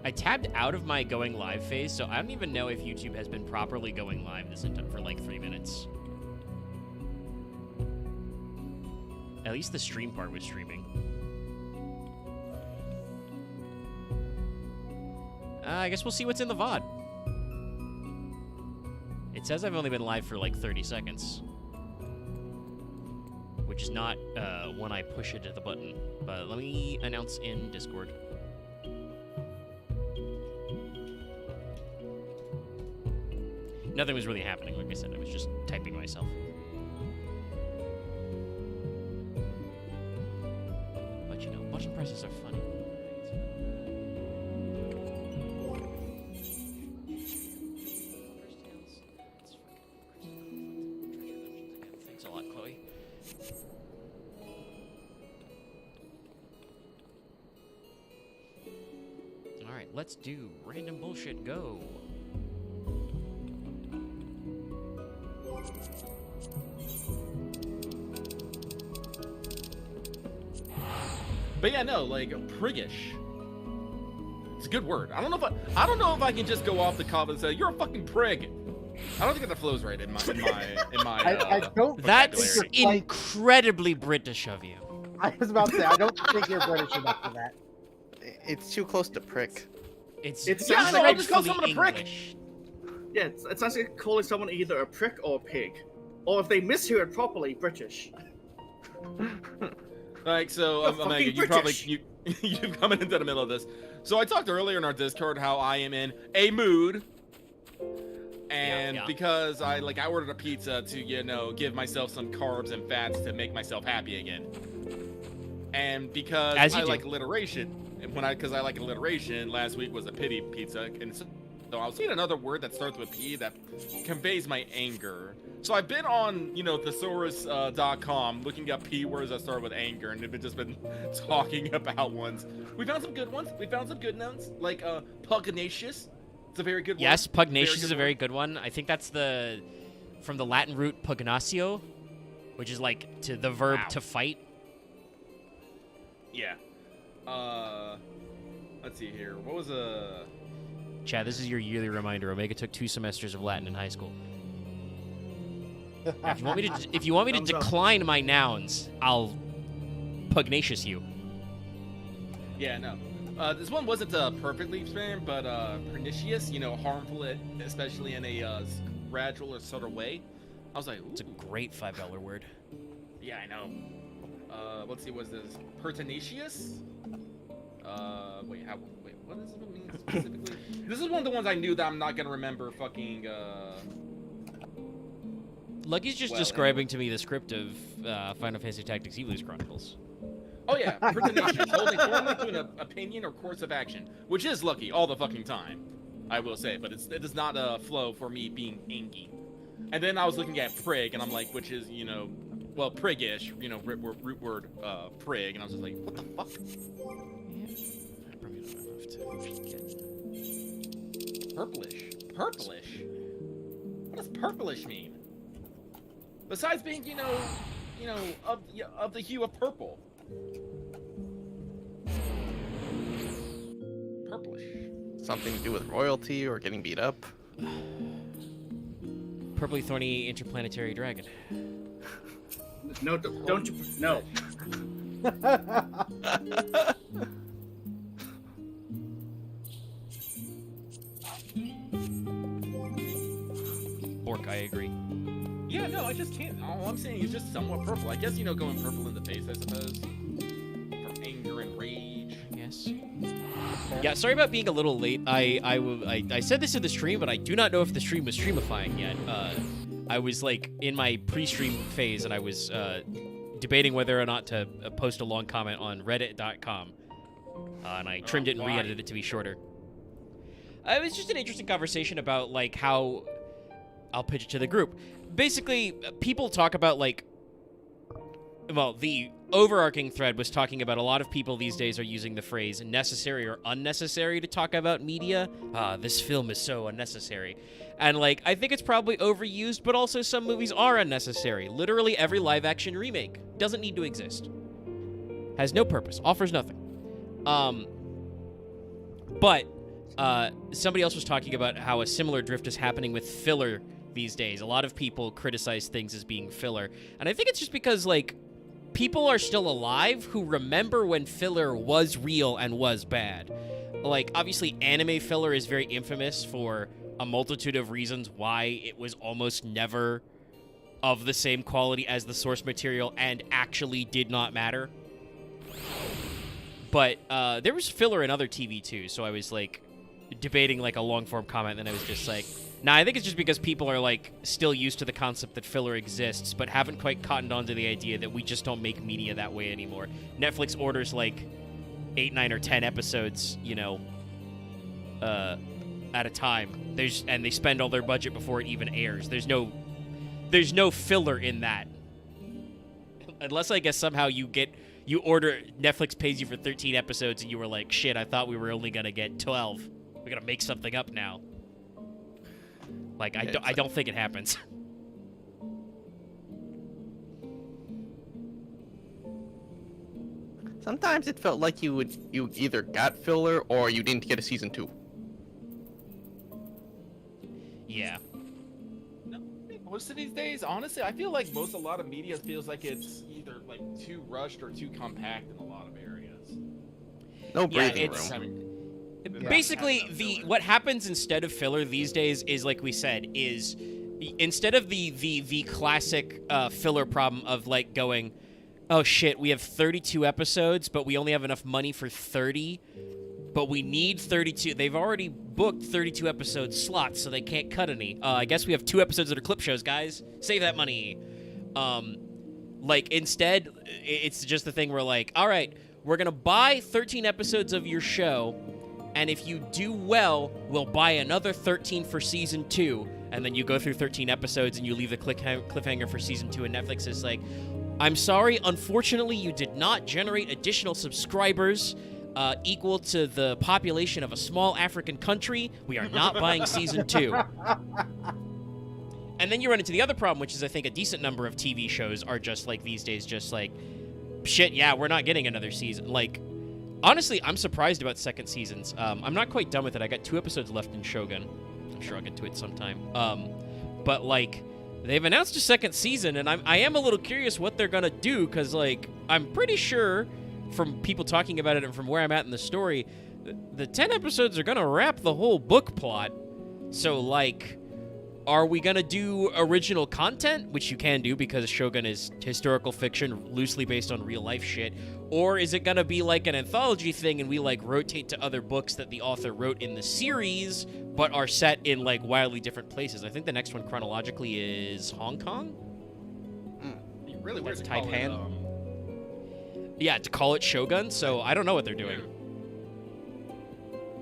I tabbed out of my going live phase, so I don't even know if YouTube has been properly going live this entire for like 3 minutes. At least the stream part was streaming. I guess we'll see what's in the VOD. It says I've only been live for like 30 seconds. Which is not when I push it to the button. But let me announce in Discord. Nothing was really happening, like I said. I was just typing myself. But you know, button presses are funny. Thanks a lot, Chloe. Alright, let's do random bullshit go. But yeah, no, like priggish. It's a good word. I don't know if I can just go off the cuff and say you're a fucking prig. I don't think that flows right in my I don't. That's incredibly British of you. I was about to say I don't think you're British enough for that. It's too close to prick. It's yeah, no, I'll just call someone a prick. English. Yeah, it's actually calling someone either a prick or a pig. Or if they mishear it properly, British. Like, so, Omega, you're coming into the middle of this. So I talked earlier in our Discord how I am in a mood. And because I ordered a pizza to, you know, give myself some carbs and fats to make myself happy again. And because I like alliteration, because I like alliteration, last week was a pity pizza. And so I was seeing another word that starts with P that conveys my anger. So I've been on, you know, thesaurus.com looking up P words that start with anger, and they've just been talking about ones. We found some good ones. We found some good ones, like pugnacious. It's a very good one. Yes, pugnacious is a very good one. I think that's from the Latin root pugnatio, which is like the verb to fight. Yeah. Let's see here. What was Chad, this is your yearly reminder. Omega took 2 semesters of Latin in high school. If you want me to decline my nouns, I'll pugnacious you. Yeah, no. This one wasn't perfectly explained, but pernicious, you know, harmful, especially in a gradual or subtle way. I was like, ooh. It's a great $5 word. Yeah, I know. Let's see, what's this? Pertinacious? Wait, what does it mean specifically? This is one of the ones I knew that I'm not gonna remember fucking, Lucky's just describing to me the script of Final Fantasy Tactics Elu's Chronicles. Oh yeah, pertinacious, holding firmly to an opinion or course of action, which is Lucky all the fucking time, I will say, but it does not flow for me being angy. And then I was looking at prig, and I'm like, which is, you know, well, priggish, you know, root word prig, and I was just like, what the fuck? I probably don't have enough to get. Purplish? What does purplish mean? Besides being, you know, of the hue of purple. Purplish. Something to do with royalty or getting beat up. Purpley thorny interplanetary dragon. No, don't you? No. Bork, I agree. Yeah, no, I just can't. All I'm saying is just somewhat purple. I guess, you know, going purple in the face, I suppose. From anger and rage. Yes. Yeah, sorry about being a little late. I said this in the stream, but I do not know if the stream was streamifying yet. I was, like, in my pre-stream phase, and I was debating whether or not to post a long comment on reddit.com. And I trimmed it and re-edited it to be shorter. It was just an interesting conversation about, like, how... I'll pitch it to the group. Basically, people talk about, like... Well, the overarching thread was talking about a lot of people these days are using the phrase necessary or unnecessary to talk about media. This film is so unnecessary. And, like, I think it's probably overused, but also some movies are unnecessary. Literally every live-action remake doesn't need to exist. Has no purpose. Offers nothing. But somebody else was talking about how a similar drift is happening with filler these days. A lot of people criticize things as being filler, and I think it's just because, like, people are still alive who remember when filler was real and was bad. Like, obviously, anime filler is very infamous for a multitude of reasons why it was almost never of the same quality as the source material and actually did not matter. But there was filler in other TV too, so I was like debating like a long form comment, and then I was just like, nah, I think it's just because people are like still used to the concept that filler exists, but haven't quite cottoned on to the idea that we just don't make media that way anymore. Netflix orders like 8, 9, or 10 episodes, you know, at a time. And they spend all their budget before it even airs. There's no filler in that. Unless I guess somehow you order, Netflix pays you for 13 episodes and you were like, shit, I thought we were only going to get 12. We got to make something up now. Like, I don't think it happens. Sometimes it felt like you either got filler or you didn't get a season 2. Yeah. Most of these days, honestly, I feel like a lot of media feels like it's either like too rushed or too compact in a lot of areas. No breathing room. Basically, what happens instead of filler these days is, like we said, is instead of the classic filler problem of like going, oh shit, we have 32 episodes, but we only have enough money for 30. But we need 32. They've already booked 32 episode slots, so they can't cut any. I guess we have 2 episodes that are clip shows, guys. Save that money. Like, instead, it's just the thing where, like, all right, we're going to buy 13 episodes of your show, and if you do well, we'll buy another 13 for season 2. And then you go through 13 episodes, and you leave the cliffhanger for season 2, and Netflix is like, I'm sorry, unfortunately, you did not generate additional subscribers equal to the population of a small African country. We are not buying season 2. And then you run into the other problem, which is I think a decent number of TV shows are just like these days, just like, shit, yeah, we're not getting another season. Like, honestly, I'm surprised about second seasons. I'm not quite done with it. I got 2 episodes left in Shogun. I'm sure I'll get to it sometime. But, like, they've announced a second season, and I am a little curious what they're gonna do, because, like, I'm pretty sure from people talking about it and from where I'm at in the story, the 10 episodes are gonna wrap the whole book plot. So, like, are we gonna do original content, which you can do because Shogun is historical fiction loosely based on real life shit, or is it gonna be like an anthology thing and we like rotate to other books that the author wrote in the series but are set in like wildly different places? I think the next one chronologically is Hong Kong. Really weird to Taipan. call it, Yeah, to call it Shogun, so I don't know what they're doing.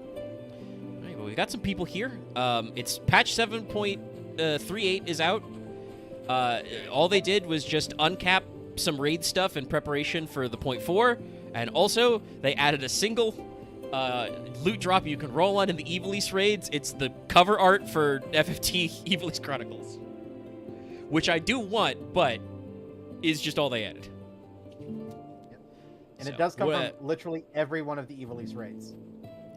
All right, well, we got some people here. It's patch 7.38 is out. All they did was just uncap some raid stuff in preparation for the 0.4, and also they added a single loot drop you can roll on in the Evil East raids. It's the cover art for FFT Evil East Chronicles, which I do want, but is just all they added. And it does come from literally every one of the Evil East raids.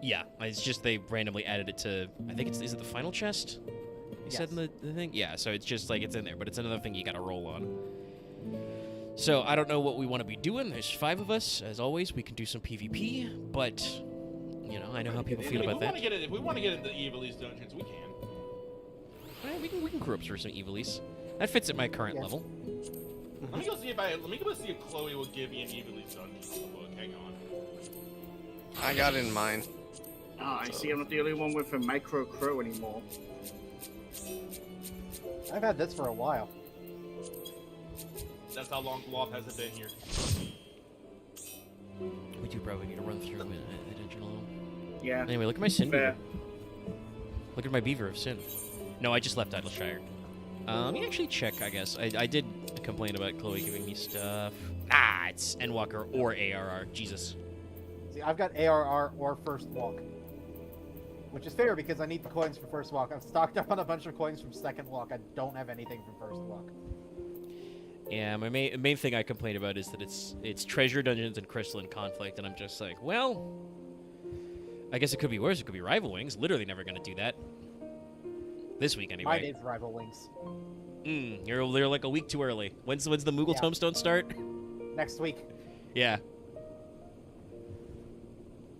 Yeah, it's just they randomly added it to, I think is it the final chest? You said in the thing? Yeah, so it's just like it's in there, but it's another thing you gotta roll on. So I don't know what we want to be doing. There's 5 of us. As always, we can do some PvP, but, you know, I know how people feel about that. If we want to get into Evil East dungeons, we can. Right, we can crew up for some Evil East. That fits at my current level. Let me go see if Chloe will give me an Evil East dungeon book. Hang on. I got it in mind. Ah, I see I'm not the only one with a micro crow anymore. I've had this for a while. That's how long Loft hasn't been here. We do probably need to run through the dungeon a little. Yeah. Anyway, look at my Sin Fair. Beaver. Look at my Beaver of Sin. No, I just left Idleshire. Let me actually check, I guess. I did complain about Chloe giving me stuff. Ah, it's Endwalker or ARR. Jesus. See, I've got ARR or First Walk. Which is fair because I need the coins for First Walk. I'm stocked up on a bunch of coins from Second Walk. I don't have anything from First Walk. Yeah, my main thing I complain about is that it's Treasure Dungeons and Crystalline Conflict, and I'm just like, well, I guess it could be worse. It could be Rival Wings. Literally never going to do that. This week, anyway. Mine is Rival Wings. You're like a week too early. When's the Moogle Tombstone start? Next week. Yeah.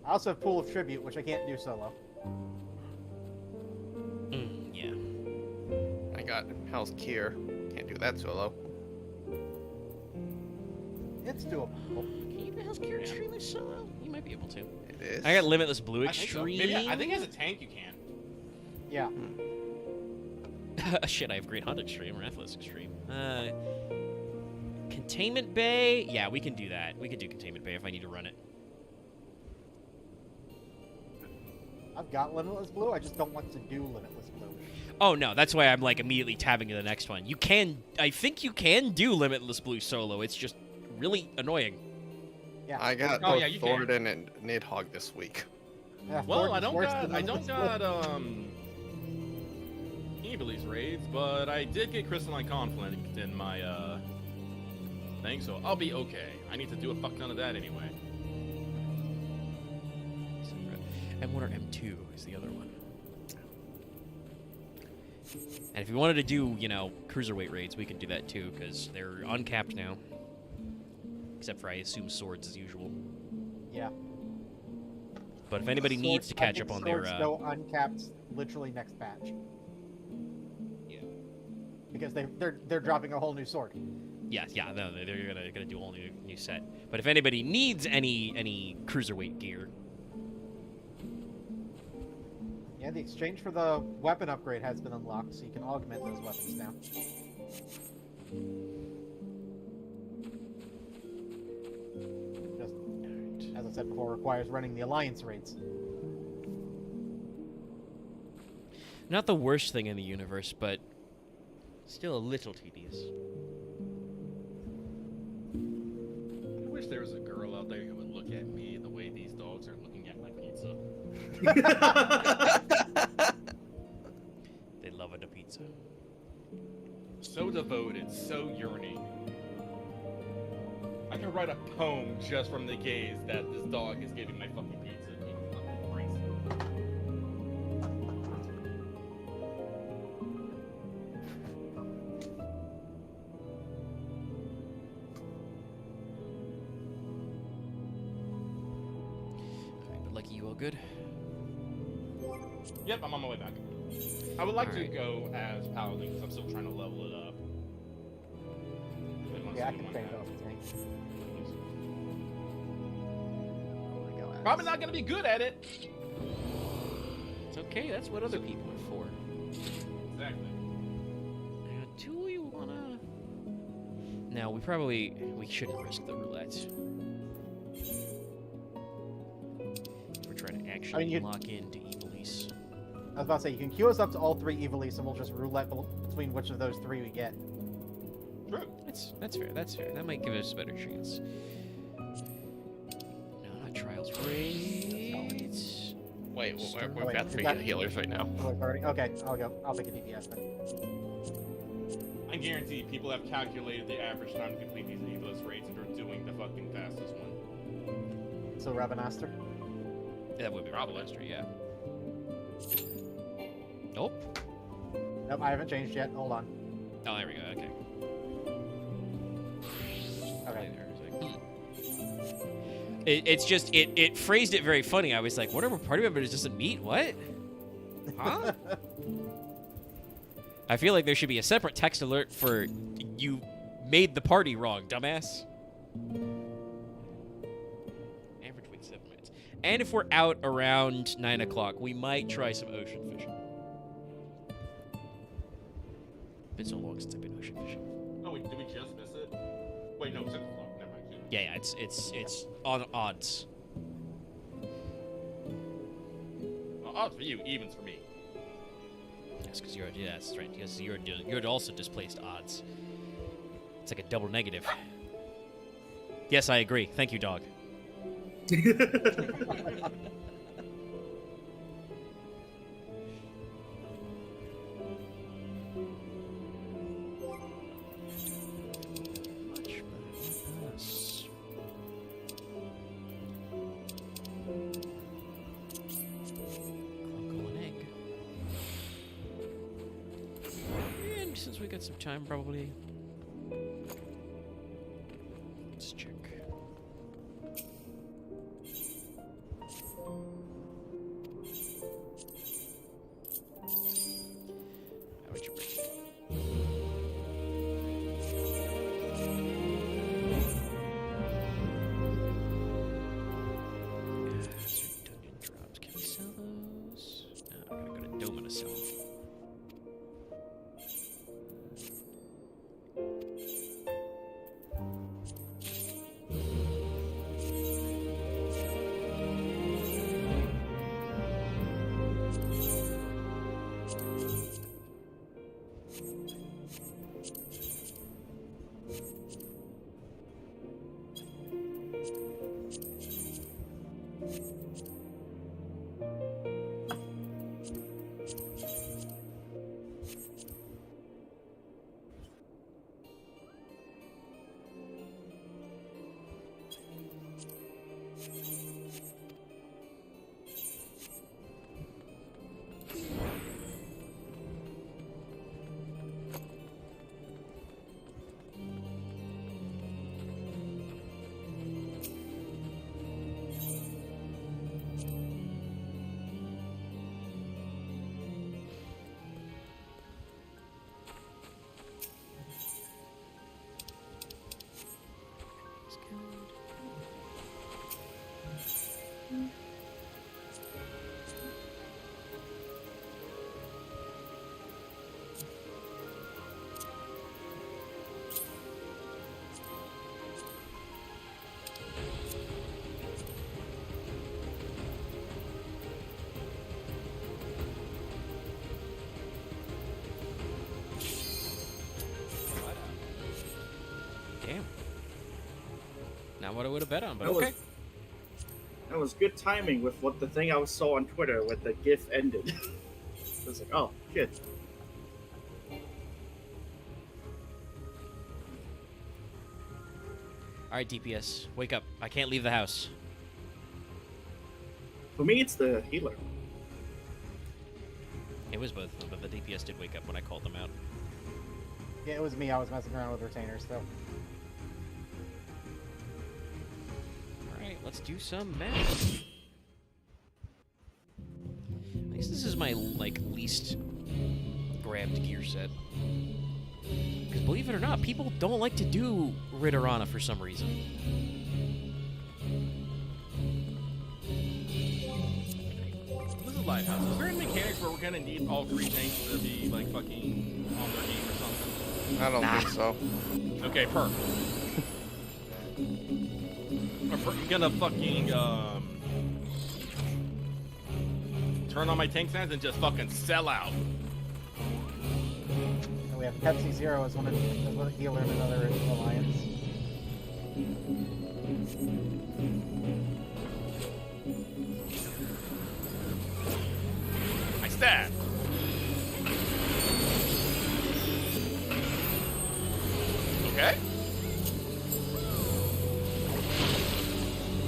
I also have Pool of Tribute, which I can't do solo. Yeah. I got Hell's Kier. Can't do that solo. It's doable. Can you do Hell's Kier Extremely solo? You might be able to. It is. I got Limitless Blue I think so. Extreme. Maybe, I think as a tank you can. Yeah. Shit, I have Great Hunt Extreme, Wrathless Extreme. Containment Bay? Yeah, we can do that. We can do Containment Bay if I need to run it. I've got Limitless Blue, I just don't want to do Limitless Blue. Oh, no, that's why I'm, like, immediately tabbing to the next one. You can... I think you can do Limitless Blue solo. It's just really annoying. Yeah. I got Oh, both yeah, you can. Thornton and Nidhogg this week. Yeah, Well, Thornton's I don't worse got than Limitless Evilise raids, but I did get Crystalline Conflict in my thing, so I'll be okay. I need to do a fuck ton of that anyway. M1 or M2 is the other one. And if you wanted to do, you know, cruiserweight raids, we can do that too, because they're uncapped now. Except for, I assume, swords as usual. Yeah. But if anybody needs to catch up on their... Swords go uncapped literally next patch. Yeah. Because they're dropping a whole new sword. Yeah, no, they're gonna do a whole new set. But if anybody needs any cruiserweight gear... Yeah, the exchange for the weapon upgrade has been unlocked, so you can augment those weapons now. Just, as I said before, requires running the Alliance raids. Not the worst thing in the universe, but still a little tedious. I wish there was a girl out there who would look at me the way these dogs are looking at my pizza. They love it, a pizza. So devoted, so yearning. I can write a poem just from the gaze that this dog is giving my fucking pizza. Jesus fucking Christ. Alright, but Lucky, you all good? Yep, I'm on my way back. I would like Alright. to go as Paladin because I'm still trying to level it up. Yeah, I can fade off the tank. Probably not gonna be good at it. It's okay, that's what other people are for. Exactly. Do we wanna... No, we shouldn't risk the roulette. We're trying to actually lock into Evilise. I was about to say, you can queue us up to all three Evilise, and we'll just roulette between which of those three we get. True. That's fair, that's fair. That might give us a better chance. No, not Trials Raids. Wait, Wait, we've got is 3 that- healers right now. Oh, it's already- Okay, I'll go. I'll pick a DPS then. I guarantee people have calculated the average time to complete these Evilise raids and are doing the fucking fastest one. So Ravenaster. That would be Ravenaster, yeah. Oh. Nope, I haven't changed yet. Hold on. Oh, there we go, okay. Okay. It's just, it phrased it very funny. I was like, whatever party members doesn't meet? What? Huh? I feel like there should be a separate text alert for you made the party wrong, dumbass. Average wait 7 minutes. And if we're out around 9 o'clock, we might try some ocean fishing. Been so long since I've been ocean fishing. Oh wait, did we just miss it? Wait, no, 6 o'clock. Never mind. Yeah, it's on odds. Well, odds for you, evens for me. Yes, because you're, yeah, that's right. Because you're also displaced odds. It's like a double negative. Yes, I agree. Thank you, dog. Much better than us. since we got some time, probably. Let's check. How would you break it? Dungeon drops. Can we sell those? No, I'm gonna go to Dome to sell them. Damn. Not what I would have bet on, but okay. That was good timing with what the thing I saw on Twitter with the GIF ended. I was like, oh, good. Alright, DPS. Wake up. I can't leave the house. For me, it's the healer. It was both of them, but the DPS did wake up when I called them out. Yeah, it was me. I was messing around with retainers, though. Alright, let's do some math. I guess this is my, least grabbed gear set. Because believe it or not, people don't like to do Ritterana for some reason. This is Lighthouse. Is there any mechanics where we're gonna need all three tanks to be, like, fucking on their game or something? I don't think so. Okay, perfect. I'm gonna fucking, turn on my tank stands and just fucking sell out. And we have Pepsi Zero as one healer in another alliance. I stab. Okay.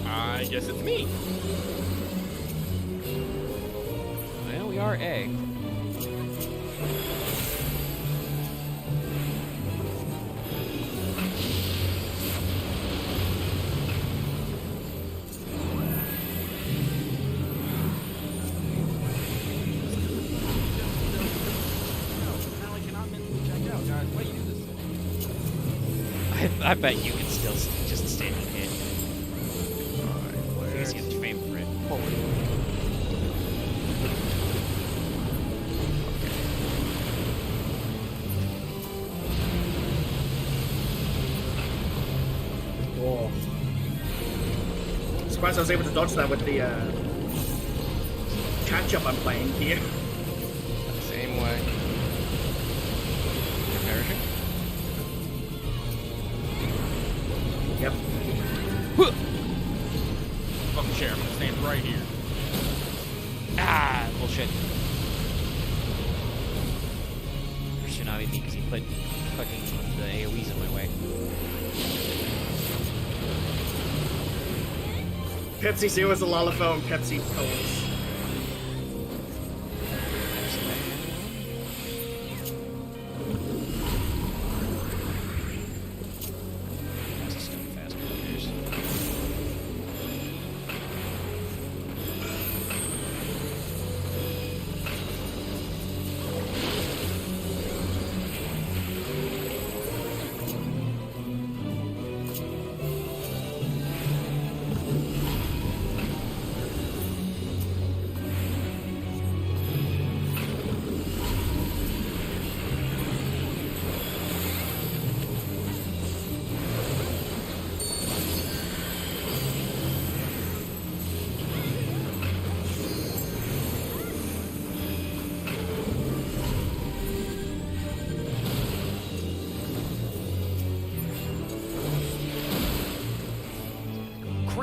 I guess it's me. Well, we are A. I bet you can still just stand and hit. Alright, get fame for it. Cool. Surprised I was able to dodge that with the catch-up I'm playing here. Same way. Perishing? Yep. Fucking chair, I'm gonna stand right here. Ah, bullshit. Tsunami me because he put fucking the AoEs in my way. Pepsi Zero is a Lalaphone, Pepsi Colas.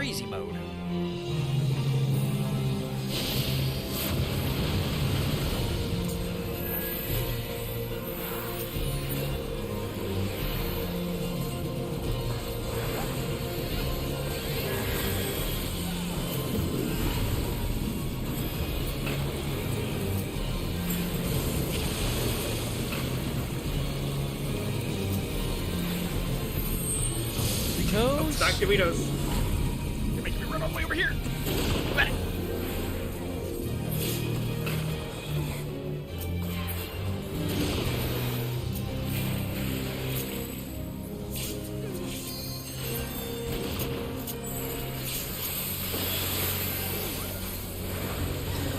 easy mode. Doritos. Stack Doritos. You're making me run all the way over here. Got it.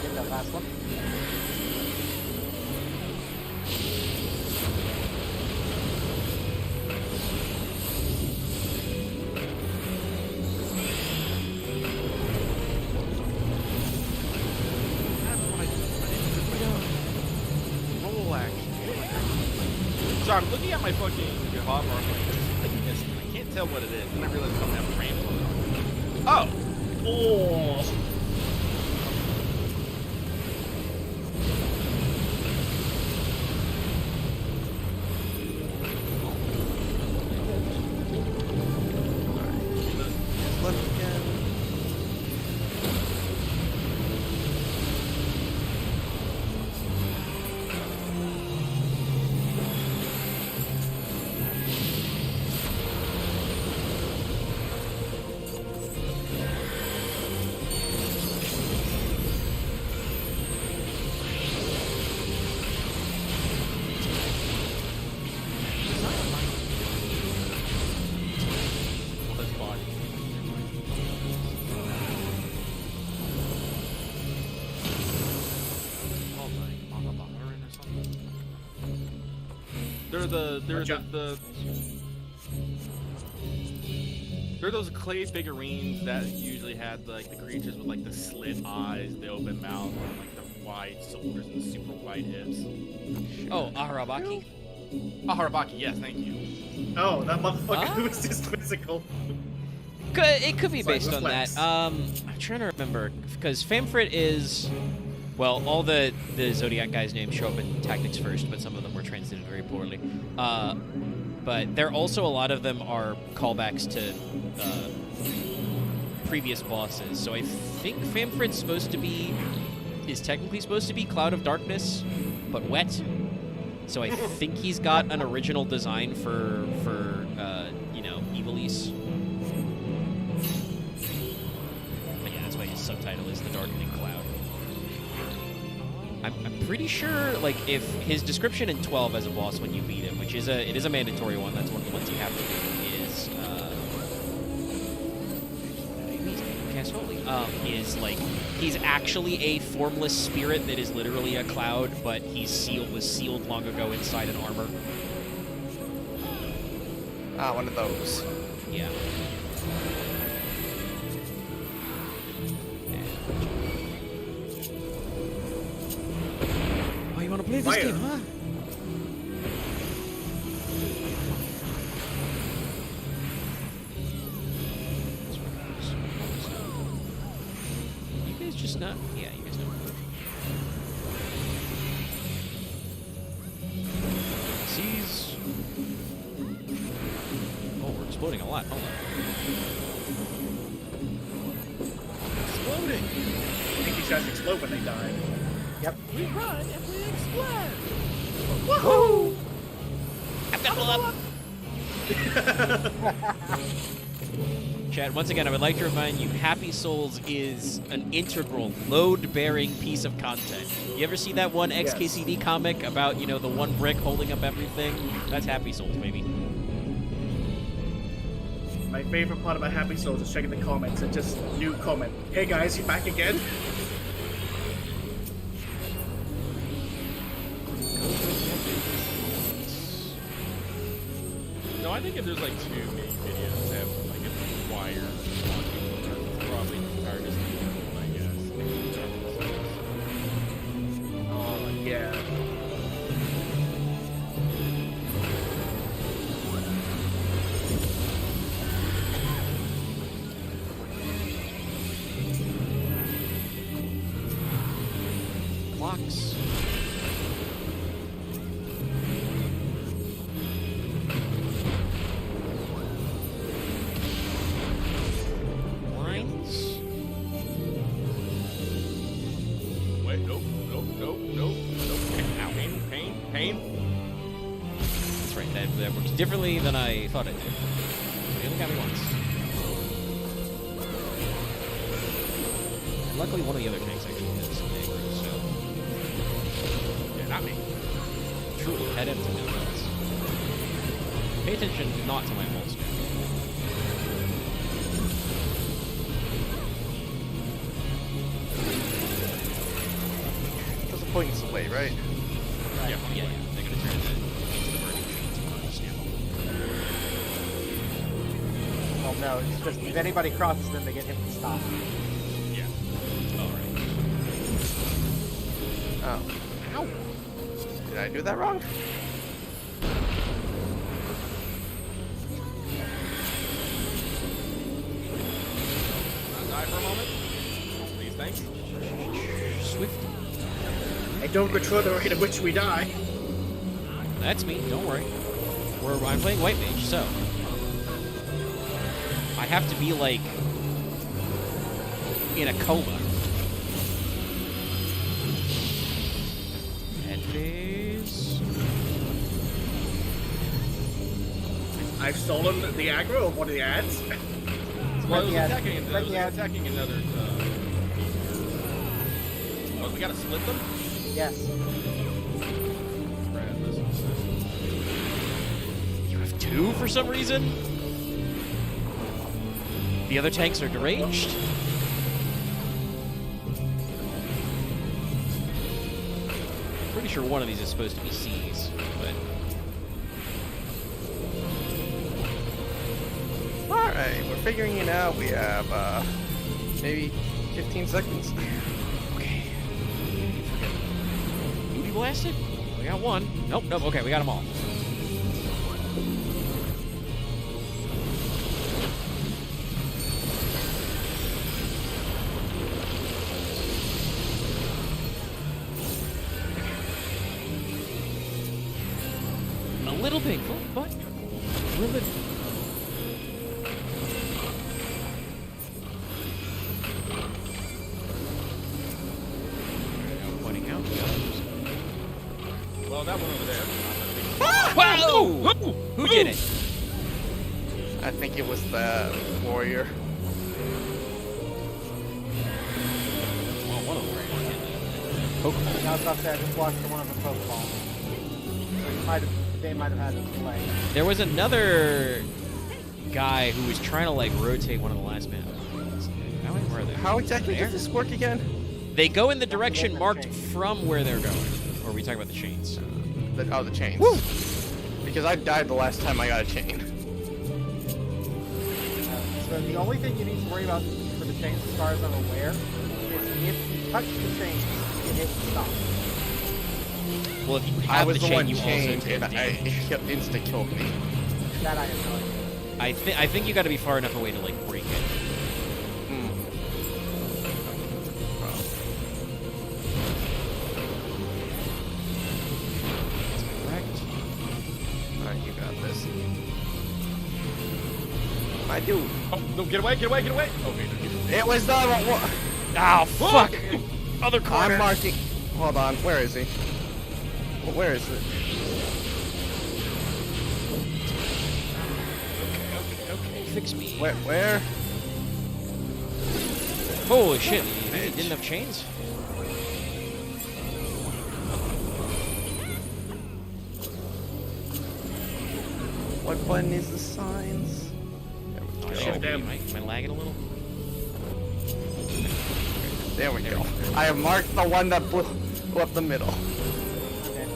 Get that last one. Roll action. So I'm looking at my fucking hot bar. I can't tell what it is. And I realize I don't have a rainbow on it. Oh! Oh. Left again. Well, that's fine. Oh my, on the Baharin or something? They're those clay figurines that usually had like the creatures with like the slit eyes, the open mouth, and like the wide shoulders and the super wide hips. Oh, Aharabaki. Ah, Harabaki, yes, thank you. Oh, that motherfucker Ah. was just quizzical. It could be Sorry, based on that. reflex. I'm trying to remember because Famfrit is, well, all the Zodiac guys' names show up in Tactics first, but some of them were translated very poorly. But there also a lot of them are callbacks to previous bosses. So I think Famfrit's is technically supposed to be Cloud of Darkness, but wet. So I think he's got an original design for Evilise. But yeah, that's why his subtitle is The Darkening Cloud. I'm pretty sure, like, if his description in 12 as a boss when you beat him, which is it is a mandatory one, that's one of the ones you have to do, is like, he's actually a formless spirit that is literally a cloud, but was sealed long ago inside an armor. Ah, one of those. Yeah. Oh, you want to play this Fire. game, huh? You guys just not? Yeah, you guys don't. Seas. Oh, we're exploding a lot. Hold on. Exploding! I think these guys explode when they die. Yep. We run and we explode! Woohoo! I've got up. Chad, once again, I would like to remind you, Happy Souls is an integral, load-bearing piece of content. You ever see that one XKCD comic about, the one brick holding up everything? That's Happy Souls, baby. My favorite part about Happy Souls is checking the comments and just new comment. Hey guys, you back again? No, I think if there's like 2 main videos that have like it requires it's probably the hardest thing, I guess. Oh yeah. this. Lines. Wait, nope. Pain. That's right. That works differently than I thought it did. They only got me once. Luckily, one of the other tanks actually hit some angry, so. Yeah, not me. Truly, head into no else. Pay attention not to my pulse now. There's a point away, right? Yeah. They're gonna turn into the burning machines. Well, no, it's just if anybody crosses them, they get hit with stop. Yeah. Alright. Oh. Ow. Did I do that wrong? Die for a moment. Please, thanks. Swift. I don't control the rate at which we die. That's me. Don't worry. I'm playing white mage, so I have to be like in a coma. Head phase. I've stolen the aggro of one of the ads. Well, it was Yeah, attacking it. It was yeah. attacking another. Oh, we gotta split them. Yes. You have two for some reason? The other tanks are deranged? Pretty sure one of these is supposed to be C's, but Alright, we're figuring it out. We have, maybe 15 seconds. okay. Booty blasted? We got one. Nope, okay, we got them all. A little painful, but a little bit. Pointing out the others. Well, that one over there. Whoa! Who did it? I think it was the warrior. Well, one of them hit the Pokeball. I was about to say, I just watched one of the Pokeball. They might have had a delay. There was another guy who was trying to like rotate one of the last men. How many were there? How exactly There? does this work again? They go in the direction marked from where they're going. Or are we talking about the chains? The chains. Woo! Because I died the last time I got a chain. So the only thing you need to worry about for the chains, as far as I'm aware, is if you touch the chains, you hit stop. Well, if you I have was the the chain, one you chained, also take and damage. it insta-killed me. That I have no idea. I think you got to be far enough away to like break it. Correct. Alright, you got this. I do. Oh, no, get away! Okay, no, It was the one. Oh fuck! Other corner. I'm marking. Hold on. Where is he? Where is it? Okay, fix me. Where? Holy shit! You didn't have chains? What button is the signs? Oh, Shift M. Am I lagging a little? There we go. I have marked the one that blew up the middle. Okay.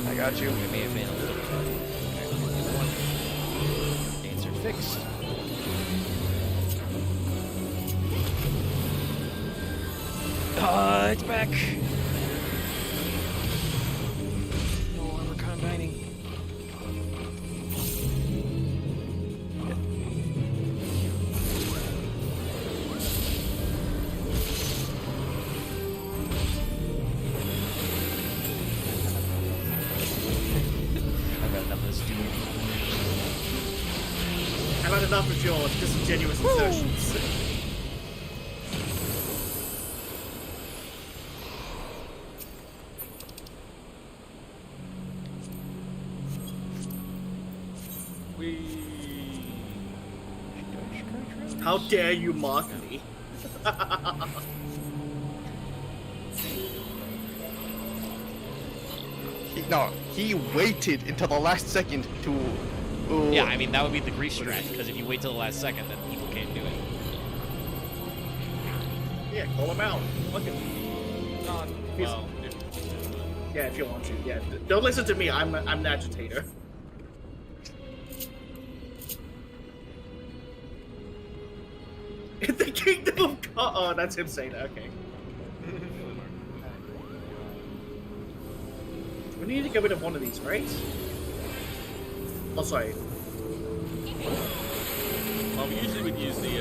I got you. We may have been a little. Okay, answer fixed. It's back. No armor combining. had enough of your disingenuous assertions. How dare you mock me? He waited until the last second to. Yeah, I mean that would be the grief strat, because if you wait till the last second, then people can't do it. Yeah, call him out. Look at Well, yeah, if you want to. Yeah, don't listen to me. I'm an agitator. In the kingdom of God. Oh, that's him saying that. Okay. We need to get rid of one of these, right? Oh, sorry. well, we usually would use the.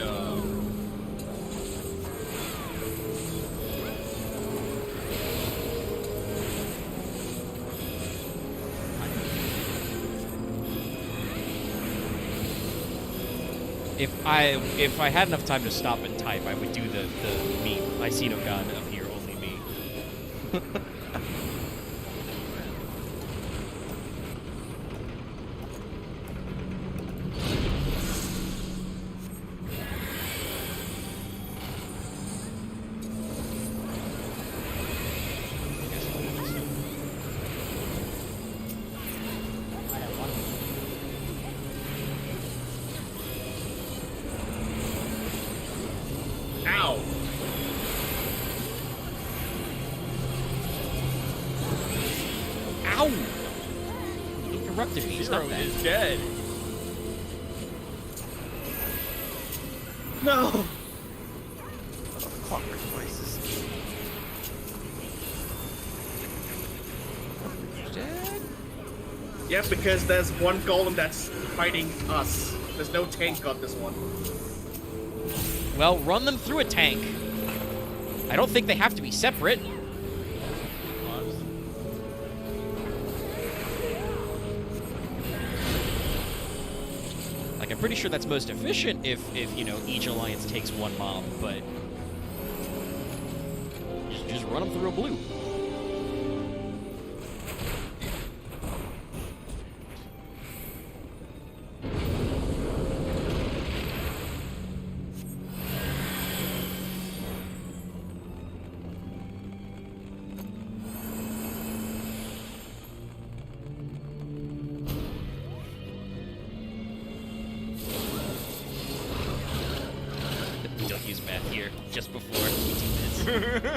If I had enough time to stop and type, I would do the me. I see no god up here, only me. Ow! Ow! He interrupted me. Stop Zero that. is dead. No! Clockwork devices. Yeah, because there's one golem that's fighting us. There's no tank on this one. Well, run them through a tank. I don't think they have to be separate. Like, I'm pretty sure that's most efficient if you know, each alliance takes one mob, but just run them through a blue. Ducky's back here just before 18 minutes.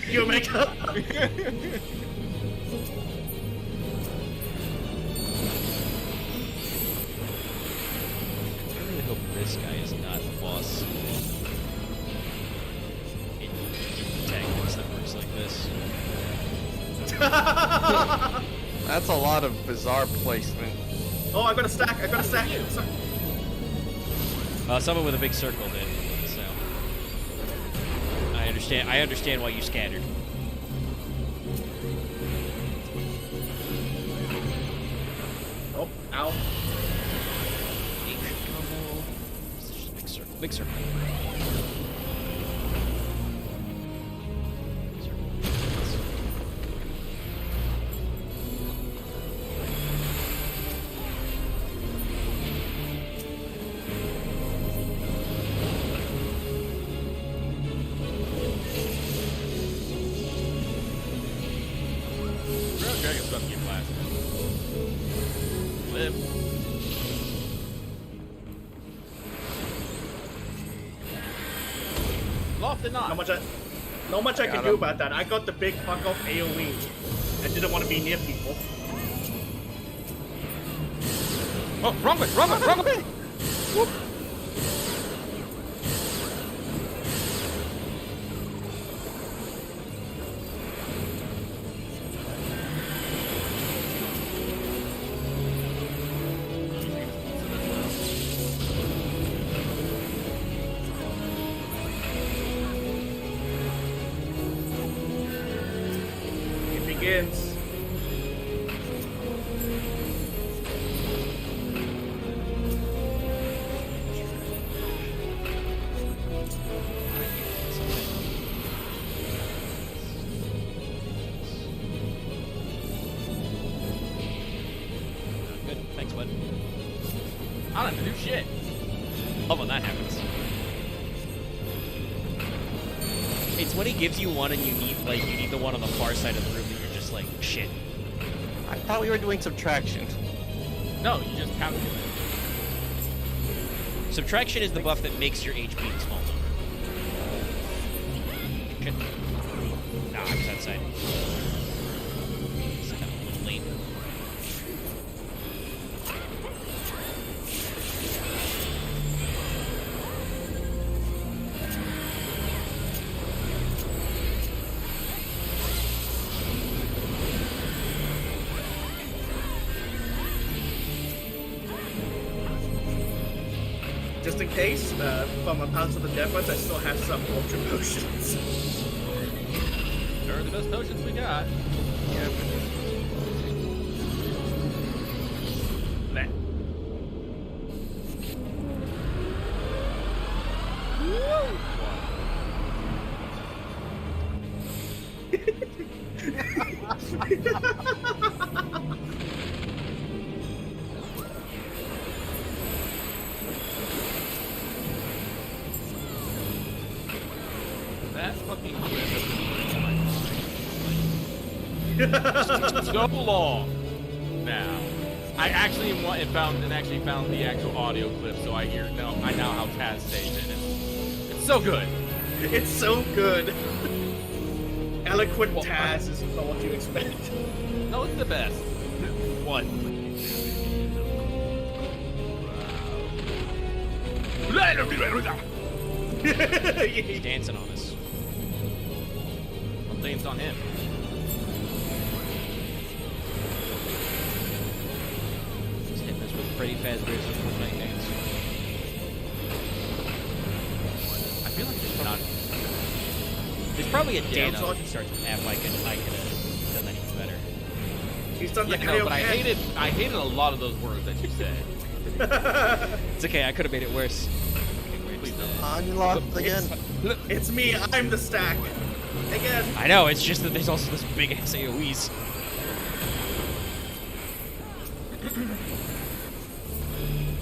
You make up. I really hope this guy is not the boss in tactics that works like this. That's a lot of bizarre placement. Oh, I got a stack. I got a stack. Sorry. Someone with a big circle did, so I understand why you scattered. Oh, ow. It's just a big circle. Big circle. Dragon's about to get blasted. Live. Lofted not. Not much I can do about that. I got the big fuck off AoE. I didn't want to be near people. Oh, wrong way, wrong way, wrong way! Whoop. It begins. What? I don't have to do shit. Love when that happens. It's when he gives you one and you need the one on the far side of the room and you're just like, shit. I thought we were doing subtraction. No, you just calculate. Subtraction is the buff that makes your HP a small number. Shit. Nah, I was outside. It's kind of a little late. Just in case, from my Pounds of the Death Ones, I still have some ultra potions. They're the best potions we got. Yeah. That. That fucking clip has been so long now. I actually found the actual audio clip, so I now how Taz says it. It's so good. It's so good. Eloquent Taz is not what you expect. No, it's the best. What? He's dancing on us. I'll dance on him. He's hitting us with Freddy Fazbear's Fortnite dance. I feel like there's not. There's probably a Yeah, dance it's all- that starts with F. I could have done that even better. He's done the Yeah, no, but I hated a lot of those words that you said. It's okay, I could have made it worse. Please don't. Unlocked again. It's me, I'm the stack. Again. I know, it's just that there's also this big ass AoEs.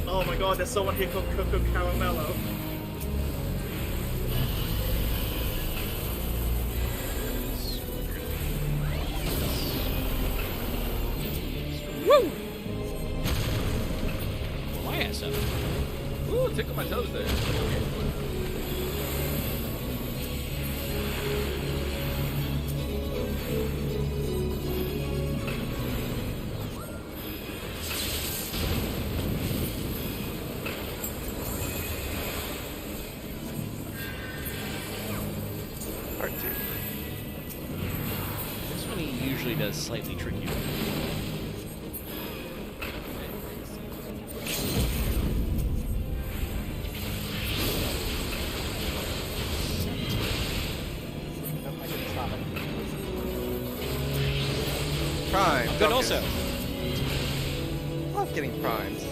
Oh my god, there's someone here called Coco Caramello. Woo! My ass up. Ooh, tickle my toes there. Part 2. This one he usually does slightly trickier. Nope, I couldn't stop it. Prime. Good Duncan. also. Love getting primes.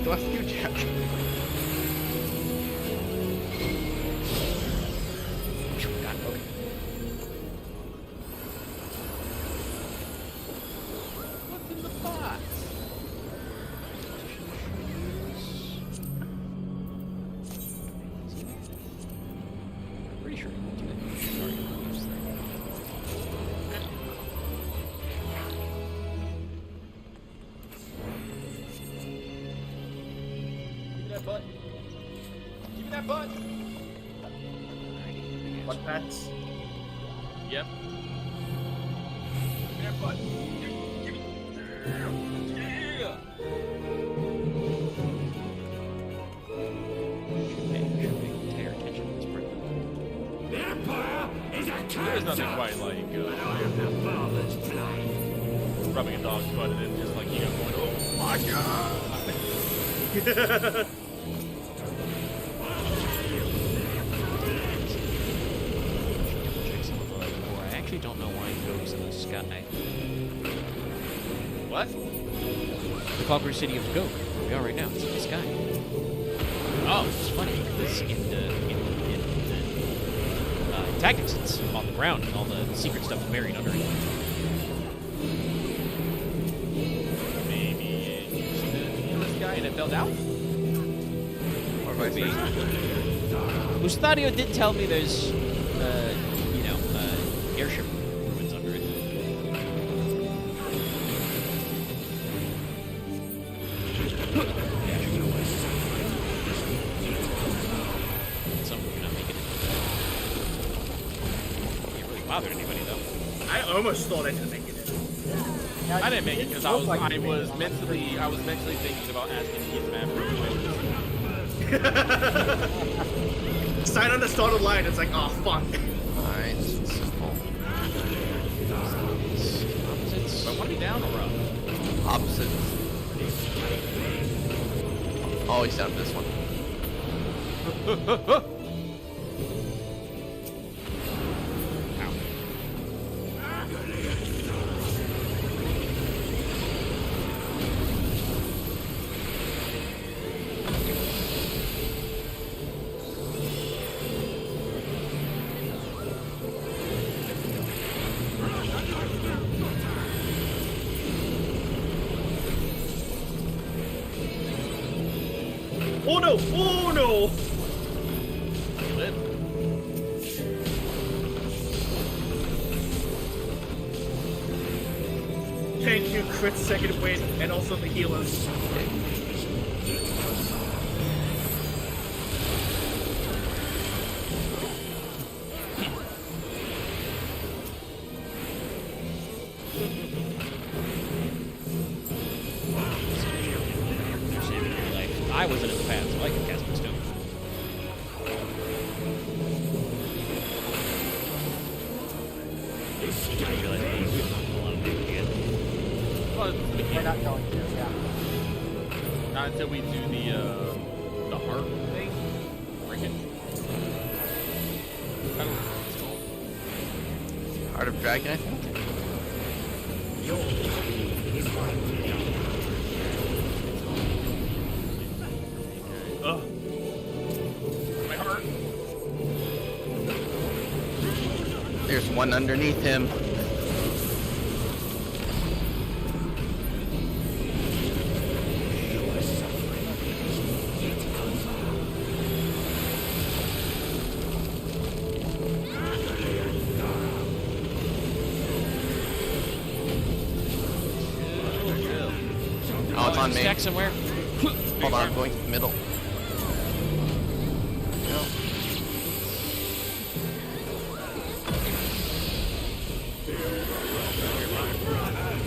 Do a few Jack. God, okay. What's in the box? Pretty sure he won't do that. Sorry. Give me that butt. Give me that butt. What pets? Yep. Give me that butt. Give me. Yeah. Pay our attention to this part. There's nothing quite like rubbing a dog's butt and then just like, you know, going, oh my god! Check some of the lore. I actually don't know why he goes in the sky. What? The conquered city of Gok, where we are right now, it's in the sky. Oh, it's funny because in the tactics, it's on the ground and all the secret stuff is buried under it. and it fell down? Or vice Maybe. versa. Mustadio did tell me there's, airship ruins under it. Some you're not making it. Can't really bother anybody though. I almost thought I didn't make it in. Yeah, I didn't make it because I look was like you made it. mentally thinking about asking to get mad for Sign on the started line. It's like, oh fuck. Alright, simple. Opposites. Do I want to be down or up? Opposite. Oh, he's down this one. Oh no! Oh no! You live. Thank you, crit second win, and also the healers. You're saving your life. I wasn't in the path, so I can cast my stone. I realize I used a lot of damage again. Well, We're not going to, yeah. not until we do the heart thing. Freaking. I don't know what it's called. Heart of Dragon, I think. Ugh. My heart. There's one underneath him. Oh, it's on me. Stack somewhere. Hold on, I'm going to the middle. No.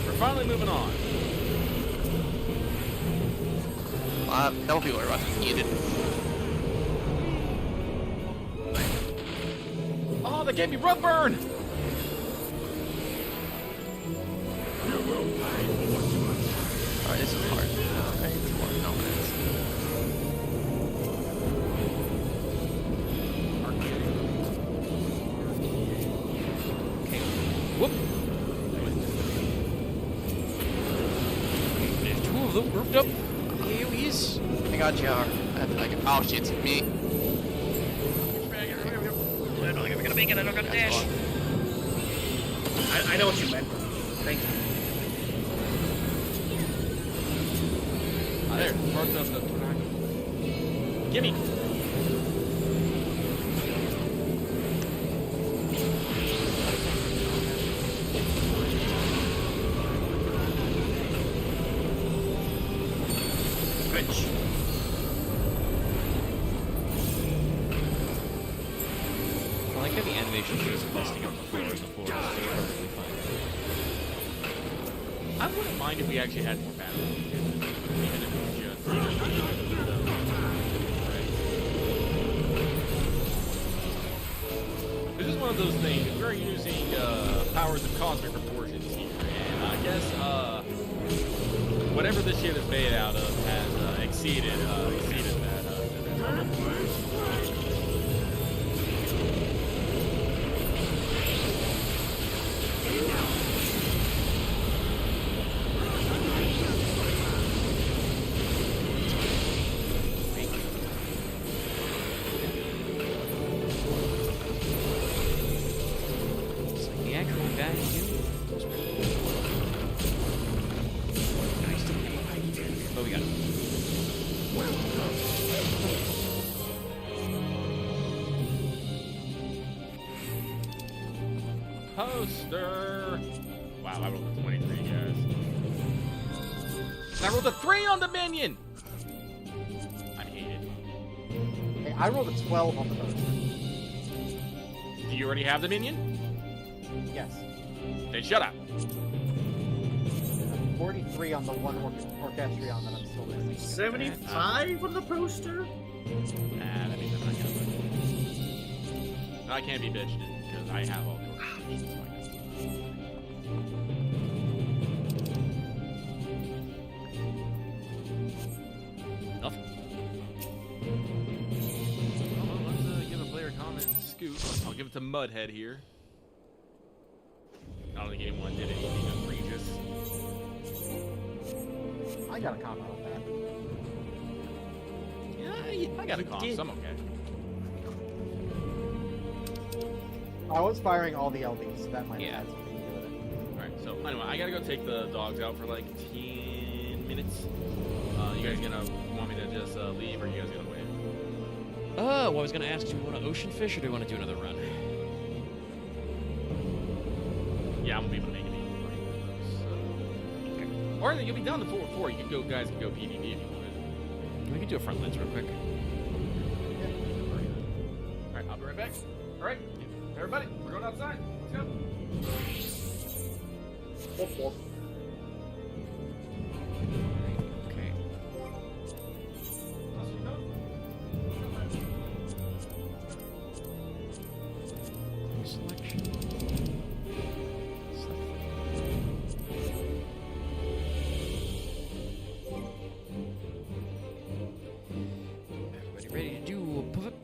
We're finally moving on. Couple people are about to be needed. Oh, they gave me rug burn. Alright, this is hard. Alright, it's more. No, it's. Okay. Whoop. There's two of them grouped up. AoEs. I got you. Oh shit, it's me. I don't think I'm gonna make it. I don't got a dash. I know what you meant. Thank you. Ah, there. Heart's up the Gimme. Bitch. I like how the animation shows it busting up the floor and the floor is perfectly fine. I wouldn't mind if we actually had more battle. Even if it was just. This is one of those things. We're using powers of cosmic proportions here, and I guess whatever this shit is made out of has exceeded that. It's like the actual guy here. Nice to meet you. Oh, we got it. poster. Wow, I rolled a 23, guys. And I rolled a 3 on the minion. I hate it. Hey, I rolled a 12 on the poster. Do you already have the minion? Yes. Then shut up. 43 on the one orchestrion that I'm still missing. 75 on the poster? Nah, that means I'm not gonna win. No, I can't be bitched because I have all the orchestrations. So Nothing. well, let's give a player comment scoop. I'll give it to Mudhead here. I don't think anyone did anything egregious. I got a comment on that. Yeah, I got a comp, so I'm okay. I was firing all the LBs, so that might Yeah. add something to it. Alright, so anyway, I gotta go take the dogs out for like 10 minutes. You guys gonna want me to just leave, or you guys gonna wait? Well, I was gonna ask, do we want to ocean fish or do we want to do another run? Yeah, I'm gonna be able to make it easy for you. So. Or you'll be down to 4-4. You can go, guys can go PvP if you want. We can do a front lens real quick. Alright, I'll be right back. Alright, everybody, we're going outside. Let's go. Okay. Selection. Everybody ready to do a pivot?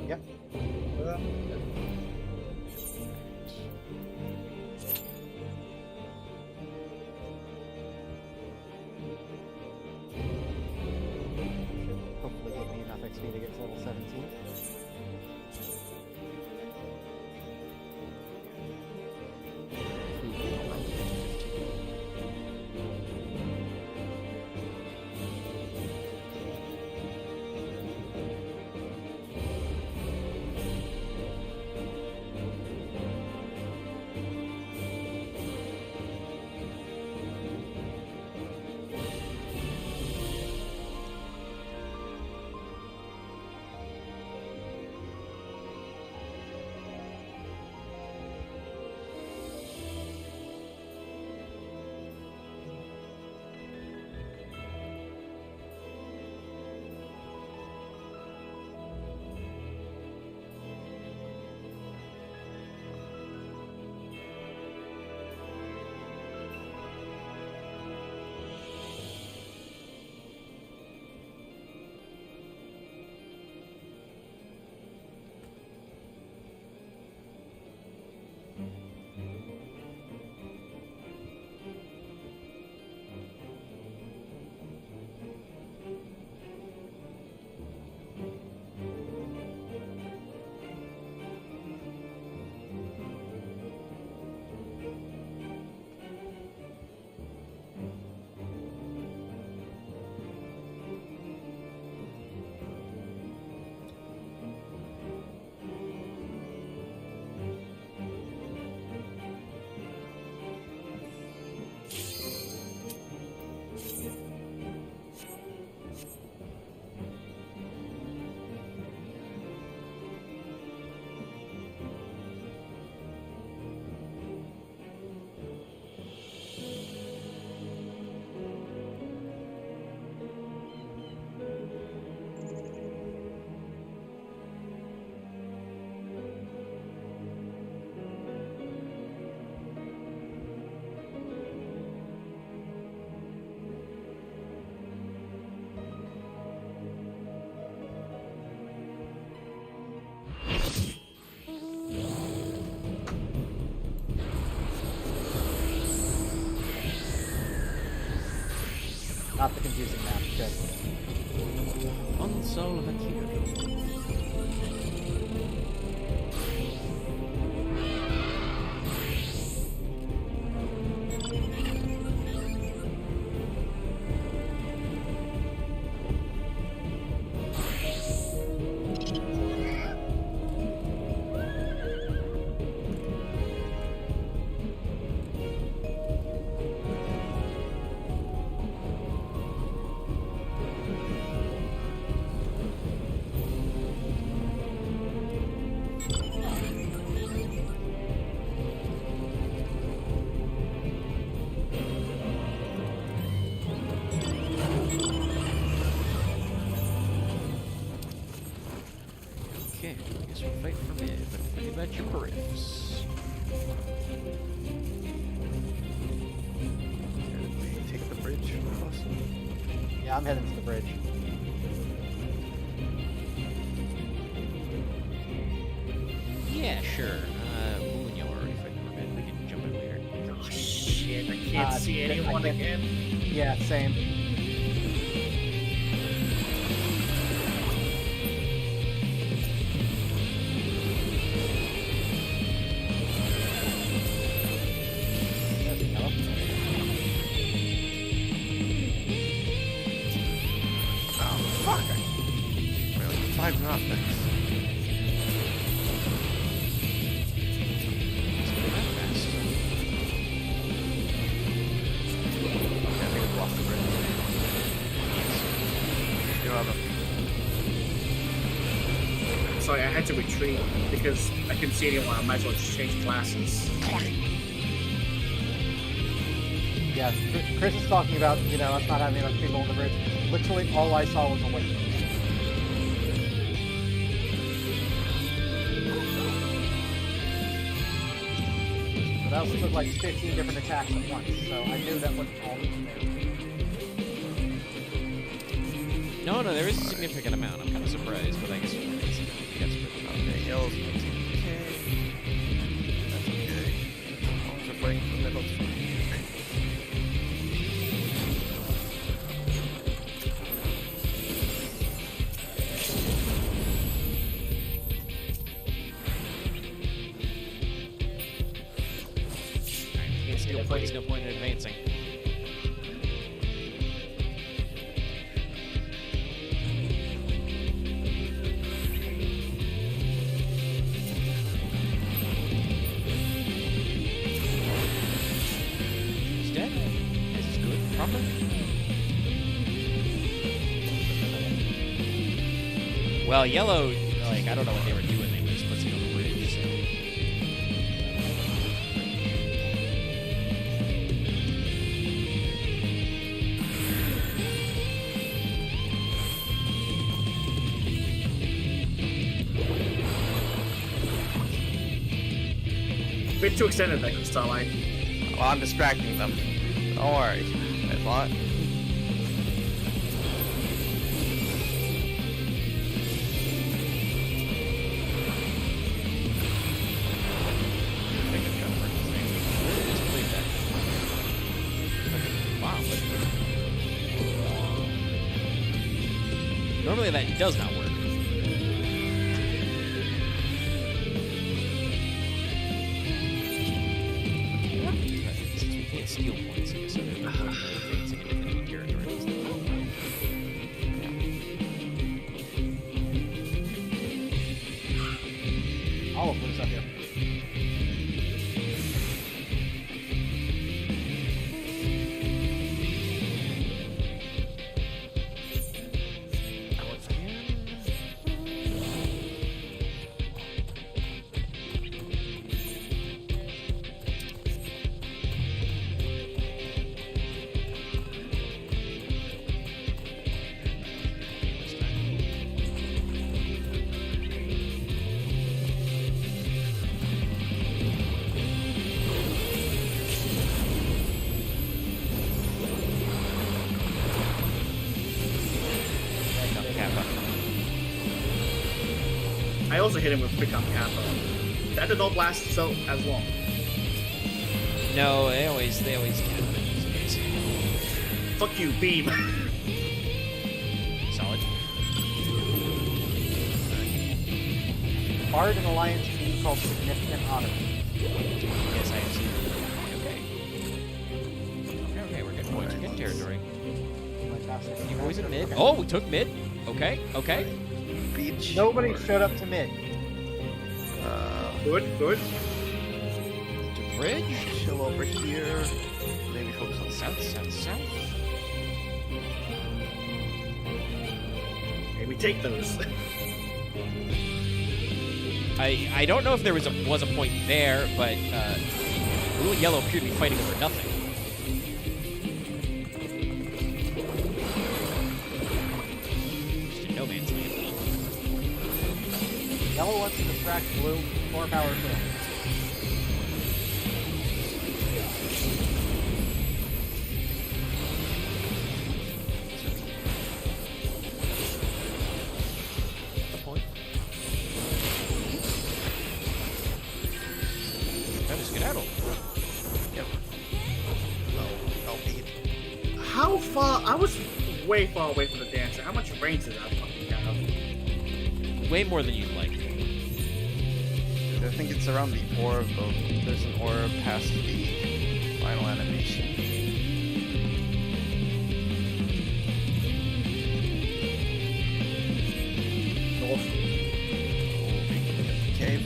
Yep. Hopefully give me enough XP to get to level 17. Not the confusing map. Good. Console material. gibberiffs. Take the bridge. Yeah, I'm heading to the bridge. Yeah, sure. Blue and yellow already fighting for a bit. We can jump in later. Oh shit! I can't see anyone again. Yeah, same. There's yellow. Oh, fuck. We're like 5 knots. Sorry, I had to retreat because I couldn't see anyone. I might as well just change classes. Yeah, Chris is talking about, you know, us not having enough people on the bridge. Literally all I saw was a wait. But I also took like 15 different attacks at once, so I knew that wasn't all that was there. No, there is a significant amount. I'm kind of surprised, but I guess you got some. Okay, yellow's okay. That's okay. As long as we're fighting for the middle, it's fine. There's no point in advancing. He's dead. This is good. Proper. Well, yellow, like, I don't know what they were doing. They were just blitzing on the bridge, so. Bit too extended that crystal line. Well, I'm distracting them. Don't worry. There's a lot. Wow. Normally that does not work. Since we can't steal points, I guess I don't know if we're advancing within any territory. All of those up here. I also hit him with pick up Kappa. That did not last so as long. No, they always can. Fuck you, beam. Solid. Bard and Alliance team called Significant Honor. Yes, I have seen it. Okay, we're good points. We're good territory. Fantastic. You boys in mid. Oh, we took mid. Okay. Beach. Nobody showed up to mid. Good. To bridge. Chill over here. Maybe focus on South. Maybe take those. I don't know if there was a point there, but blue and yellow appear to be fighting over nothing. Just in no man's land. Yellow wants to distract blue. More power to him. The point. That is skedaddle. Yep. Oh, beat. How far? I was way far away from the dancer. How much range does that fucking have? Way more than you'd like. I think it's around the orb. There's an orb past the final animation. North. Cave.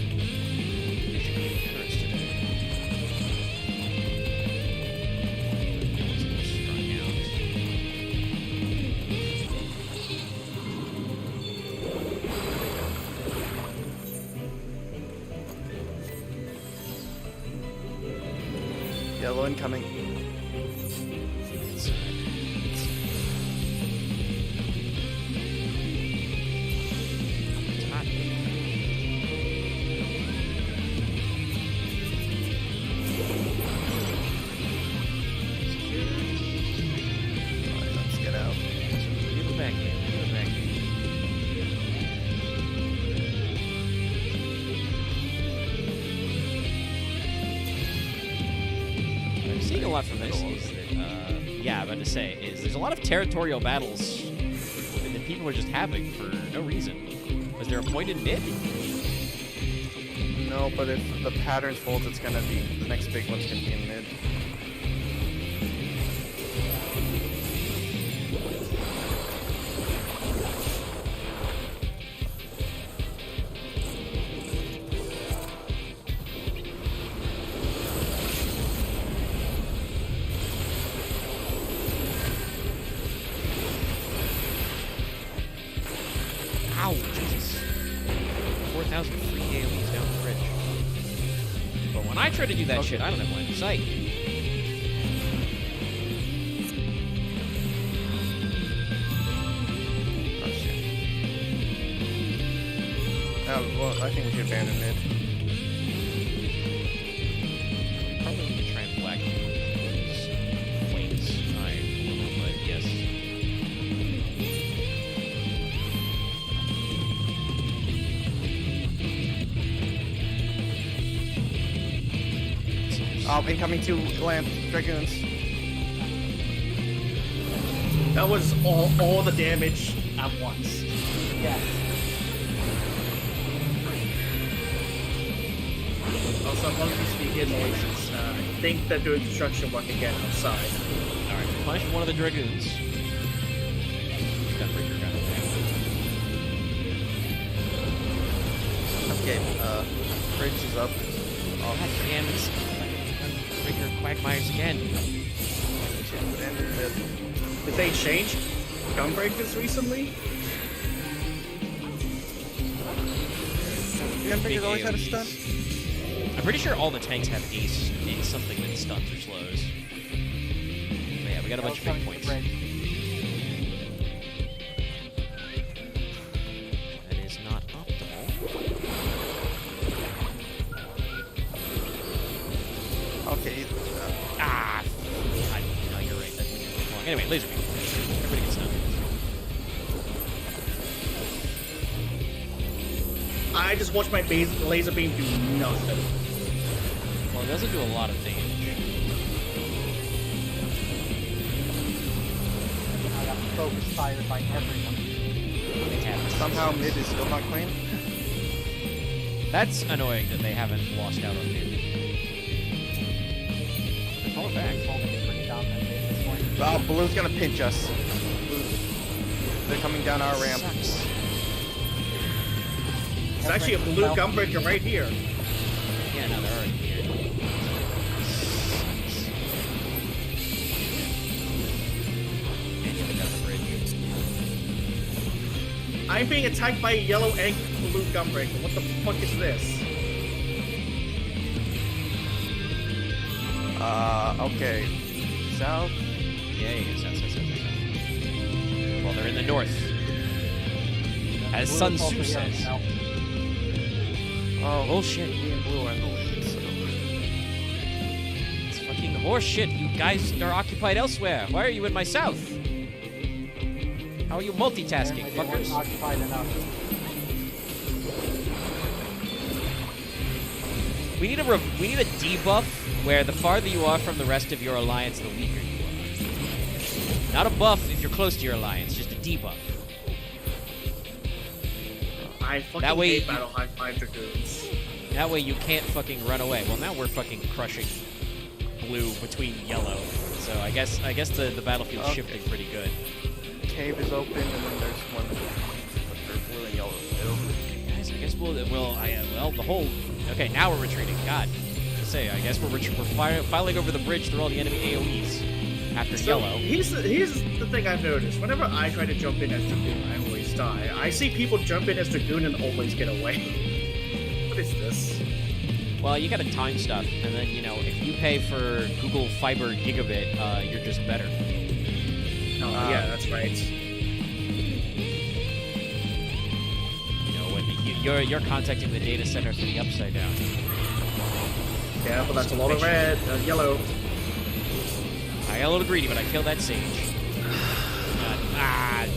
Yellow incoming. Alright, let's get out. Get back in. Get back in. I'm seeing a lot from this is that, yeah, I'm about to say, is there's a lot of territorial battles that people are just having for no reason. Was there a point in mid? No, but if the pattern folds, it's gonna be the next big one's gonna be in mid. Ow, Jesus. 4,000 free AoEs down the bridge. But when I try to do that shit, I don't have line of sight. Oh shit. Well, I think we should abandon mid. Probably need to try and black these flames. But yes. Incoming to land dragoons. That was all the damage at once. Yes. Also, apologies for the ear noises. I think they're doing construction work again outside. Alright, punish one of the dragoons. Gunbreaker gun. Okay, bridge is up. Oh, god damn it. Gunbreaker quagmires again. And in mid. Did they change gunbreakers recently? Gunbreaker's always had a stun. I'm pretty sure all the tanks have ace something that stuns or slows. But yeah, we got a bunch of big points. That is not optimal. Okay. Ah! God, no, you're right. That took long. Anyway, laser beam. Everybody gets stunned. I just watched my laser beam do nothing. Well, it doesn't do a lot of damage. I got focus fired by everyone. It happens. Somehow mid is still not claimed. That's annoying that they haven't lost out on mid. They're falling back. Holding pretty dominant at this point. Oh, blue's gonna pinch us. They're coming down our ramp. Sucks. It's actually a blue gunbreaker right here. Yeah, no, they're already here. Sucks. And you got the bridge. I'm being attacked by a yellow and blue gunbreaker. What the fuck is this? Okay. South. Yeah, south. Well, they're in the north. As Sun Tzu says. Oh, Bullshit. Me and blue are in the lead, so. It's fucking horseshit. You guys are occupied elsewhere. Why are you in my south? How are you multitasking, Apparently they weren't fuckers? occupied enough. We need a debuff where the farther you are from the rest of your alliance, the weaker you are. Not a buff if you're close to your alliance, just a debuff. I fucking That way hate you- Battle High 5 Dragoons. That way you can't fucking run away. Well, now we're fucking crushing blue between yellow. So I guess the battlefield's Okay. shifting pretty good. Cave is open, and then there's one for blue and yellow too. Guys, I guess well, the whole. Okay, now we're retreating. God, I guess we're filing over the bridge through all the enemy AOE's after So yellow. here's the thing I've noticed. Whenever I try to jump in as Dragoon, I always die. I see people jump in as Dragoon and always get away. What is this? Well, you gotta time stuff, and then if you pay for Google Fiber Gigabit, you're just better. Oh, yeah, that's right. When you're contacting the data center for the upside down. Yeah, well, that's a lot of red, yellow. I got a little greedy, but I killed that sage.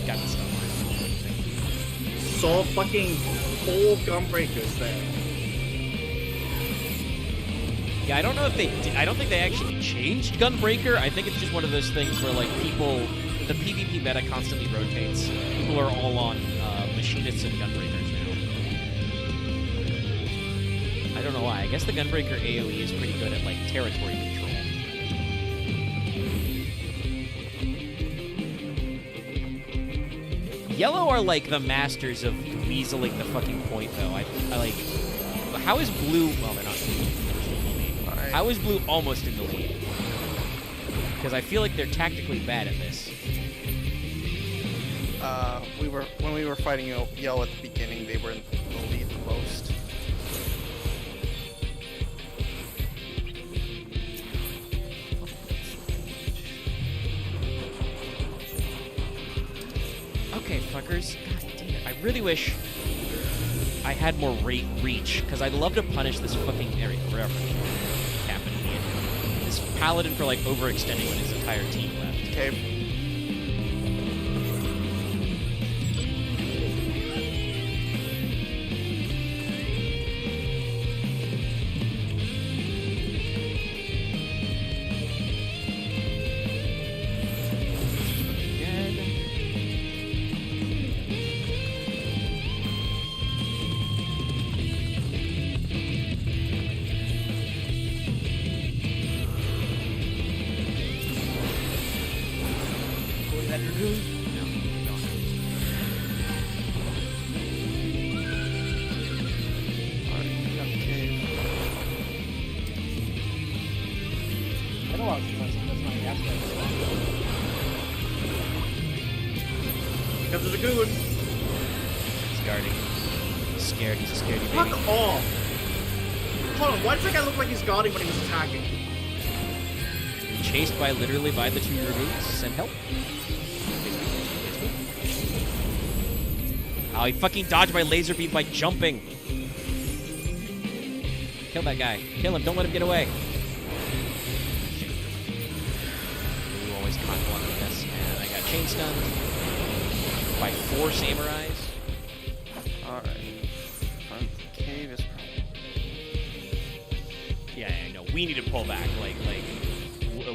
Got the stuff. Saw fucking 4 gunbreakers there. Yeah, I don't know if I don't think they actually changed Gunbreaker. I think it's just one of those things where the PvP meta constantly rotates. People are all on Machinists and Gunbreakers now. I don't know why. I guess the Gunbreaker AoE is pretty good at territory control. Yellow are the masters of weaseling the fucking point, though. I like. How is blue? Well, they're not. How is blue almost in the lead? Because I feel like they're tactically bad at this. When we were fighting yellow at the beginning, they were in the lead the most. Okay, fuckers. God damn it. I really wish I had more reach, because I'd love to punish this fucking area forever. This paladin for overextending when his entire team left. Cave. Comes a Dragoon. He's guarding. He's scared. He's a scaredy Fuck baby. off. Hold on, why does that guy look like he's guarding when he was attacking? Chased literally by the 2 Dragoons. Send help. Oh, he fucking dodged my laser beam by jumping. Kill that guy. Kill him. Don't let him get away. Ooh, always caught one with this. And I got chain stunned by 4 samurais. Alright. Cave is probably. Yeah, I know. We need to pull back.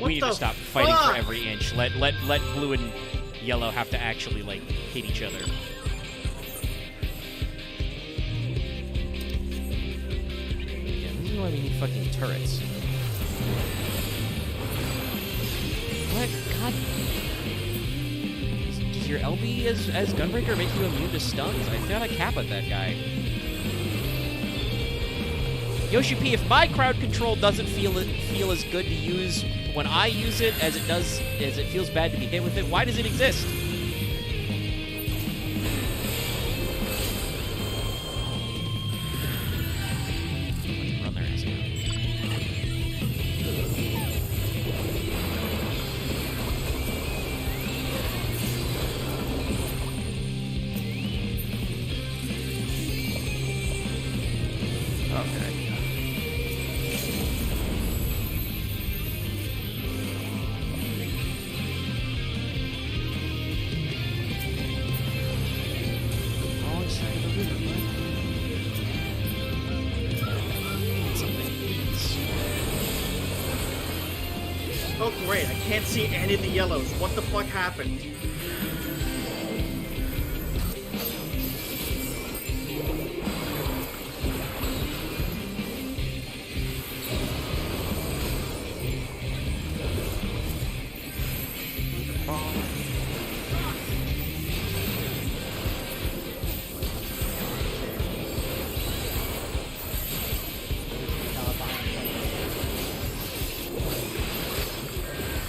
We need the to stop fighting fuck? for every inch. Let blue and yellow have to actually hit each other. Yeah, this is why we need fucking turrets. What? God. Does your LB as Gunbreaker make you immune to stuns? I thought I cap at that guy. Yoshi P, if my crowd control doesn't feel as good to use when I use it as it feels bad to be hit with it, why does it exist? Run their ass down. Oh great, I can't see any of the yellows. What the fuck happened?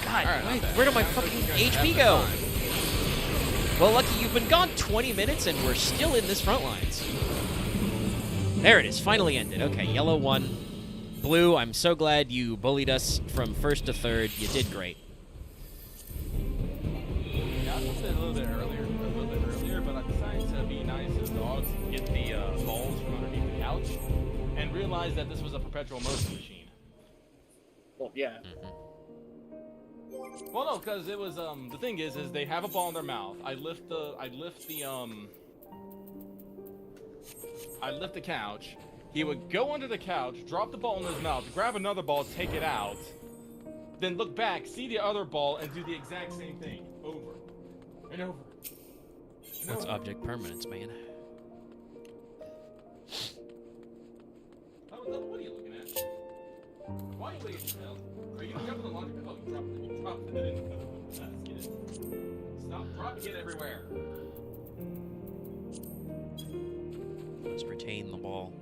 God, where did my fucking HP go? Well, Lucky, you've been gone 20 minutes and we're still in this front lines. There it is, finally ended. Okay, yellow won. Blue, I'm so glad you bullied us from first to third. You did great. Yeah, I was gonna say a little bit earlier, but I decided to be nice as dogs, get the balls from underneath the couch, and realize that this was a perpetual motion machine. Well, yeah. Well, no, because it was the thing is they have a ball in their mouth. I lift the couch. He would go under the couch, drop the ball in his mouth, grab another ball, take it out, then look back, see the other ball, and do the exact same thing over and over. That's object permanence, man. What are you looking at? Why are you waiting yourself? Are you gonna jump in the laundry? Oh, you dropped it in the basket. Stop dropping it everywhere. Let's retain the ball.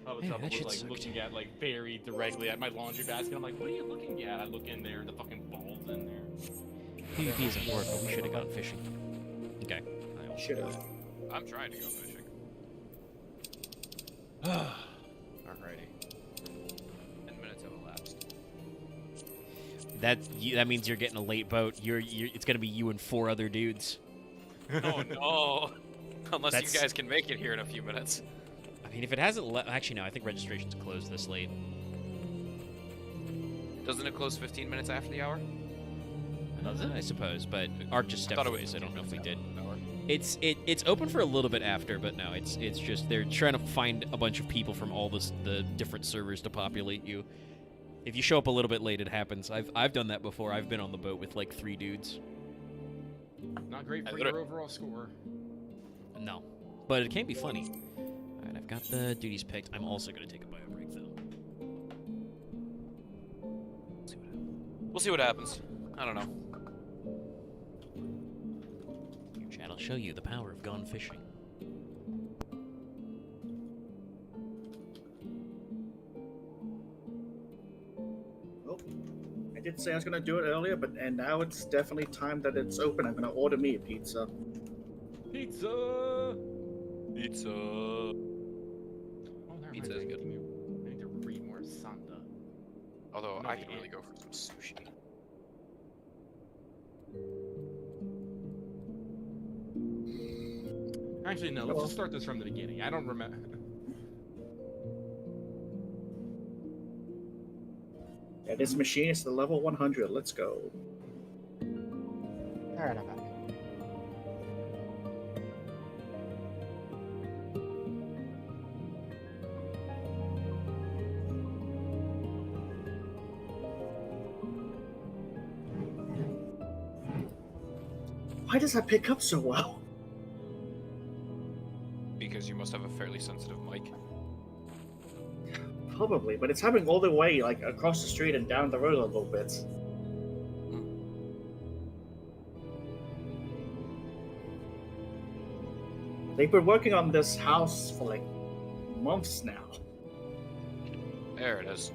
Oh, the Man, trouble that was shit like sucked. looking at like very directly at my laundry basket. I'm like, what are you looking at? I look in there, the fucking ball's in there. PvP isn't work, but we should have gone fishing. Okay. Should have. I'm trying to go fishing. Alrighty. 10 minutes have elapsed. That means you're getting a late boat. It's gonna be you and 4 other dudes. Oh no! Unless That's- you guys can make it here in a few minutes. I mean, if it hasn't actually no, I think registration's closed this late. Doesn't it close 15 minutes after the hour? Does it? I suppose, but Ark just stepped Thought it away, was- so I don't know if we did. Hour. It's open for a little bit after, but no, it's just they're trying to find a bunch of people from all the different servers to populate you. If you show up a little bit late, it happens. I've done that before. I've been on the boat with like 3 dudes. Not great I for literally- your overall score. No, but it can be funny. All right, I've got the duties picked. I'm also gonna take a bio break though. We'll see what happens. I don't know. Your chat will show you the power of gone fishing. Well, I did say I was gonna do it earlier, and now it's definitely time that it's open. I'm gonna order me a pizza. Pizza! Pizza. Oh, never Pizza mind. is good. I need to read more Sanda. Although No, I you could really can't. go for some sushi. Actually, no. Let's just start this from the beginning. I don't remember. Yeah, this machine is the level 100. Let's go. Alright, I'm back. Why does that pick up so well? Because you must have a fairly sensitive mic. Probably, but it's having all the way like across the street and down the road a little bit. They've been working on this house for like months now. There it is.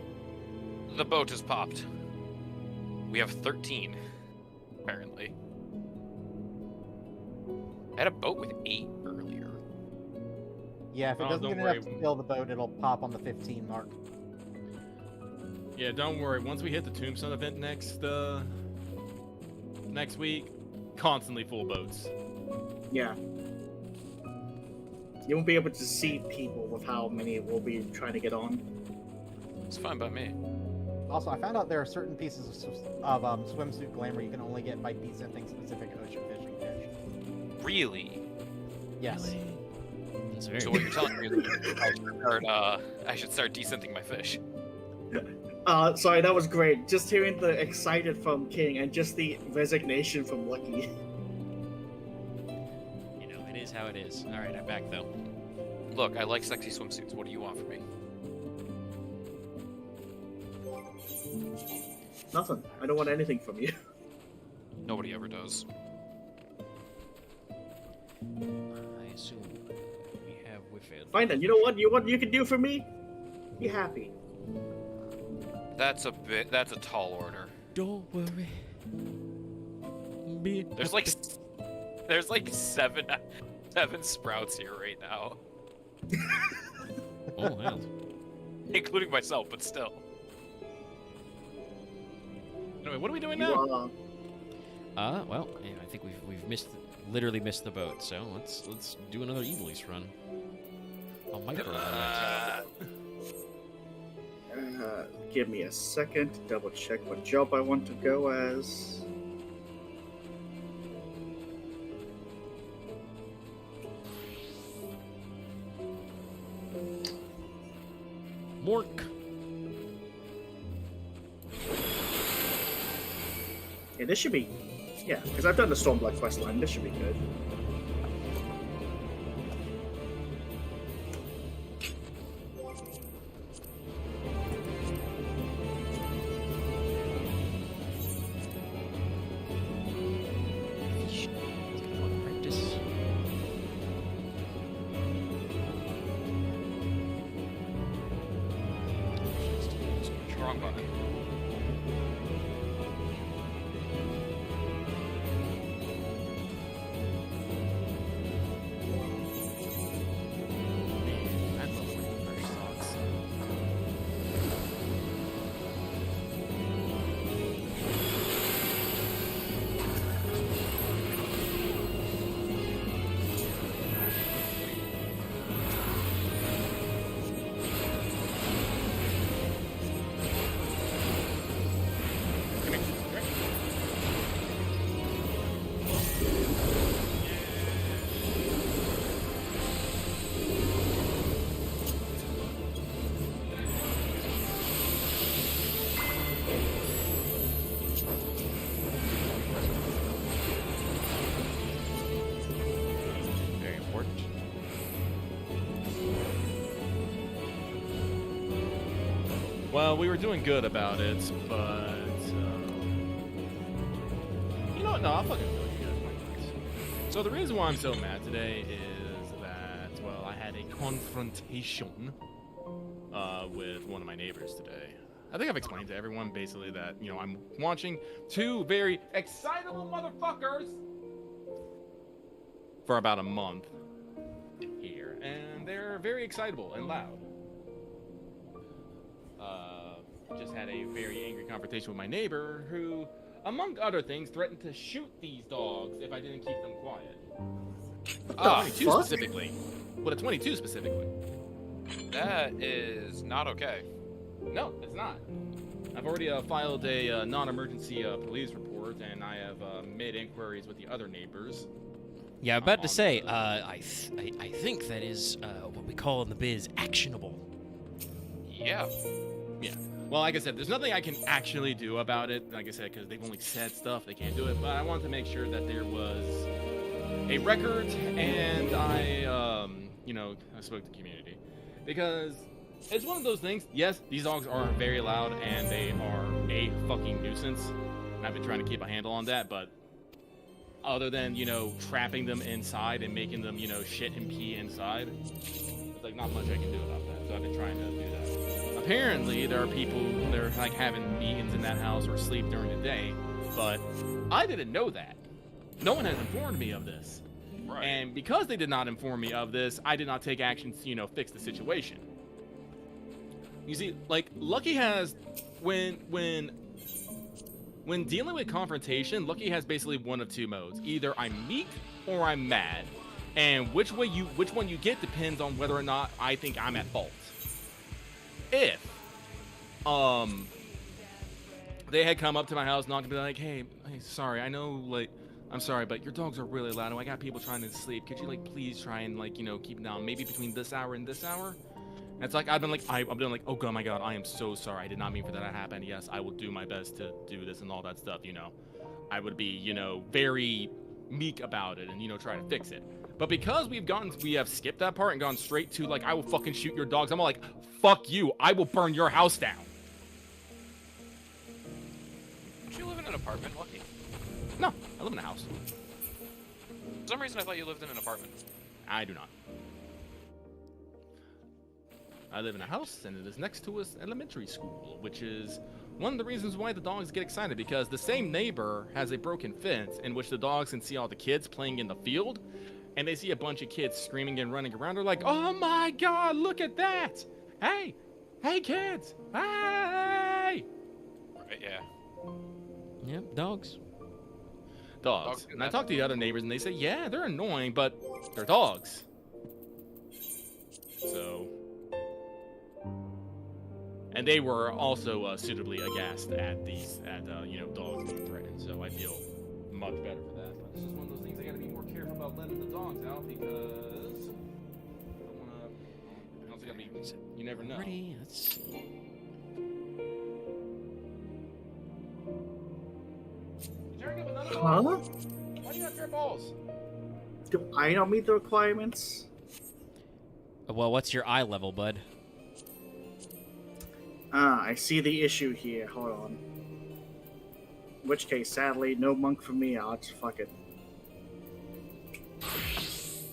The boat has popped. We have 13, apparently. I had a boat with 8 earlier. Yeah, if it Oh, doesn't don't get worry. enough to fill the boat, it'll pop on the 15 mark. Yeah, don't worry. Once we hit the Tombstone event next week, constantly full boats. Yeah. You won't be able to see people with how many will be trying to get on. It's fine by me. Also, I found out there are certain pieces of swimsuit glamour you can only get by decenting specific ocean fishing fish. Really? Yes. That's very So what you're telling me is I should start descenting my fish. Sorry, that was great. Just hearing the excited from King and just the resignation from Lucky. You know, it is how it is. All right, I'm back though. Look, I like sexy swimsuits. What do you want from me? Nothing. I don't want anything from you. Nobody ever does. I assume we have Whiffed. Fine then. You know what you can do for me? Be happy. That's a tall order. Don't worry. Be There's like seven sprouts here right now. Oh hell. Including myself, but still. Anyway, what are we doing You, now? Well, yeah, I think we've literally missed the boat. So let's do another Evil East run. Oh, micro. Give me a second to double check what job I want to go as. Mork. Yeah, this should be. Yeah, because I've done the Stormblood quest line. This should be good. Practice. Wrong button. I love when first thoughts. Very important. Well, we were doing good about it, but you know what? No, I'll fucking tell you guys. Why not? So the reason why I'm so mad today is that, well, I had a confrontation with one of my neighbors today. I think I've explained to everyone basically that, you know, I'm watching two very excitable motherfuckers for about a month here, and they're very excitable and loud. Just had a very angry confrontation with my neighbor who, among other things, threatened to shoot these dogs if I didn't keep them quiet. 22 fuck? specifically. What a 22 specifically. That is not okay. No, it's not. I've already filed a non-emergency police report, and I have made inquiries with the other neighbors. Yeah, I'm about to on say, the- I think that is what we call in the biz actionable. Yeah. Yeah. Well, like I said, there's nothing I can actually do about it, like I said, because they've only said stuff, they can't do it, but I wanted to make sure that there was a record, and I, you know, I spoke to the community. Because it's one of those things, yes, these dogs are very loud, and they are a fucking nuisance. I've been trying to keep a handle on that, but other than, you know, trapping them inside and making them, you know, shit and pee inside, there's like not much I can do about that, so I've been trying to do that. Apparently, there are people that are like having meetings in that house or sleep during the day, but I didn't know that. No one has informed me of this. Right. And because they did not inform me of this, I did not take action to, you know, fix the situation. You see, like, Lucky has, when dealing with confrontation, Lucky has basically one of two modes. Either I'm meek or I'm mad. And which one you get depends on whether or not I think I'm at fault. If they had come up to my house, not to be like, hey, sorry, I know, like, I'm sorry, but your dogs are really loud, and I got people trying to sleep. Could you, like, please try and, like, you know, keep them down, maybe between this hour and this hour? And it's like I've been like, oh god, my god, I am so sorry. I did not mean for that to happen. Yes, I will do my best to do this and all that stuff. I would be, very meek about it and try to fix it. But because we have skipped that part and gone straight to like, I will fucking shoot your dogs. I'm all like, fuck you. I will burn your house down. Don't you live in an apartment, Lucky? No, I live in a house. For some reason, I thought you lived in an apartment. I do not. I live in a house, and it is next to an elementary school, which is one of the reasons why the dogs get excited, because the same neighbor has a broken fence in which the dogs can see all the kids playing in the field, and they see a bunch of kids screaming and running around. They're like, oh my god, look at that! Hey! Hey, kids! Hey! Right, yeah. Yep, dogs. Dogs. And I talk to the other neighbors, and they say, yeah, they're annoying, but they're dogs. So... And they were also suitably aghast at dogs being threatened. So I feel much better for that. But it's just one of those things I gotta be more careful about letting the dogs out because I don't wanna. You never know. Ready? Let's see. Huh? Why do you have your balls? Do I not meet the requirements? Well, what's your eye level, bud? I see the issue here. Hold on. In which case, sadly, no monk for me. I'll just fuck it.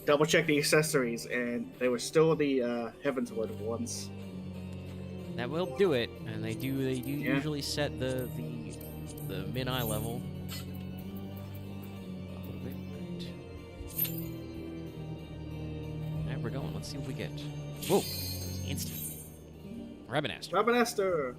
Double check the accessories, and they were still the Heavensward ones. That will do it, and they do usually set the min eye level. Alright, we're going. Let's see what we get. Whoa! Instant. Rabbinaster. Rabbinaster!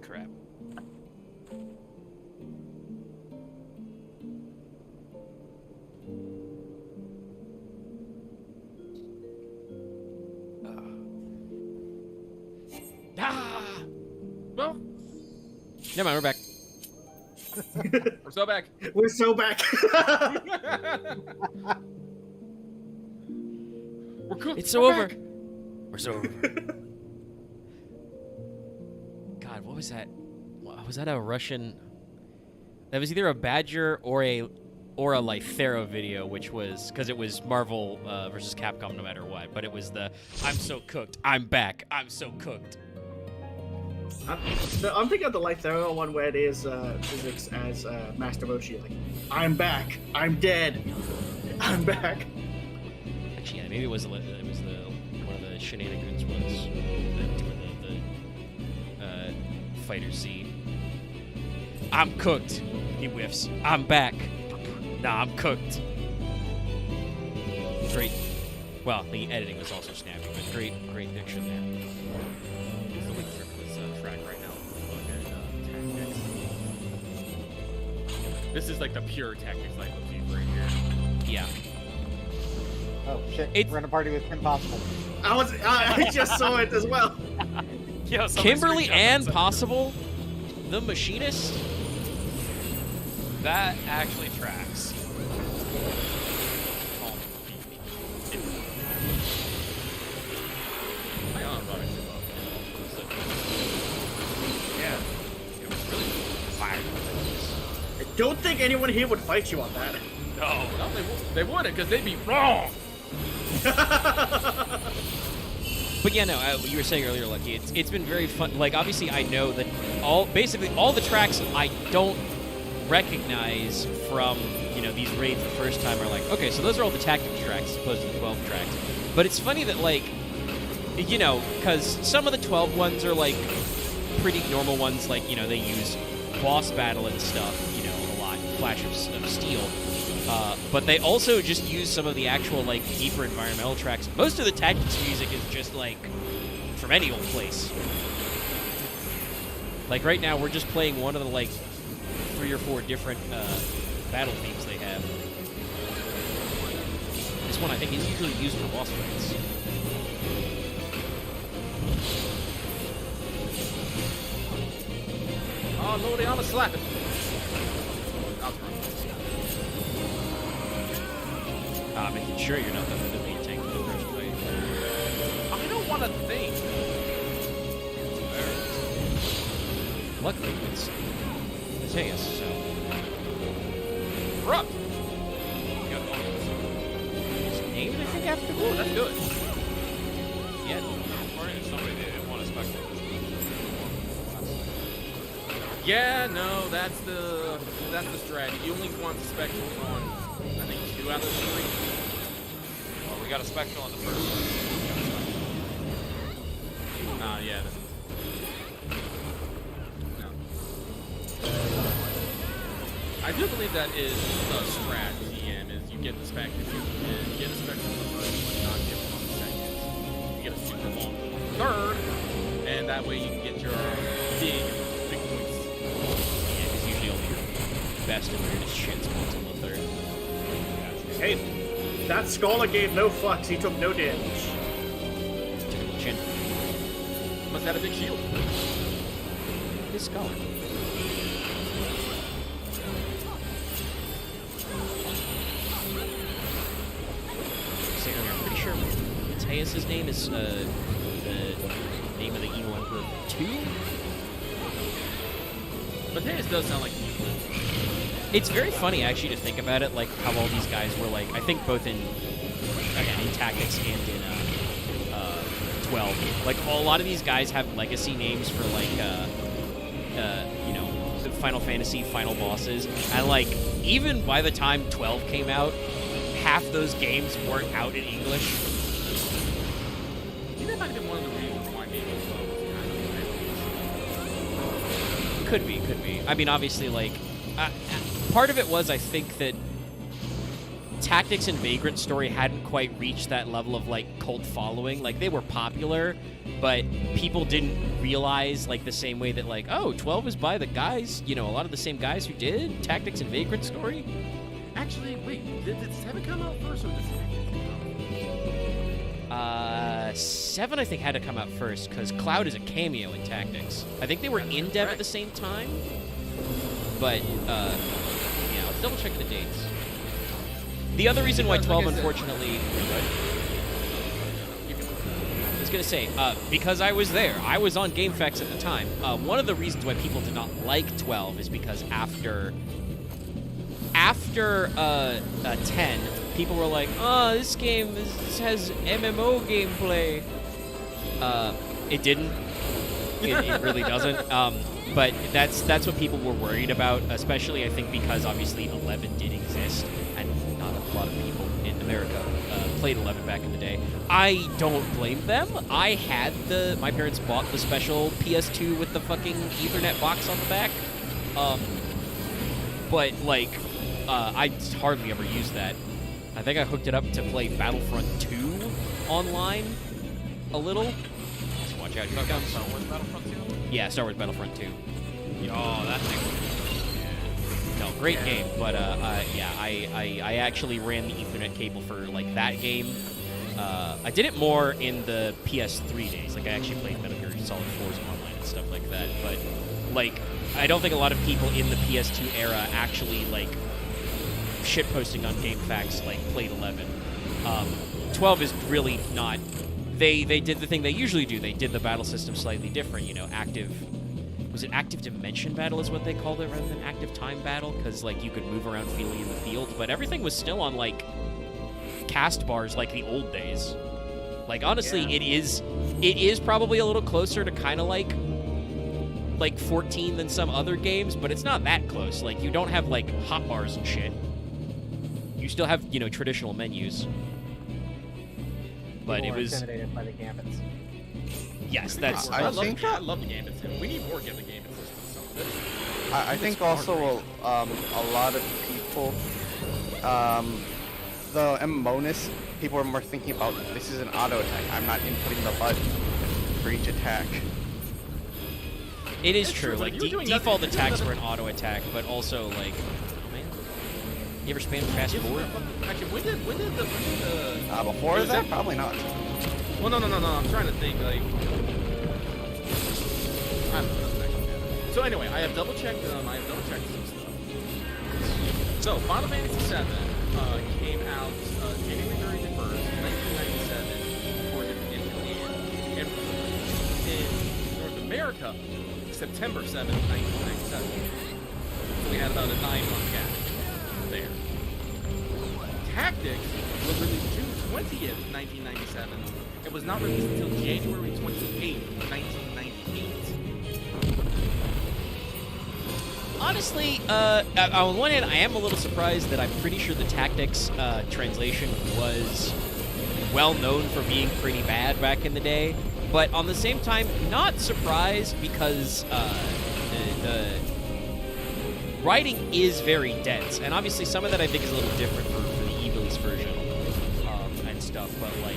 Crap. Well, Never mind, we're back. we're so back. We're so back! We're cooked. It's so We're over. back. We're so over. God, what was that? Was that a Russian? That was either a Badger or a Lythera video, which was because it was Marvel versus Capcom, no matter what. But it was the "I'm so cooked, I'm back, I'm so cooked." I'm thinking of the Lythera one where it is physics as Master Roshi, like, I'm back, I'm dead, I'm back. Actually, yeah, maybe it was one of the shenanigans was the fighter scene. I'm cooked. He whiffs. I'm back. Nah, I'm cooked. Great. Well, the editing was also snappy, but great diction there. Who's the link for this track right now? Look at tactics. This is like the pure tactics like right here. Yeah. Oh shit! It's- We're in a party with Kim Possible. I just saw it as well. Yo, somebody Kimberly screenshot and that. Possible, the machinist. That actually tracks. My arm running too low. Yeah. It was really fire. I don't think anyone here would fight you on that. No. No, they wouldn't, because they'd be wrong. But yeah, no, you were saying earlier, Lucky, it's been very fun. Like, obviously, I know that basically all the tracks I don't recognize from, these raids the first time are like, okay, so those are all the tactics tracks as opposed to the 12 tracks. But it's funny that, like, because some of the 12 ones are, like, pretty normal ones, like, they use boss battle and stuff, a lot, Flash of Steel. But they also just use some of the actual, like, deeper environmental tracks. Most of the tactics music is just, like, from any old place. Like right now, we're just playing one of the like 3 or 4 different battle themes they have. This one I think is usually used for boss fights. Oh, Lordy, I'm a slapping. Making sure you're not the main tank in the first place. I don't want to think. Luckily, it's Mateus, so. Corrupt. It's named, I think, after. Oh, that's good. Yeah. Somebody didn't want to spectate. Yeah, no, that's the strategy. You only want the spectral on, I think, 2 out of the 3. Well, we got a spectral on the first one. Yeah. No. I do believe that is the strat GM is you get the spectral, you get a spectral on the first one, not get one on the second. You get a super long third, and that way you can get your big points. Yeah, because usually only your best and weirdest shit spawns on the third. Hey, that Scholar gave no fucks. He took no damage. Typical chin. Must have a big shield. His scholar. I'm pretty sure Mateus' name is the name of the Evil Emperor 2? Mateus does sound like It's very funny actually to think about it, like how all these guys were like, I think both in Tactics and in 12. Like a lot of these guys have legacy names for like you know, the Final Fantasy final bosses, and like even by the time 12 came out, half those games weren't out in English. You know, that might have been one of the reasons why maybe Could be. I mean, obviously, like, part of it was, I think, that Tactics and Vagrant Story hadn't quite reached that level of, like, cult following. Like, they were popular, but people didn't realize, like, the same way that, like, oh, 12 is by the guys, you know, a lot of the same guys who did Tactics and Vagrant Story. Actually, wait, did 7 come out first or did 7 come out? 7, I think, had to come out first, because Cloud is a cameo in Tactics. I think they were in dev at the same time, but, yeah, let's double check the dates. The other reason why 12, unfortunately... I was going to say, because I was there, I was on GameFAQs at the time. One of the reasons why people did not like 12 is because after 10, people were like, oh, this game has MMO gameplay. It didn't. It really doesn't. But that's what people were worried about, especially, I think, because obviously 11 did exist, and not a lot of people in America played 11 back in the day. I don't blame them. I had my parents bought the special PS2 with the fucking Ethernet box on the back. But, like, I hardly ever used that. I think I hooked it up to play Battlefront 2 online a little. So watch out, here it comes. Star Wars Battlefront 2? Yeah, Star Wars Battlefront 2. Yo, that thing. No, great game, but yeah, I actually ran the Ethernet cable for like that game. I did it more in the PS3 days. Like I actually played Metal Gear Solid 4's online and stuff like that. But like, I don't think a lot of people in the PS2 era actually like shitposting on GameFAQs like played 11. 12 is really not. They did the thing they usually do. They did the battle system slightly different. You know, active dimension battle is what they called it rather than active time battle, because like you could move around freely in the field, but everything was still on like cast bars like the old days. Like honestly, yeah. it is probably a little closer to kind of like 14 than some other games, but it's not that close. Like you don't have like hotbars and shit. You still have, you know, traditional menus. But People it was intimidated by the gambits. Yes, that's. I love the gambits. We need more gambit systems. I think also a lot of people, the MMOness, people are more thinking about this is an auto attack. I'm not inputting the button for each attack. It is It's true. true, Like you were doing default nothing- attacks were an auto attack, but also like, man, you ever spam fast forward? Actually, when did the Before was that, it- probably not. Well, no. I'm trying to think. Like, I don't know. Doesn't actually matter. So anyway, I have double checked some stuff. So Final Fantasy VII came out January 31st, 1997, for in North America, September 7th, 1997. So we had about a 9-month gap there. Tactics was released June 20th, 1997. It was not released until January 28th, 1998. Honestly, on one hand, I am a little surprised that I'm pretty sure the Tactics translation was well known for being pretty bad back in the day. But on the same time, not surprised because the writing is very dense. And obviously some of that I think is a little different for the Evil's version and stuff. But, like,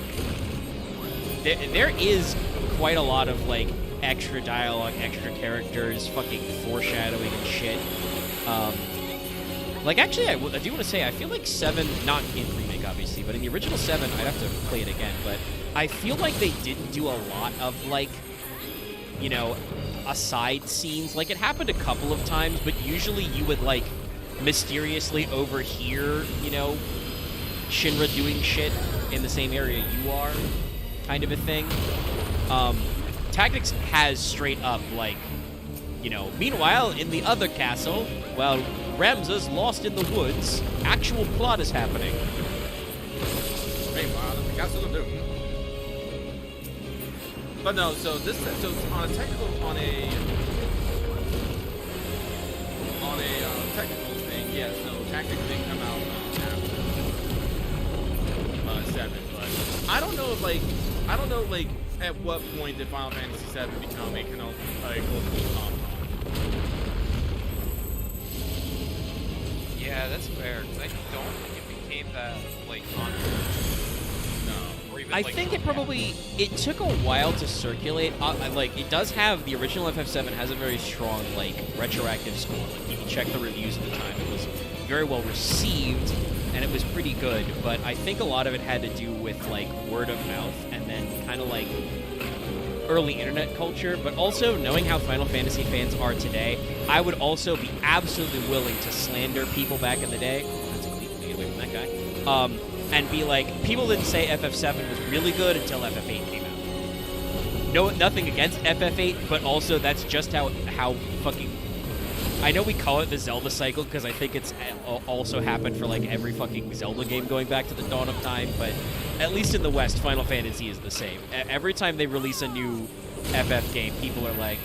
there is quite a lot of, like, extra dialogue, extra characters, fucking foreshadowing and shit. Like, actually, I do want to say, I feel like 7, not in Remake, obviously, but in the original 7, I'd have to play it again, but I feel like they didn't do a lot of, like, you know, aside scenes. Like, it happened a couple of times, but usually you would, like, mysteriously overhear, you know, Shinra doing shit in the same area you are, kind of a thing. Tactics has straight up, like, you know, meanwhile, in the other castle, while Ramza's lost in the woods, actual plot is happening. Meanwhile, the castle of Newton. But no, so on a technical thing, yes, no, Tactics did come out after 7, but I don't know, at what point did Final Fantasy VII become a cultural phenomenon? Yeah, that's fair. Because I don't think it became that, like, controversial. No. Or even, I like, think it took a while to circulate. Like, it does have, the original FF7 has a very strong, like, retroactive score. Like, you can check the reviews at the time. It was very well received, and it was pretty good, but I think a lot of it had to do with, like, word of mouth, and then kind of, like, early internet culture, but also knowing how Final Fantasy fans are today, I would also be absolutely willing to slander people back in the day. That's a clean, get away from that guy. And be like, people didn't say FF7 was really good until FF8 came out. No, nothing against FF8, but also that's just how fucking... I know we call it the Zelda cycle because I think it's also happened for, like, every fucking Zelda game going back to the dawn of time, but at least in the West, Final Fantasy is the same. Every time they release a new FF game, people are like,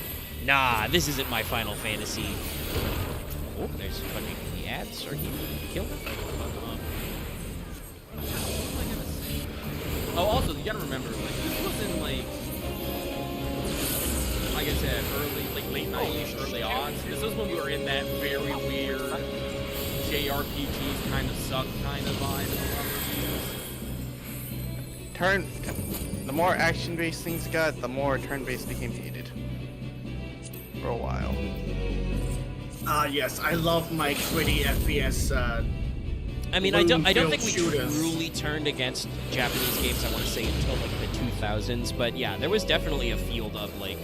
nah, this isn't my Final Fantasy. Oh, there's fucking the ads are here. Kill them. Oh, also, you gotta remember, like, this wasn't, like I said, late 90s, early odds. This was when we were in that very weird JRPGs kind of suck kind of vibe. The more action-based things got, the more turn-based became hated. For a while. Yes, I love my gritty FPS. I mean, I don't think we shooters. truly turned against Japanese games, I want to say, until, like, the 2000s. But, yeah, there was definitely a field of, like,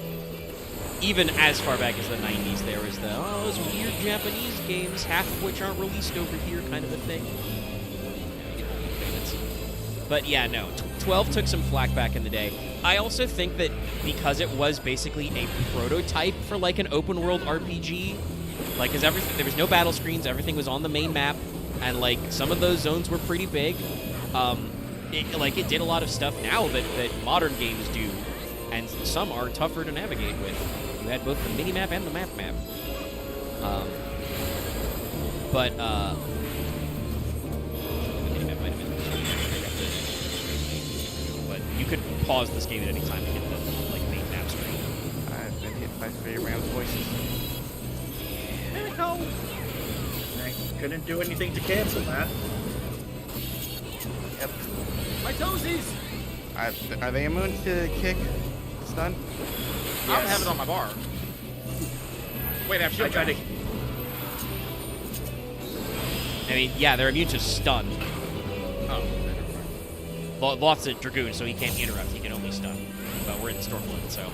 even as far back as the 90s, there was those weird Japanese games, half of which aren't released over here kind of a thing. But, yeah, no, 12 took some flack back in the day. I also think that because it was basically a prototype for, like, an open-world RPG, like, because there was no battle screens, everything was on the main map, and, like, some of those zones were pretty big. It did a lot of stuff now that modern games do, and some are tougher to navigate with. You had both the mini-map and the map. But you could pause this game at any time to get the, like, main map screen. I've been hit by 3 round voices. I couldn't do anything to cancel that. Yep. My toesies! Are they immune to kick? Stun? I don't have it on my bar. Wait, I have shield. I tried to. I mean, yeah, they're immune to stun. Oh. Lots of Dragoon, so he can't interrupt. He can only stun. But we're in Stormblood, so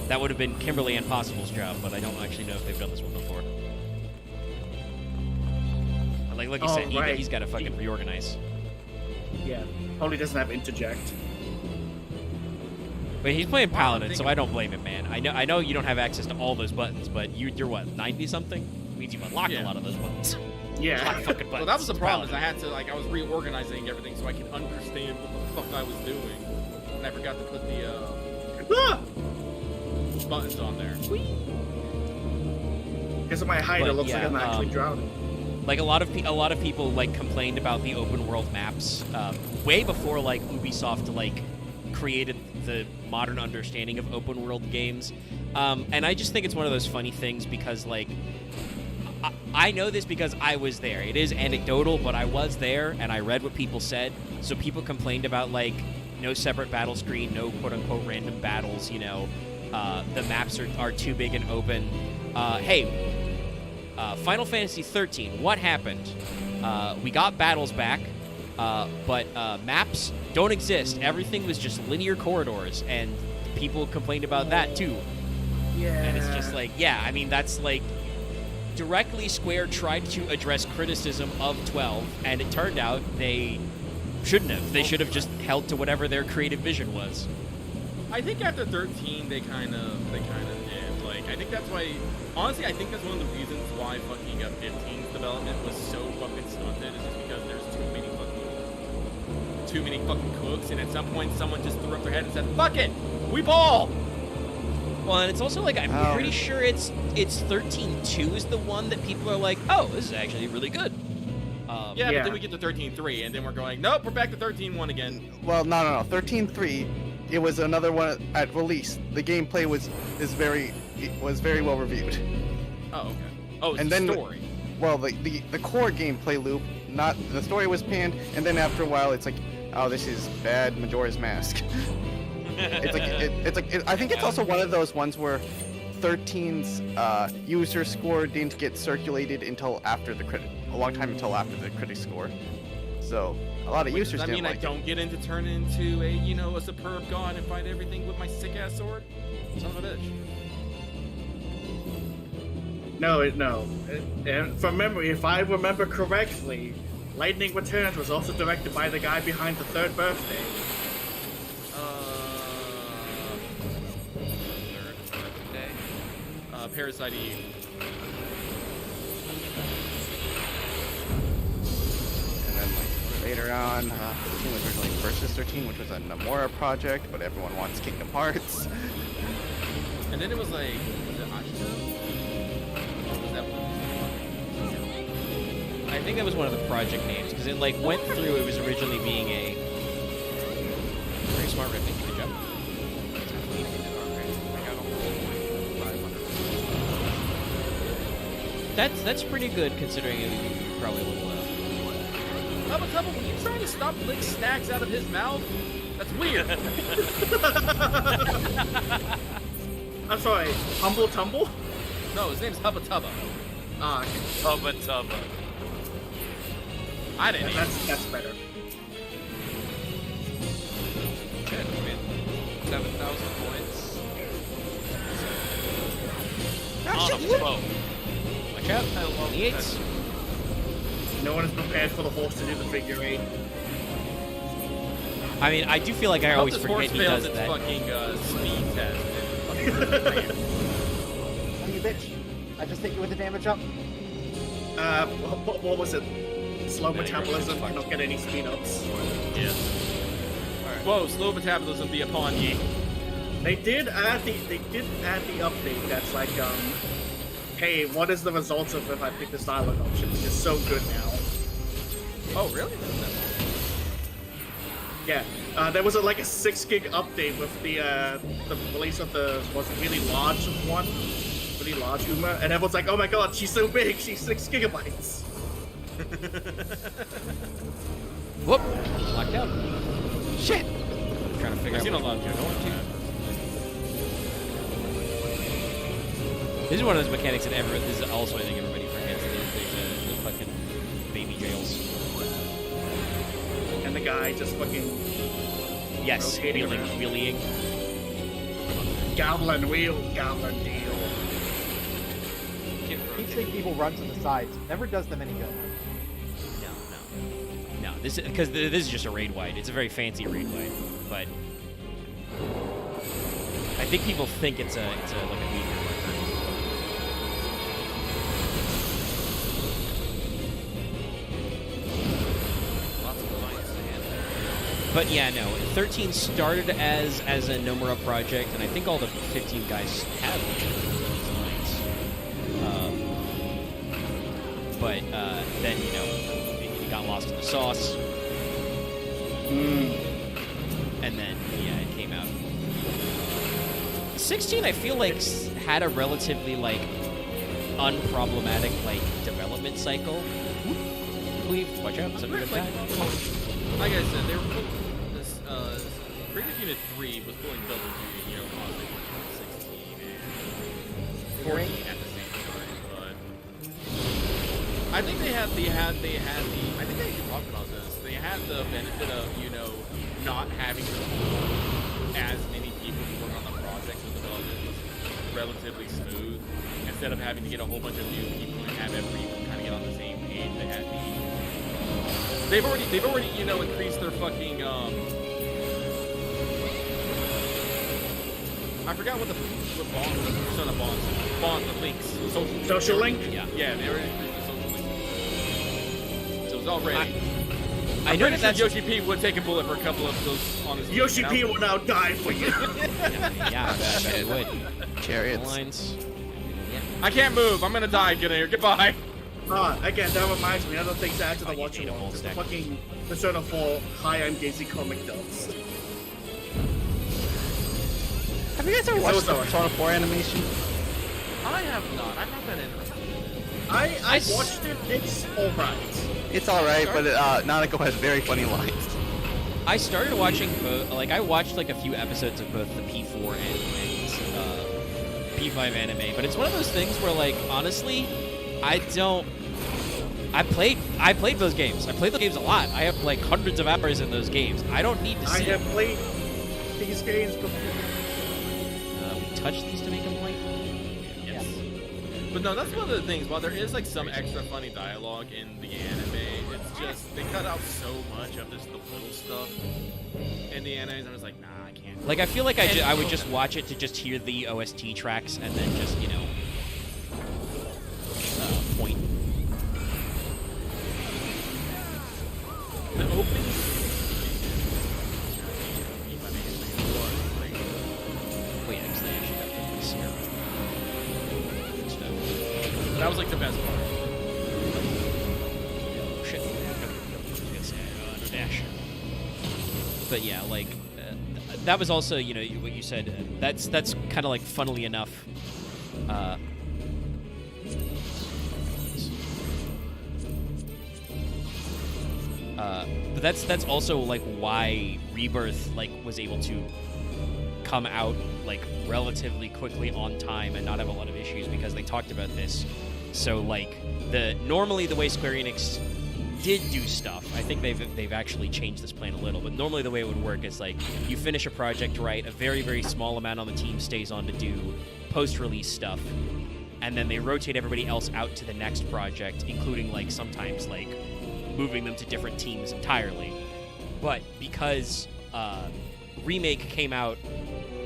that would have been Kimberly and Possible's job. But I don't actually know if they've done this one before. Like you said, right. he's got to fucking reorganize. Yeah, probably doesn't have interject. But he's playing Paladin, so I don't blame him, man. I know you don't have access to all those buttons, but you're what, 90 something? Means you've unlocked a lot of those buttons. A lot Yeah. of fucking buttons. Well, that was the It's problem. Is Paladin. I was reorganizing everything so I could understand what the fuck I was doing, and I forgot to put the Ah! buttons on there. Because of my height, But it looks like yeah, I'm actually drowning. Like a lot of people like complained about the open world maps way before like Ubisoft like created the modern understanding of open world games, and I just think it's one of those funny things because like I know this because I was there. It is anecdotal, but I was there and I read what people said. So people complained about like no separate battle screen, no quote unquote random battles. You know, the maps are too big and open. Hey. Final Fantasy 13, what happened? We got battles back, but maps don't exist. Everything was just linear corridors, and people complained about that too. Yeah. And it's just like, yeah, I mean, that's like directly Square tried to address criticism of 12, and it turned out they shouldn't have. They should have just held to whatever their creative vision was. I think after 13, they kind of did. Like, I think that's why. Honestly, I think that's one of the reasons why fucking 15's development was so fucking stunted. Is just because there's too many fucking cooks, and at some point, someone just threw up their head and said, "Fuck it, we ball." Well, and it's also like I'm pretty sure it's 13.2 is the one that people are like, oh, this is actually really good. Yeah, but then we get to 13.3, and then we're going, nope, we're back to 13.1 again. Well, no. 13.3, it was another one at release. The gameplay was very well reviewed. Oh, okay. Oh, it's And the then- story. Well, the core gameplay loop, not the story was panned, and then after a while, it's like, oh, this is bad Majora's Mask. I think it's also one of those ones where 13's user score didn't get circulated until after a long time until after the critic score. So a lot of Wait, users does that didn't mean like I don't get into turn into a superb god and fight everything with my sick ass sword? Son of a bitch. No. And from memory, if I remember correctly, Lightning Returns was also directed by the guy behind the third birthday. Third birthday. Parasite Eve. And then like later on, 13 was originally Versus 13, which was a Nomura project, but everyone wants Kingdom Hearts. And then it was like, was it Ashita? Or was that one? I think that was one of the project names because it like went through. It was originally being a very smart ripping. Good job. That's pretty good considering it was probably a little low. Tubba, were you trying to stop lick snacks out of his mouth? That's weird. I'm sorry, Humble Tumble? No, his name's Hubba Tubba. Ah, Tubba Tubba. I didn't. that's better. Shit, man. 7,000 points. On a boat. Watch out! I love The eights. No one is prepared for the horse to do the figure eight. I mean, I do feel like I hope always this forget horse he fails does its that. fucking speed test. Oh, you bitch. I just hit you with the damage up. What was it? Slow No, you're metabolism, fucked. you don't get any speed ups. Yeah. Whoa, slow metabolism be upon ye. They did add the update that's like, hey, what is the results of if I pick this dialogue option, which is so good now. Oh, really? Yeah, there was like a 6 gig update with the release of the really large one, really large Uma, and everyone's like, oh my god, she's so big, she's 6 gigabytes. Whoop! Locked out. Shit! I'm trying to figure I've out seen a which lot one of you're going to. This is one of those mechanics that this is also I think everybody forgets. There's the fucking baby jails. And the guy just fucking Yes, rotating wheeling. goblin wheel, goblin deal. Get Keep seeing people run to the sides. Never does them any good. No. This because this is just a raid wide. It's a very fancy raid wide, but I think people think it's like a meteor marker. lots of points to hand there. But yeah, no. 13 started as a Nomura project, and I think all the 15 guys have designs. But then it got lost in the sauce, and then yeah, it came out. 16, I feel like had a relatively like unproblematic like development cycle. Please watch out, something like that. Like I said, they were pulling this. Prelude Unit 3 was pulling double duty, causing 16 and 14 at the same time. But I think they had the. I think they even talked about this. They had the benefit of not having to pull as many people to work on the project, so the development was relatively smooth. Instead of having to get a whole bunch of new people and have everyone kind of get on the same page, they had the. They've already increased their fucking I forgot what bond the persona bond the links Social link? yeah they already increased the social links, so it's all ready. I know that Yoshi P would take a bullet for a couple of those on his Yoshi P will now die for you. yeah, I bet it would. Chariots. Lines. I can't move. I'm gonna die. Get in here. Goodbye. Again, that reminds me, another thing to add to the you watch need a along full is the stack. fucking Persona 4 Hi, I'm Daisy comic does. Have you guys ever watched the So- Persona 4 animation? I have not. I'm not that interested. I watched it, it's alright. It's alright, but Nanako has very funny lines. I started watching both. Like I watched like a few episodes of both the P4 and P5 anime, but it's one of those things where like honestly, I played those games. I played those games a lot. I have like hundreds of hours in those games. I don't need to I see. have played these games before. We touched these to make them white. Yes. But no, that's one of the things. While there is like some extra funny dialogue in the anime, it's just they cut out so much of just the little stuff in the animes. I was like, nah, I can't. Like I feel like I would just watch it to just hear the OST tracks and then just point. The opening. Wait, actually, I should have this here. Good stuff. That was like the best part. Oh, shit. No dash. But yeah, like that was also, what you said. That's kind of like, funnily enough. But that's also like why Rebirth like was able to come out like relatively quickly on time and not have a lot of issues because they talked about this. So like normally the way Square Enix did do stuff, I think they've actually changed this plan a little, but normally the way it would work is like you finish a project, right, a very, very small amount on the team stays on to do post-release stuff, and then they rotate everybody else out to the next project, including like sometimes like moving them to different teams entirely. But because Remake came out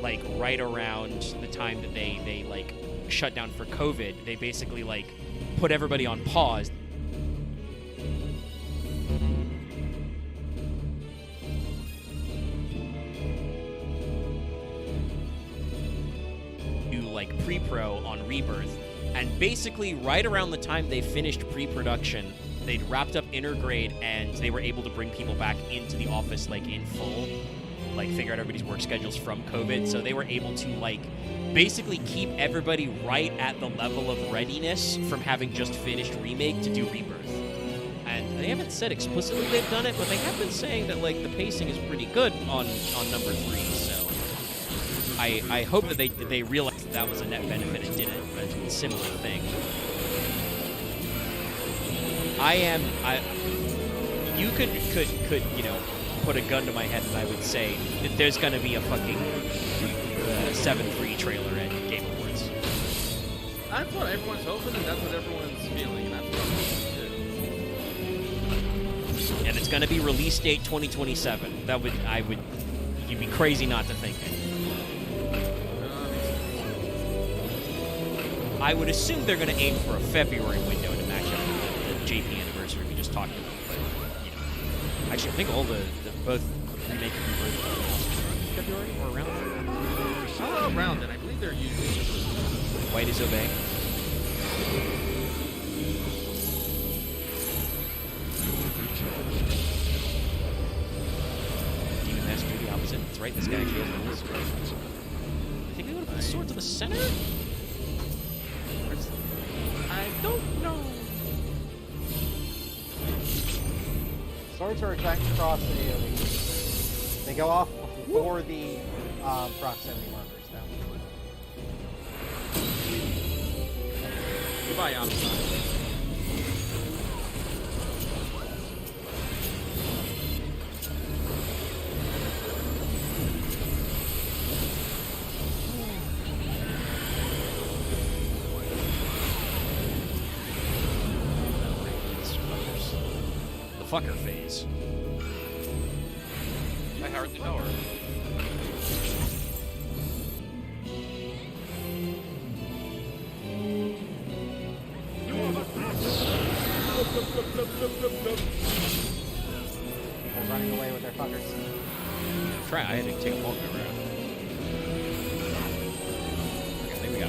like right around the time that they like shut down for COVID, they basically like put everybody on pause. Do like pre-pro on Rebirth, and basically right around the time they finished pre-production, they'd wrapped up Intergrade and they were able to bring people back into the office like in full, like figure out everybody's work schedules from COVID. So they were able to like basically keep everybody right at the level of readiness from having just finished Remake to do Rebirth. And they haven't said explicitly they've done it, but they have been saying that like the pacing is pretty good on number 3. So I hope that they realized that was a net benefit and did a similar thing. You could put a gun to my head and I would say that there's gonna be a fucking 7-3 trailer at Game Awards. That's what everyone's hoping, and that's what everyone's feeling, and that's what I'm And it's gonna be release date 2027. You'd be crazy not to think it. I would assume they're gonna aim for a February window to match up with the JP anniversary we just talked about. But, actually, I think all both remake and conversion are February or around there. around it. I believe they're usually. White is obey. Demon Master do the opposite. That's right, this guy actually has rules. I think we would have put the sword to the center? I don't know. Swords are attacked across AoE. They go off before the proximity markers now. Goodbye, Amazon. The fucker phase. I hardly know her. They're running away with their fuckers. Try. I had to take a walk around. Okay, there we go.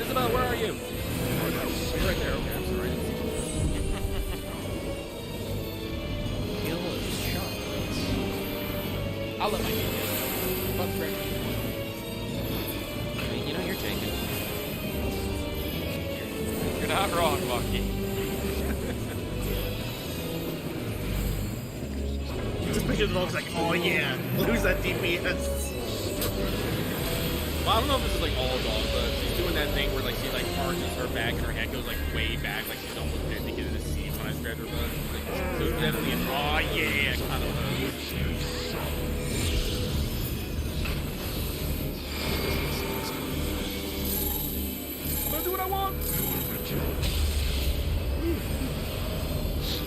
Isabel, where are you? You're right there. Okay, I'm sorry. Kill shots. I'll let my team get it. Fuck Frank. You're taking. You're not wrong, Bucky. Just picture the dog's like, oh yeah, lose that DPS. Well, I don't know if this is like all dog, but she's doing that thing where like she like arches her back and her head goes like way back, like she's almost dead to get in the seat when I scratch her butt. Like, so it's definitely an oh yeah kind of I'm gonna do what I want.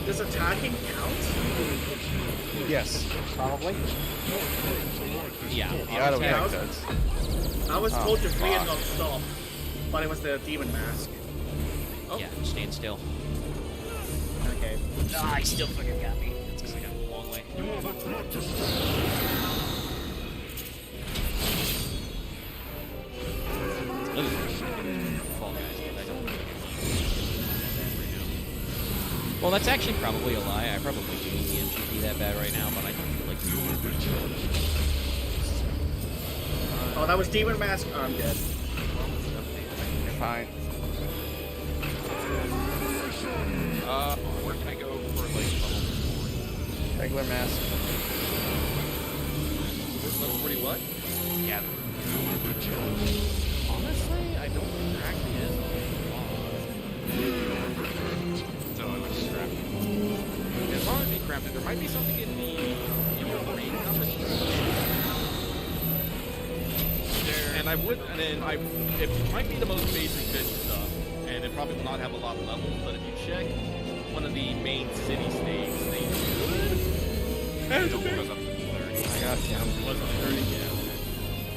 Does attacking count? Yes. Probably. Yeah. The auto attack does. I was told to flee and not stop, but it was the demon mask. Oh. Yeah, stand still. Okay. Ah, he still fucking got me. That's because I got him a long way. Fall Guys. I don't think well, that's actually probably a lie. I probably do need the MGP that bad right now, but I don't feel like Oh, that was demon mask. Oh, I'm dead. You're fine. Where can I go for like level Regular mask. Level 40 what? 4? Yeah. Honestly, I don't think there actually is. So I was scrapped. As long as he crapped it, there might be something in the rain company. And it might be the most basic fish stuff, and it probably will not have a lot of levels, but if you check one of the main city states, they should. It goes up to 30. I got you. It was on 30, yeah.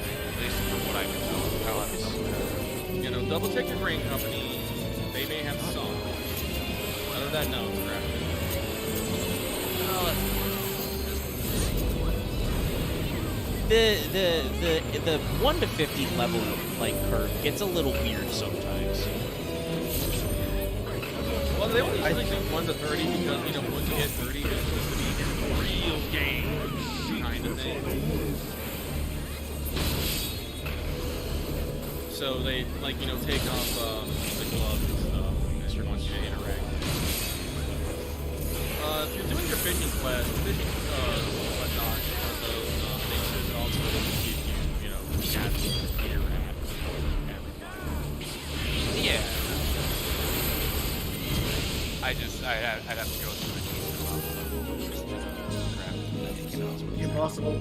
At least from what I can tell. I'll have to double check. You know, double check your grain company. They may have some. Other than that, no, it's crap. The 1 to 50 level like curve gets a little weird sometimes. Well, they only usually do 1 to 30 because, you know, once you hit 30, it's supposed to be a real game kind of thing. So they, like, you know, take off the gloves and stuff once you interact. if you're doing your fishing quest, fishing whatnot, they should also give you, cats, gear, and everything. Yeah. I'd have to go through the decent level just to grab. Impossible.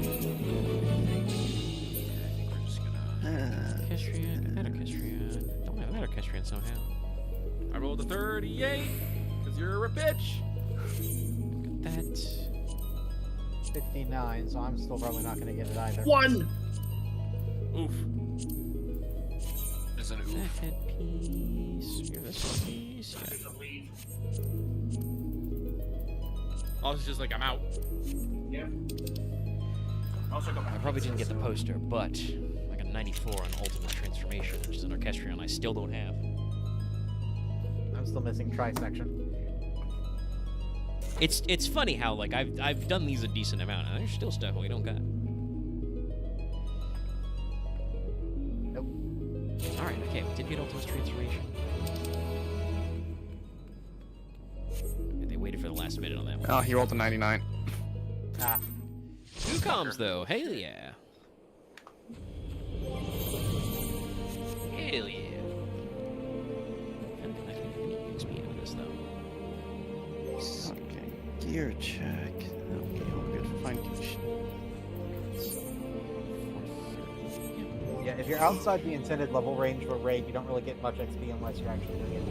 Equestrian, not Equestrian. Don't have that Equestrian somehow. I rolled a 38, because you're a bitch. Look at that. 59, so I'm still probably not going to get it either. 1! Oof. It's an oof. Second piece. You're this piece. Yeah. I was just like, I'm out. Yeah. Also got I probably didn't get the poster, but I got 94 on Ultimate Transformation, which is an Orchestrion I still don't have. I'm still missing trisection. It's funny how like I've done these a decent amount, and there's still stuff we don't got. Nope. All right, okay, we did get Ultimate Transformation. They waited for the last minute on that one. Oh, he rolled a 99. Ah. 2 comms though. Hell yeah. Hell yeah. I can XP out of this though. Okay, gear check. Okay, all good. Fine condition. Yeah, if you're outside the intended level range for raid, you don't really get much XP unless you're actually doing it.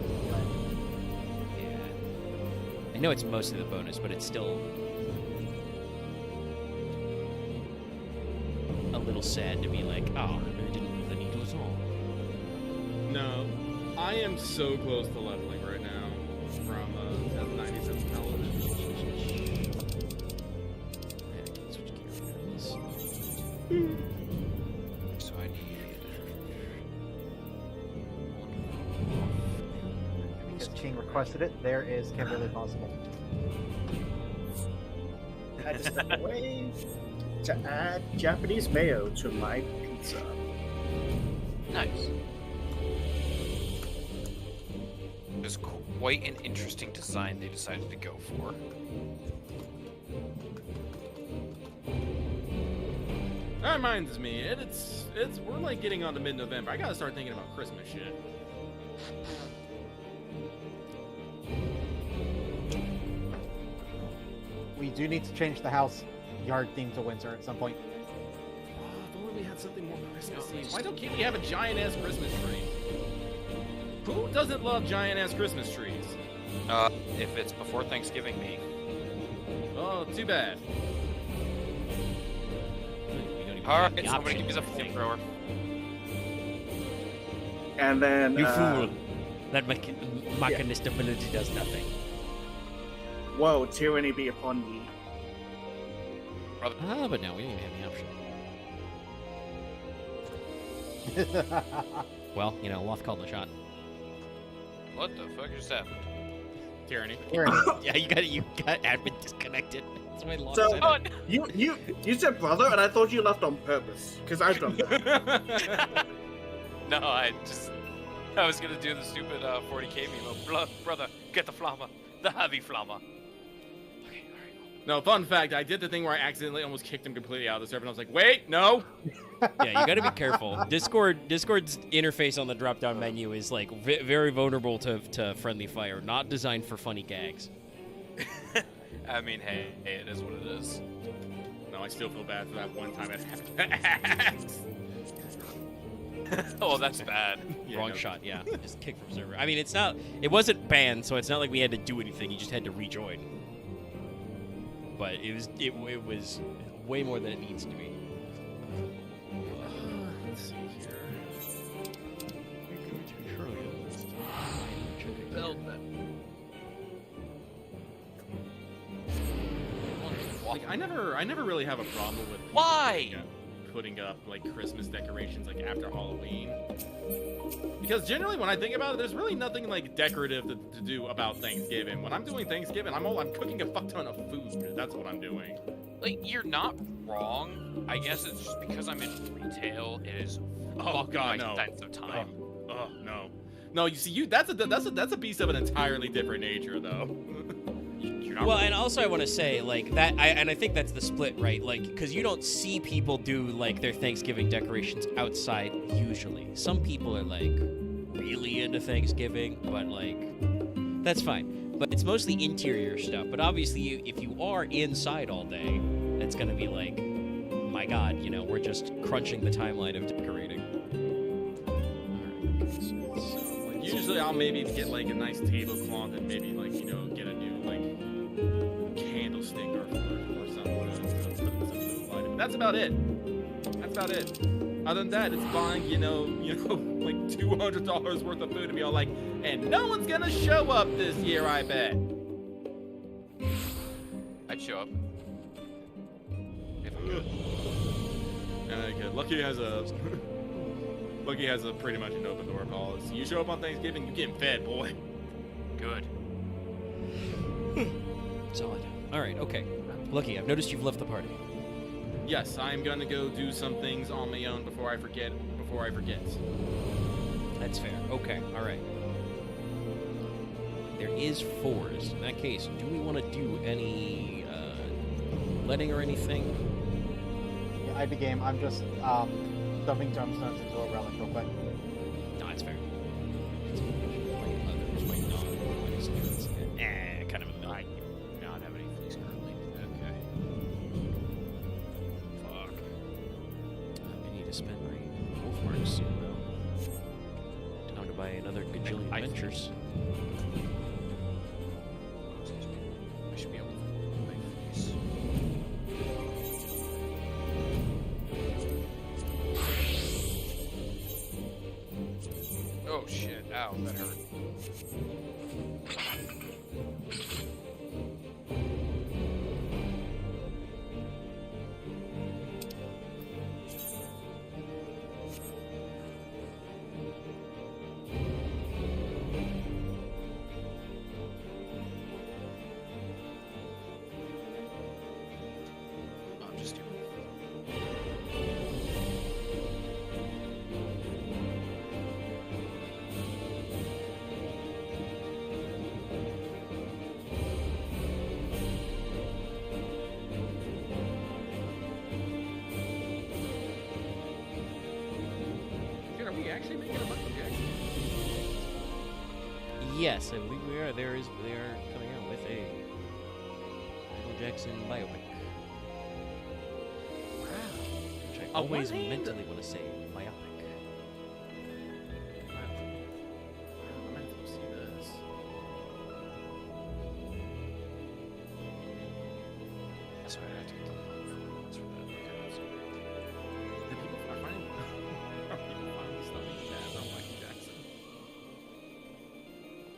Yeah. I know it's mostly the bonus, but it's still a little sad to be like, oh, I really didn't move the needle at all. No, I am so close to leveling right now from 97 television. Yeah, I can switch gears for this. So I need. Because Ching requested it, there is Kimberly Possible. I just found a way to add Japanese mayo to my pizza. Nice. It's quite an interesting design they decided to go for. That reminds me, it's we're like getting on to mid-November. I gotta start thinking about Christmas shit. We do need to change the house yard theme to winter at some point. Oh, if only we had something more Christmassy. Why can't we have a giant-ass Christmas tree? Who doesn't love giant-ass Christmas trees? If it's before Thanksgiving, me. Oh, too bad. We don't even All have right, the somebody option give us a of thing. flamethrower. And then You fool! That mechanist ability does nothing. Whoa, tyranny be upon me. Ah, but no, we don't even have the option. Well, Loth called the shot. What the fuck just happened? Tyranny. Yeah, you got admin disconnected. That's why Loth So- said Oh, it. You said brother, and I thought you left on purpose, because I've done that. no, I was gonna do the stupid 40k meme of brother, get the flamma, the heavy flamma. Okay, alright. No, fun fact, I did the thing where I accidentally almost kicked him completely out of the server, and I was like, wait, no! Yeah, you gotta be careful. Discord's interface on the drop-down menu is like very vulnerable to friendly fire, not designed for funny gags. I mean, hey, it is what it is. No, I still feel bad for that one time it happened. Oh, that's bad. Yeah, Wrong no. shot, yeah. Just kick from server. I mean, it wasn't banned, so it's not like we had to do anything. You just had to rejoin. But it was way more than it needs to be. Let's see here. Like, I never really have a problem with people Why? putting up like Christmas decorations like after Halloween, because generally when I think about it, there's really nothing like decorative to do about Thanksgiving. When I'm doing Thanksgiving, I'm cooking a fuck ton of food. That's what I'm doing. Like, you're not wrong. I guess it's just because I'm in retail. It is Oh god, no. expensive time. Oh no. No, you see, that's a beast of an entirely different nature, though. you're not Well, wrong. and also I want to say like that, I think that's the split, right? Like, because you don't see people do like their Thanksgiving decorations outside usually. Some people are like really into Thanksgiving, but like that's fine. But it's mostly interior stuff. But obviously, if you are inside all day, it's gonna be like, my God, you know, we're just crunching the timeline of decorating. Usually I'll maybe get like a nice tablecloth and maybe like, you know, get a new like candlestick or something to put some food lighting. That's about it. That's about it. Other than that, it's buying, you know, like $200 worth of food and be all like, and no one's gonna show up this year, I bet. I'd show up. If I could. Okay, Lucky has a pretty much an open door policy. You show up on Thanksgiving, you're getting fed, boy. Good. Solid. All right. Okay. Lucky, I've noticed you've left the party. Yes, I'm gonna go do some things on my own before I forget. That's fair. Okay. All right. There is fours. In that case, do we want to do any letting or anything? Yeah, ID game. I'm just dumping tombstones into a relic real quick. No, that's fair. Kind of a mill. I do not have any fleas currently. Okay. Fuck. I need to spend my wolf marks soon, though. Time to buy another gajillion ventures. I should be able to find my fleas. Oh shit, ow, that hurt. I'm just doing Dude, are we actually making a Michael Jackson? Yes, I believe we are. They are coming out with a Michael Jackson biopic. Which I On always one hand- mentally want to say biopic. I meant to see this. That's what I had to get the phones for that. The people are finding stuff like that on Michael Jackson.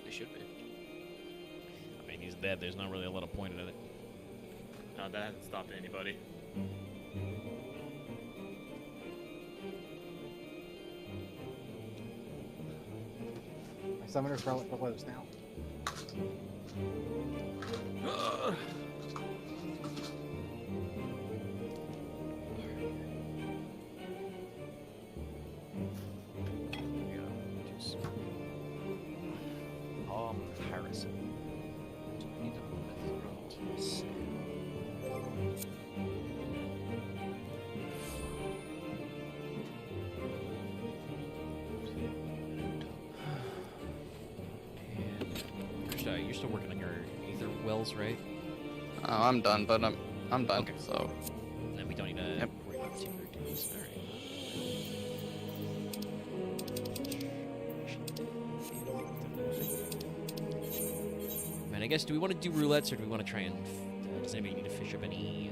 They should be. I mean, he's dead. There's not really a lot of point in it. No, that hasn't stopped anybody. My summoner's relic belows now. Harrison. You're still working on your ether wells, right? Oh, I'm done, but I'm done. Okay. So Then we don't need to Yep. worry about particular days. All right. Man, I guess, do we want to do roulettes or do we want to try and... does anybody need to fish up any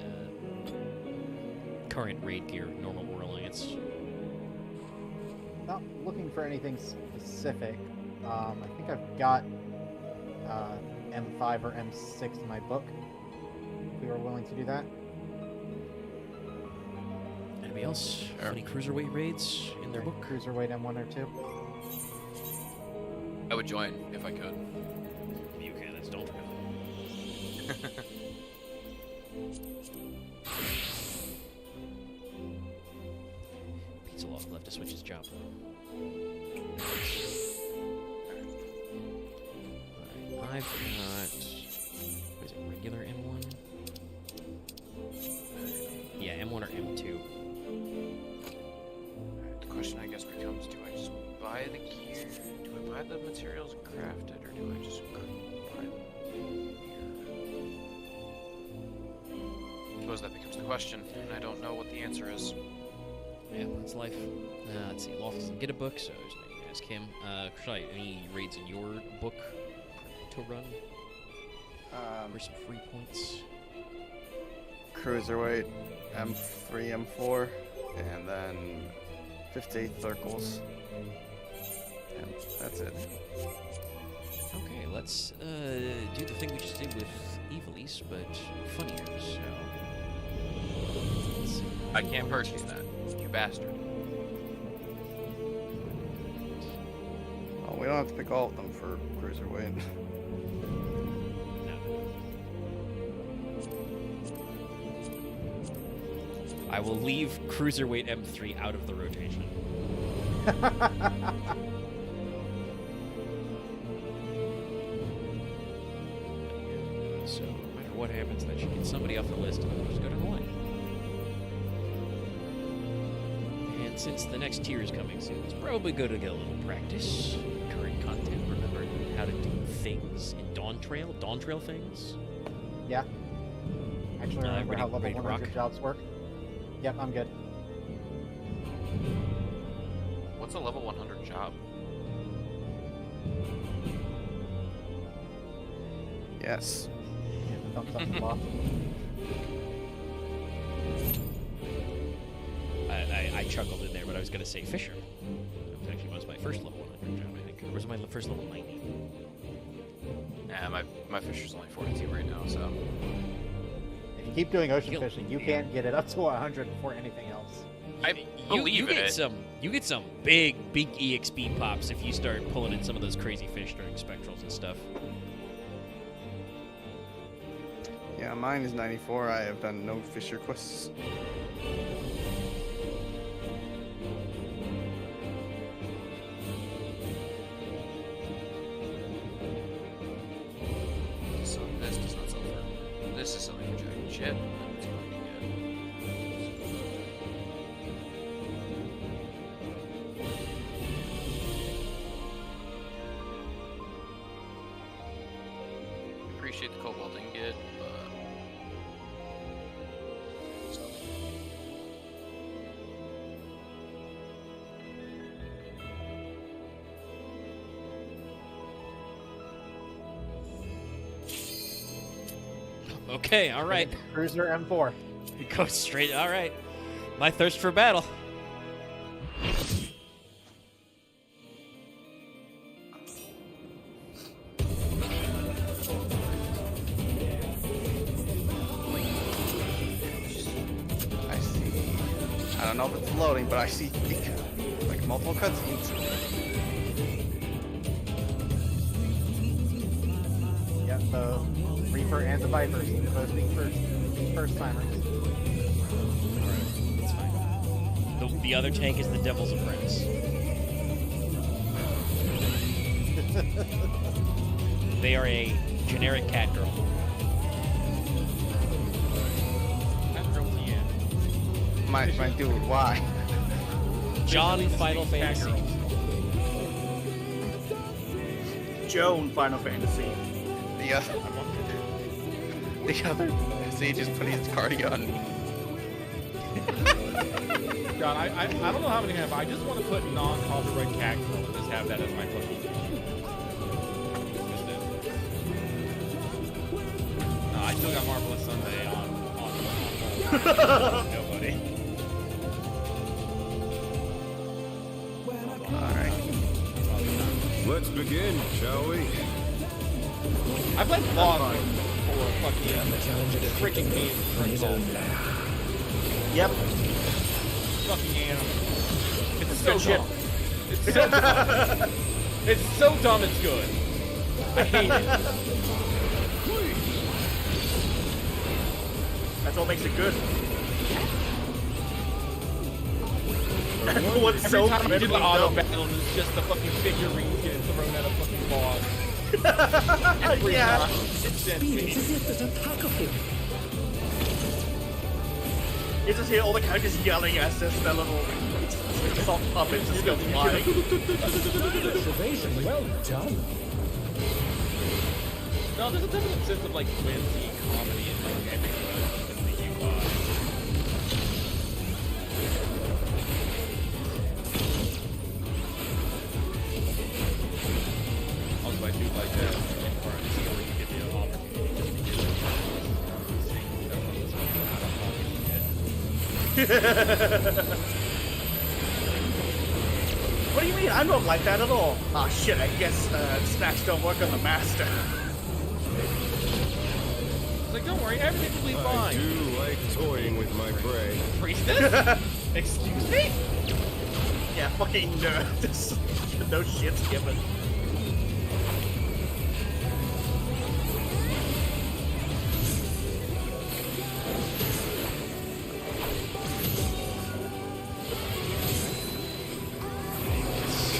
current raid gear, normal or alliance? Not looking for anything specific. I think I've got M5 or M6 in my book. If we were willing to do that. Anybody else? Sure. Any cruiserweight raids in their book? Cruiserweight M1 or 2. I would join if I could. You can, that's Dawntrail. Pizza Loft left to switch his job. Alright, I've got... Where's regular M1? Yeah, M1 or M2. The question, I guess, becomes: do I just buy the gear? Do I buy the materials and craft it, or do I just buy the gear? I suppose that becomes the question, and I don't know what the answer is. Yeah, that's life. Let's see. Loft doesn't get a book, so there's nothing to ask him. Kushai, any raids in your book to run? Or some free points? Cruiserweight, M3, M4, and then 58 circles. And that's it. Okay, let's do the thing we just did with Evilise, but funnier. So let's see. I can't purchase that, you bastard. Well, we don't have to pick all of them for Cruiserweight. No. I will leave Cruiserweight M3 out of the rotation. So no matter what happens, that should get somebody off the list, and we'll just go to the line. And since the next tier is coming soon, it's probably good to get a little practice. Current content, remember how to do things in Dawntrail? Dawntrail things? Yeah. Actually, remember how level ready to 100 rock? jobs work? Yep, I'm good. What's a level 100 job? Yes. Yeah, the thumbs up and off. I chuckled in there, but I was going to say Fisher. It actually was my first level 100 job, I think. Or was it my first level 90? Yeah, my fisher's only 42 right now, so. If you keep doing ocean Kill- fishing, you can get it up to 100 before anything else. I believe you in get it. You get some big EXP pops if you start pulling in some of those crazy fish during spectrals and stuff. Yeah, mine is 94. I have done no Fisher quests. So this does not sell for. This is selling for giant shit. It's going to be good. Appreciate the cobalt ingot, but. So. Okay, all right. Cruiser M4. It goes straight. All right. My thirst for battle. I see. I don't know if it's loading, but I see like multiple cutscenes. Yep, the Reaper and the Vipers, both being first timers. That's fine. The other tank is the Devil's Apprentice. They are a generic cat girl. Cat girls, yeah. My dude, why? John Final Cat Fantasy. girls. Joan Final Fantasy. The other Sage is putting his cardio on me. God, I don't know how many I have. I just want to put non-copyright cat girl and just have that as my fucking. Just it. No, I still got Marvelous Sunday on nobody. Alright. Let's begin, shall we? I played Lost for fucking freaking game. Yep. Fucking animal. It's so good shit. dumb. It's so dumb. It's so dumb. It's good. I hate it. That's what makes it good. What's Every so time I do the criminally auto dumb? battle, it's just the fucking figurine getting thrown at a fucking boss. Yeah. It sends me. You just hear all the characters yelling as their little sock puppets just go flying. Observation, well done. No, there's a definite sense of like whimsy, comedy, and like epic in the UI. Also, I do like that part of the skill you get the opportunity just because What do you mean? I don't like that at all. Ah, shit, I guess snacks don't work on the master. It's like, don't worry, everything will be I fine. do like toying with my prey. Priestess? Excuse me? Yeah, fucking nerd. No shit's given.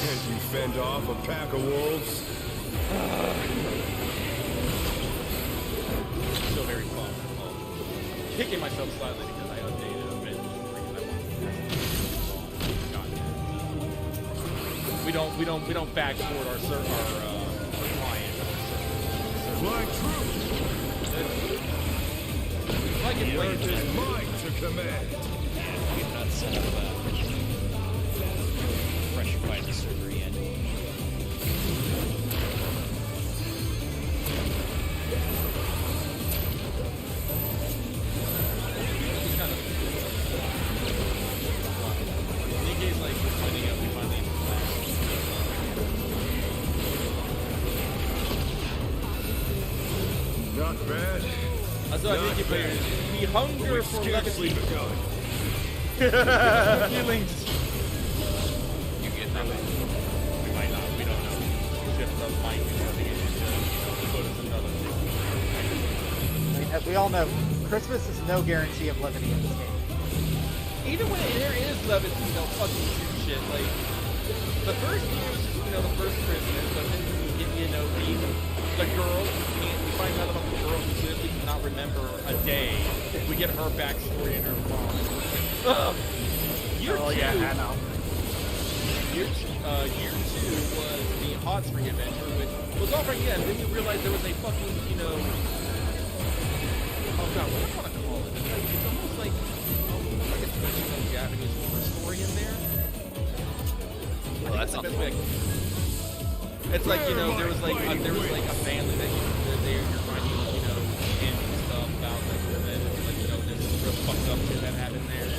Can't you fend off a pack of wolves? Still very fun. Kicking myself slightly because I updated a bit. We don't back toward our client. Fly true. Like The it's earth is mine to command. Yeah, we've not set up fresh fight the server yet. It's kind of Nikki's like we're finding out we finally Not bad. so I think you played the hunger We've for scarcely legacy begun. feelings. You get nothing. We might not. We don't know. Shift up might be something to put us another thing. I mean, as we all know, Christmas is no guarantee of levity in this game. Either way, there is levity, fucking shit. Like, the first year is just, the first Christmas, but then you get, the girl, we find out about the girl who clearly cannot remember a day. We get her backstory and her mom. Ugh. Year two, Hannah. Year two was the hot spring adventure, which was all right, yeah, and then you realize there was a fucking, oh god, what do I want to call it? It's almost like a traditional Japanese horror story in there. Well, that's the not best way. It's like, there was like a family that you're finding, and stuff about like there's this real fucked up shit that happened there.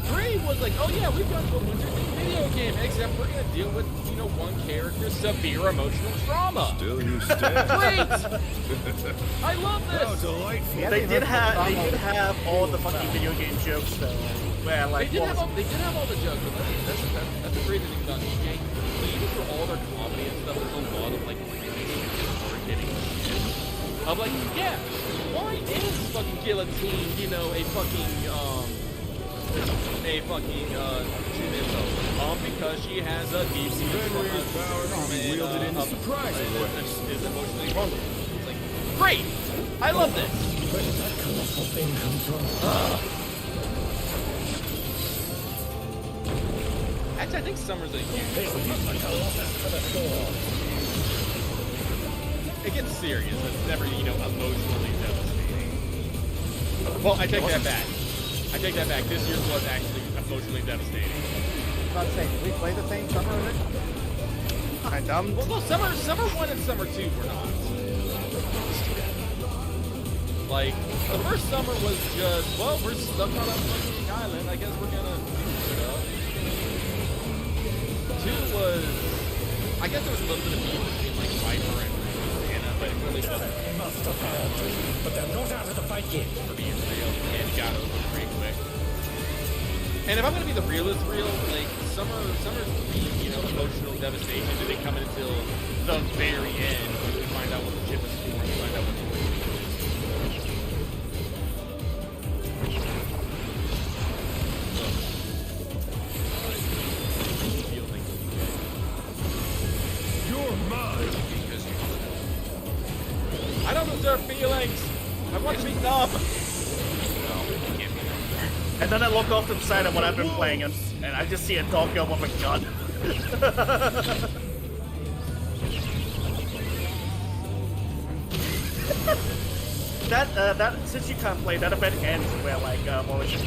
3 was like, oh yeah, we've got a interesting video game, except we're gonna deal with, one character's severe emotional trauma. Still you stand. Great! I love How this! delightful. They did have all the fucking video game jokes though. Where They like did have all the jokes, but that's a great thing they've done. Even for all their comedy and stuff, there's a lot of like really hard-hitting shit. Of like, yeah, why is fucking guillotine, because she has a deep Fenrir's power can be wielded in surprising ways. is emotionally vulnerable. It's like, great! I love this! Where did that colossal thing come from? Actually, I think Summer's a huge... Take with you like a lotus to the shore. It gets serious. It's never, emotionally devastating. Well, I take that back. This year's was actually emotionally devastating. I'm about to say, did we play the same summer of it? Well, no, Summer 1 and Summer 2 were not. Like, the first summer was just, well, we're stuck on a fucking island. I guess we're gonna do stuff. 2 was, I guess there was a little bit of beef between, like, Viper and Anna, but it really wasn't Must have had, but they're not out of the fight yet. for being real, and got over pretty quick. And if I'm gonna be the realist like, Summer's emotional devastation didn't come until the very end when we find out what the ship is for and find out what the You're much beaten up. And then I look off to the side of what I've been playing, and I just see a dog go with a gun. That since you can't play, that event ends where like what was it?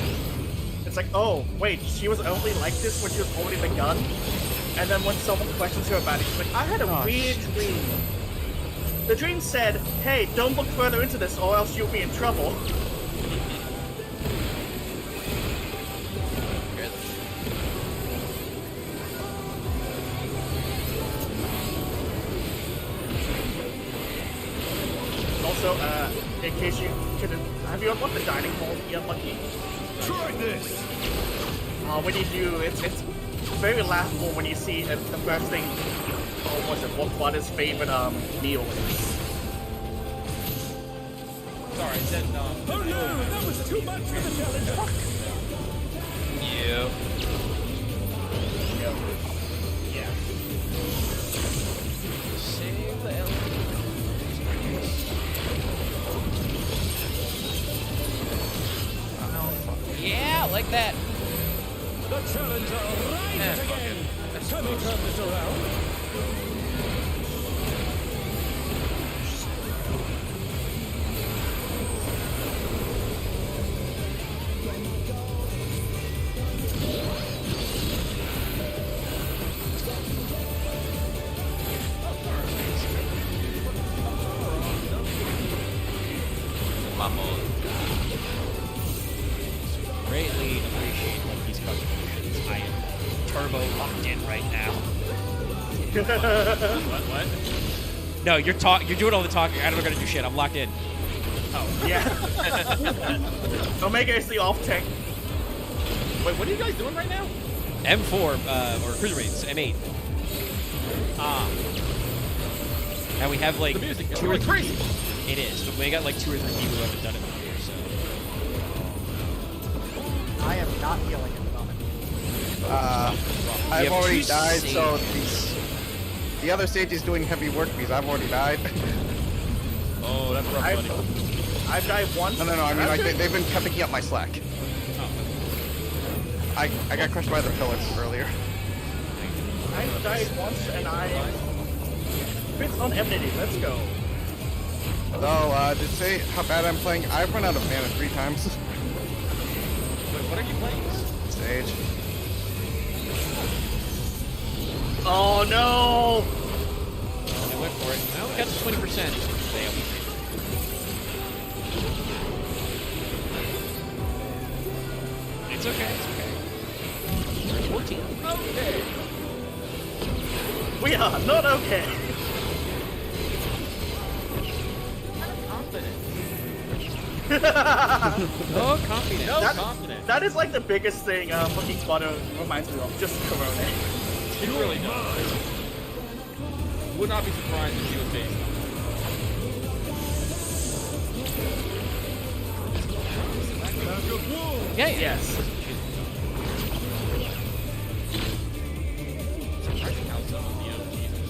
It's like, oh wait, she was only like this when she was holding the gun, and then when someone questions her about it, she's like, I had a weird dream. The dream said, hey, don't look further into this or else you'll be in trouble. Also, in case you couldn't, have you unlocked the dining hall yet, Lucky? Try this! When you do, it's very laughable when you see the first thing, what Butter's favorite meal is. Sorry, I said Oh no, that was too much for the challenge. Yeah. Yeah. Save the Yeah, like that. The challenger rises again. Can we turn this around? Greatly appreciate Monkey's contributions. I am turbo locked in right now. what? No, you're doing all the talking. I don't gotta do shit. I'm locked in. Oh, yeah. Omega is the off tank. Wait, what are you guys doing right now? M4 or Cruiserweights, M8. And we have like The music is 2 or really 3. crazy. It is, but we got like 2 or 3 people who haven't done it before, so. I am not healing at the moment. I've have already 2 died, so saves. the other stage is doing heavy work because I've already died. Oh, that's rough, buddy. I've died once. No, I mean, like, they've been picking up my slack. I got crushed by the pillars earlier. I died once, and I... It's on Enmity, let's go. So, to say how bad I'm playing, I've run out of mana 3 times. Wait, what are you playing? Stage. Oh no! I went for it. I only got to 20%. Damn. It's okay, it's okay. 14. Okay. We are not okay. No confidence. No That- confidence. That is like the biggest thing fucking Spotter reminds me of, just Corona. It really does. Would not be surprised if he was based on Yeah, Yes. surprising how some of the OGs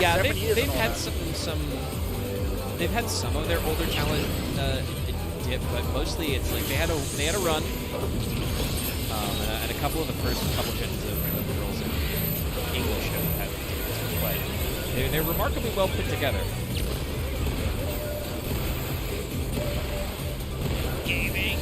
Yeah, 7 years they've and all had that. they've had some of their older talent dip, but mostly it's like they had a run, and a couple of the first couple gens of girls in English have but they're remarkably well put together. Gaming.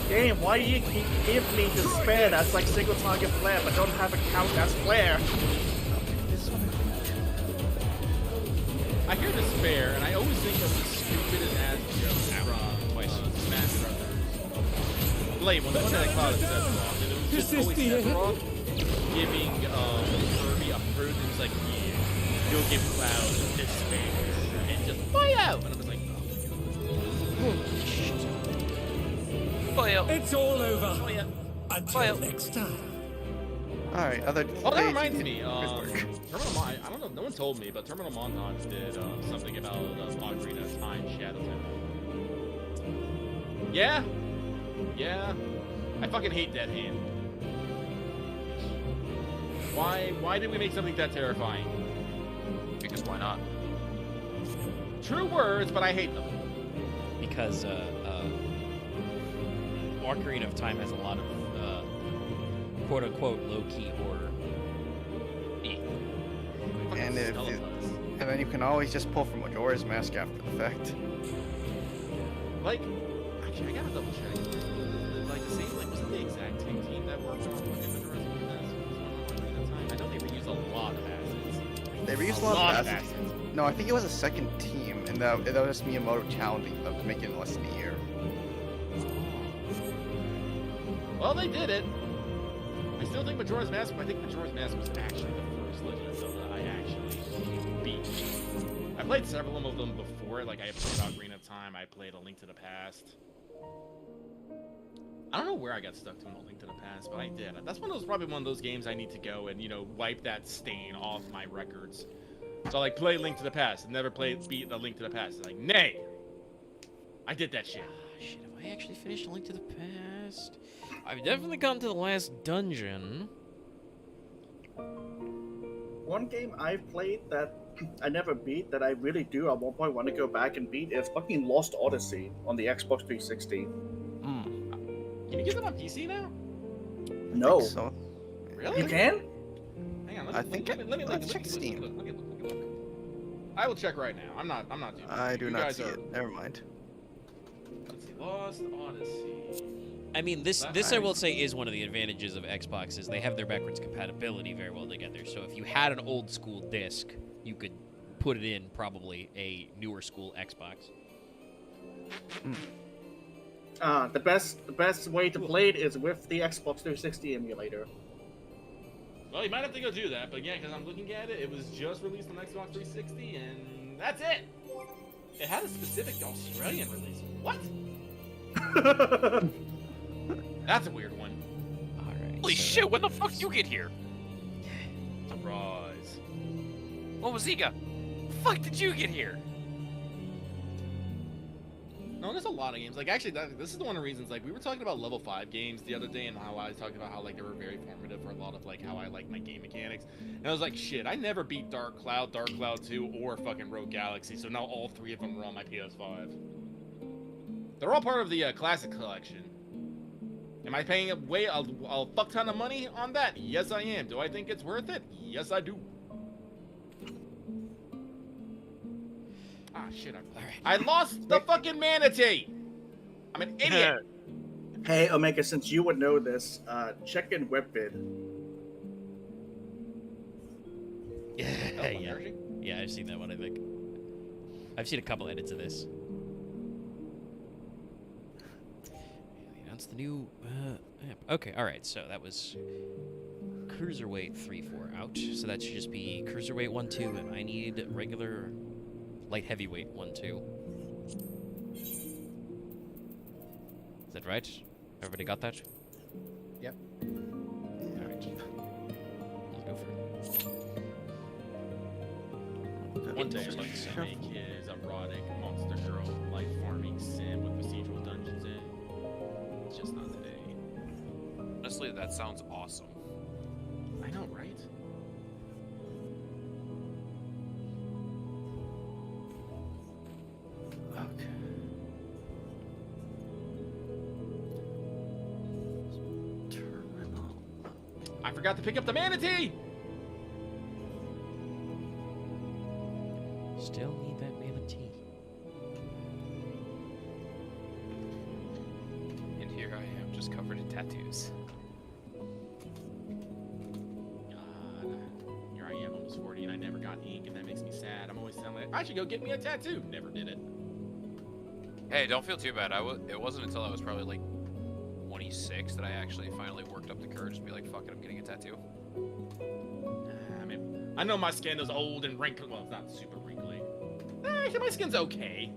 Game, why do you keep giving me despair that's like single target flare but don't have a count as flare? I hear despair, and I always think of the stupidest ass joke from Smash Brothers. Blade, when the one that I called it says wrong, and it was just This is always the said end. wrong, giving Kirby a fruit, and it's like, yeah, you'll give Cloud despair, and just fly out, and I'm just like, Well, It's all over. oh yeah. Until next time. Alright, other Oh, that stage reminds me. good work. Terminal Mon I don't know. No one told me, but Terminal Montage did something about Ocarina of Time Shadow Temple. Yeah, I fucking hate Dead Hand. Why did we make something that terrifying? Because why not? True words, but I hate them. Because Ocarina of Time has a lot of quote-unquote low-key horror. And then you can always just pull from Majora's Mask after the fact. Like, actually, I gotta double check. Like, the same, like, wasn't the exact same team that worked on fucking Majora's Mask? I know they reused a lot of assets. They reused a lot of assets. No, I think it was a second team, and that was Miyamoto challenging them to make it in less than a year. Well, they did it. I still think Majora's Mask, but I think Majora's Mask was actually the first Legend of Zelda I actually beat. I played several of them before, like I played Ocarina of Time, I played A Link to the Past. I don't know where I got stuck doing A Link to the Past, but I did. That's probably one of those games I need to go and, you know, wipe that stain off my records. So, like, play Link to the Past and never beat A Link to the Past. Like, nay! I did that shit. Shit, have I actually finished A Link to the Past? I've definitely gotten to the last dungeon. One game I've played that I never beat that I really do at one point want to go back and beat is fucking Lost Odyssey on the Xbox 360. Can you get them on PC now? No. So, Really? You can? Hang on, I think let me check Steam. Look. I will check right now. I'm not doing that. I do You not guys see are- it. Never mind. Let's see. Lost Odyssey. I mean, this I will say is one of the advantages of Xbox is they have their backwards compatibility very well together. So if you had an old school disc, you could put it in probably a newer school Xbox. The best way to play it is with the Xbox 360 emulator. Well, you might have to go do that, but yeah, because I'm looking at it, it was just released on Xbox 360, and that's it. It had a specific Australian release. What? That's a weird one. All right. Holy shit, when the fuck did you get here? Surprise. What was Ziga? Fuck did you get here? No, there's a lot of games. Like, actually, this is one of the reasons, like, we were talking about level 5 games the other day and how I talked about how, like, they were very formative for a lot of, like, how I like my game mechanics. And I was like, shit, I never beat Dark Cloud 2, or fucking Rogue Galaxy, so now all 3 of them are on my PS5. They're all part of the Classic Collection. Am I paying a fuck ton of money on that? Yes, I am. Do I think it's worth it? Yes, I do. Ah, shit. I lost the fucking manatee! I'm an idiot! Hey, Omega, since you would know this, check in WebVid. Yeah, I've seen that one, I think. I've seen a couple edits of this. That's the new app. Okay, alright, so that was Cruiserweight 3-4 out. So that should just be Cruiserweight 1-2, and I need regular light heavyweight 1-2. Is that right? Everybody got that? Yep. Alright. Let's go for it. One day I'd like to make his erotic monster girl life farming sim with procedural dungeons in. It's just not today. Honestly, that sounds awesome. I know, right? Okay. Terminal. I forgot to pick up the manatee! Still need that manatee. And here I am, just covered in tattoos. God, here I am, almost 40, and I never got ink, and that makes me sad. I'm always telling like, I should go get me a tattoo. Never did it. Hey, don't feel too bad. It wasn't until I was probably like 26 that I actually finally worked up the courage to be like, fuck it, I'm getting a tattoo. I mean, I know my skin is old and wrinkled. Well, it's not super wrinkly. Actually, my skin's okay.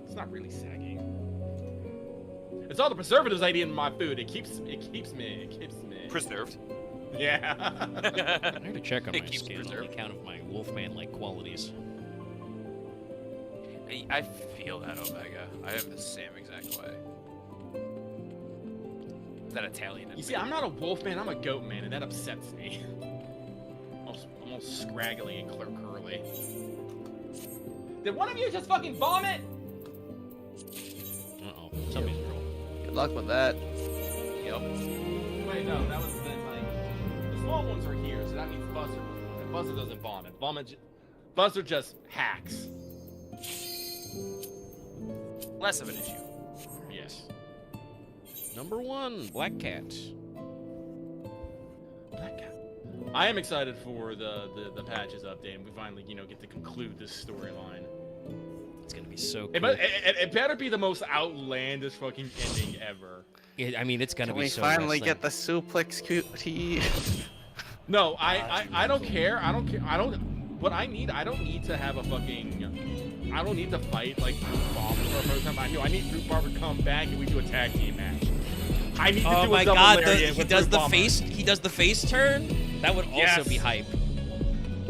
It's not really sagging. It's all the preservatives I eat in my food. It keeps me. Preserved. Yeah. I need to check on It my keeps skin on preserved. account of my Wolfman-like qualities. I feel that, Omega. I am the same exact way. That Italian. You see, I'm not a wolf man, I'm a goat man, and that upsets me. I'm all scraggly and curly. Did one of you just fucking vomit? Uh-oh. Somebody's in trouble. Good luck with that. Yep. Wait, no, that was then, like, the small ones are here, so that means Buster was vomit. Buster doesn't vomit. Buster just hacks. Less of an issue. Yes. Number 1, Black Cat. Black Cat. I am excited for the patches update, and we finally, get to conclude this storyline. It's gonna be so cool. It better be the most outlandish fucking ending ever. I mean, it's gonna Can be we so finally wrestling. get the suplex QT? No, I don't care. I don't need to have a fucking. I don't need to fight like Fruit Bomber for the first time. I need Fruit Bomber to come back and we do a tag team match. I need to Oh do my a double god, lariat he with does Fruit the Bomber. face. He does the face turn. That would also Yes. be hype.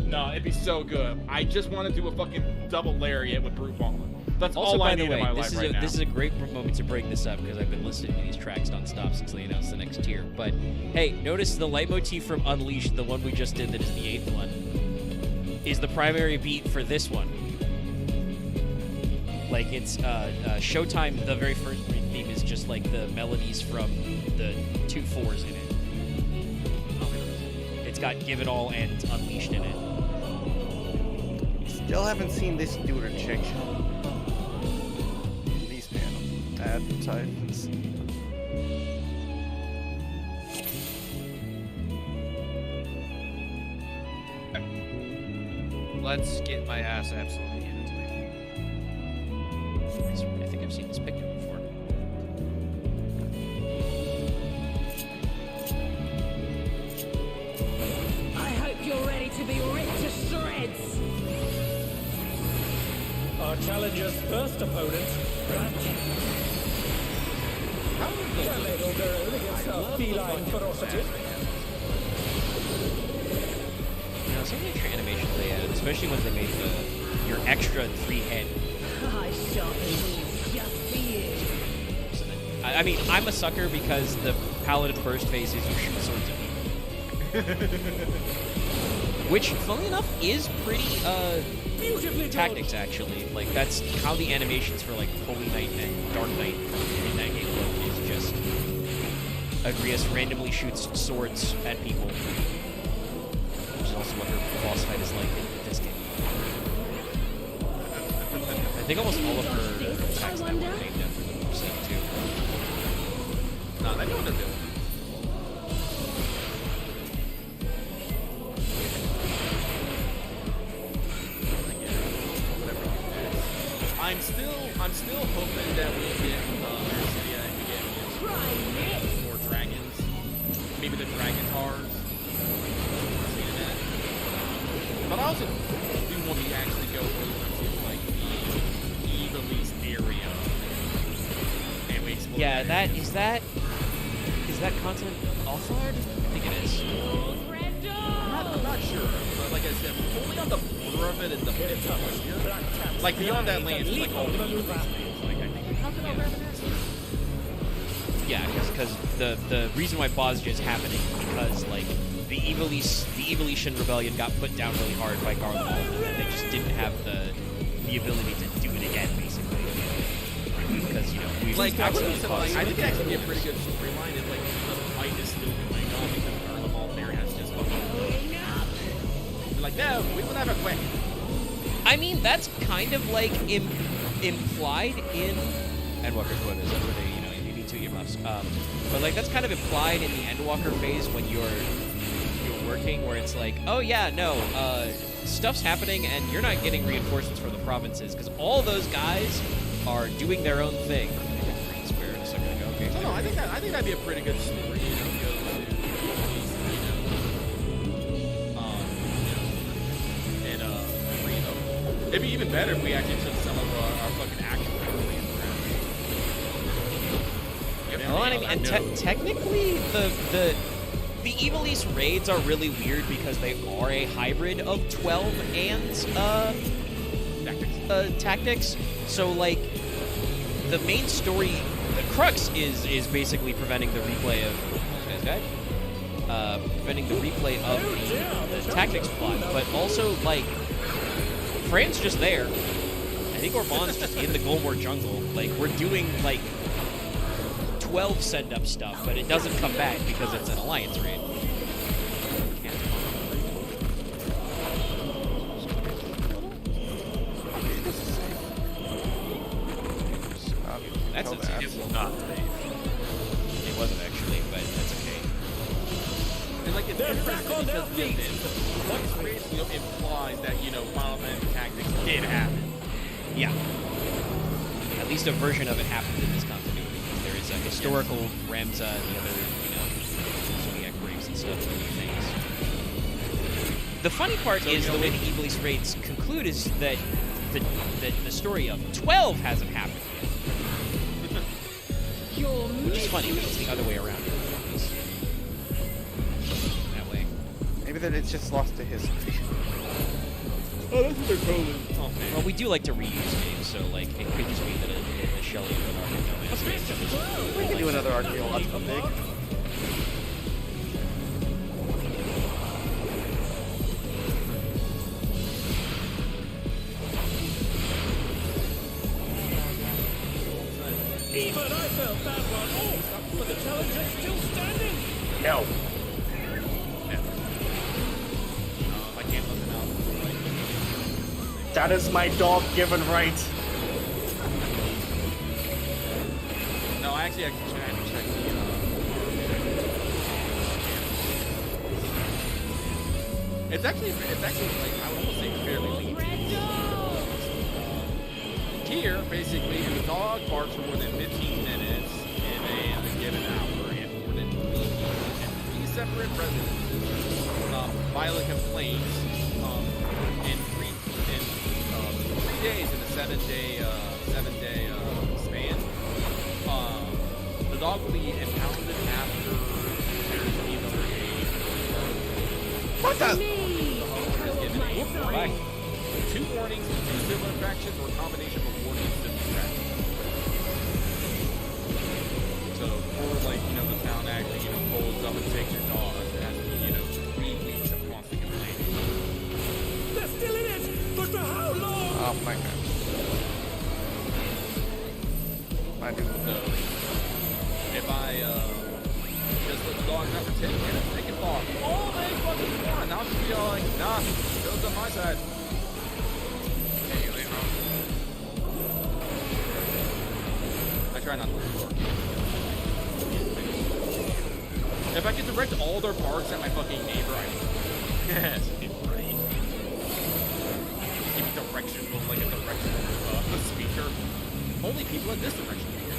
No, it'd be so good. I just want to do a fucking double lariat with Brute Bomber. That's Also, all by I the need way, in my this life is right now. this is a great moment to bring this up because I've been listening to these tracks nonstop since they announced the next tier. But hey, notice the leitmotif from Unleashed, the one we just did, that is the 8th one, is the primary beat for this one. Like it's Showtime. The very first theme is just like the melodies from the 2 4s in it. It's got Give It All and Unleashed in it. Still haven't seen this dude or chick. These panel advertisements. Let's get my ass absolutely handed to me. I think I've seen this picture before. I hope you're ready to be ripped to shreds. Our challenger's first opponent. Well, they hold their own against our feline ferocity. You know, some of the extra animations they added, especially when they made your extra 3 head. I shot these just for you. I mean, I'm a sucker because the Paladin first phase is you shoot swords at people. Which, funnily enough, is pretty, Beautifully tactics, actually. Like, that's how the animations for, like, Holy Knight and Dark Knight in that game look, is just Agrias randomly shoots swords at people. Which is also what her boss fight is like in this game. I think almost all of her attacks that were named after the moveset, too. No, they know what they're doing. I'm still hoping that we get Mercia and we get more dragons. Maybe the dragon tars. But I also do want to actually go over to like the Evilise area. And we explore Yeah, that is that content Althard? I think it is. I'm not sure, but like I said, only on the border of it is the like beyond that land, it's like all the Evilise lands. Like I think Yeah, because the reason why Bosnia is happening is because like the Eviletian rebellion got put down really hard by Garlemald, and they just didn't have the ability to do it again, basically. Because we've like I think accidentally I caused- think it actually be a pretty good storyline if like the fight is still going on because Garlemald there has just fucking like no, we will never quit. I mean, that's kind of like implied in Endwalker quotas. That's where they, you need 2 earmuffs. But like that's kind of implied in the Endwalker phase when you're working, where it's like, oh yeah, no, stuff's happening and you're not getting reinforcements from the provinces because all those guys are doing their own thing. Square in a second ago. Okay. No, I think that'd be a pretty good story. Go to and free them. It'd be even better if we actually took some of our fucking action Well, I mean, and technically, the Evilise raids are really weird because they are a hybrid of 12 and tactics. So like, the main story the crux is basically preventing the replay of this guy's dead. Preventing the replay of the tactics plot, but also like Fran's just there. I think Orban's just in the Golmore jungle. Like we're doing like 12 send up stuff, but it doesn't come back because it's an alliance raid. That's insane. It will not leave. It wasn't actually, but that's okay. And like it's interesting because what raid implies that Final Fantasy Tactics did happen. Yeah. At least a version of it happened in this continuity. There is a historical Ramza and the other, Zodiac Graves and stuff and things. The funny part is the way the Iblis raids conclude is that the story of 12 hasn't happened yet. Which is funny, but it's the other way around. That way. Maybe that it's just lost to history. Oh, that's what they're calling. Oh man. Well, we do like to reuse games, so like it could just be that a Shelley or an Arkham We can do another archaeological dig. Even I felt that one off, but the challenge is still standing. No. I can't let them out. That is my dog-given right. No, I actually had to check the. It's actually like I would almost say fairly lenient. Here, basically, if a dog barks for more than 15 minutes in a given hour and more than 3 separate residences, violent complaints in 3 days in a 7-day span, the dog will be impounded after there's either What the? the owner is given a warning, 2 warnings, 2 civil infractions, or a combination of warnings and infractions. So, or like, the town actually, pulls up and takes your dog, it has to be, 3 weeks of constant complaining. They're still in it, but for how long? Oh my god. I do. So, if I, just let the dog out for 10 minutes, they can bark all they fucking want. I'll just be all like, nah, goes on my side. I try not to bark. If I could direct all their barks at my fucking neighbor, I would. Yes, it's great. Give me directional, like a directional speaker. Only people in this direction can hear it.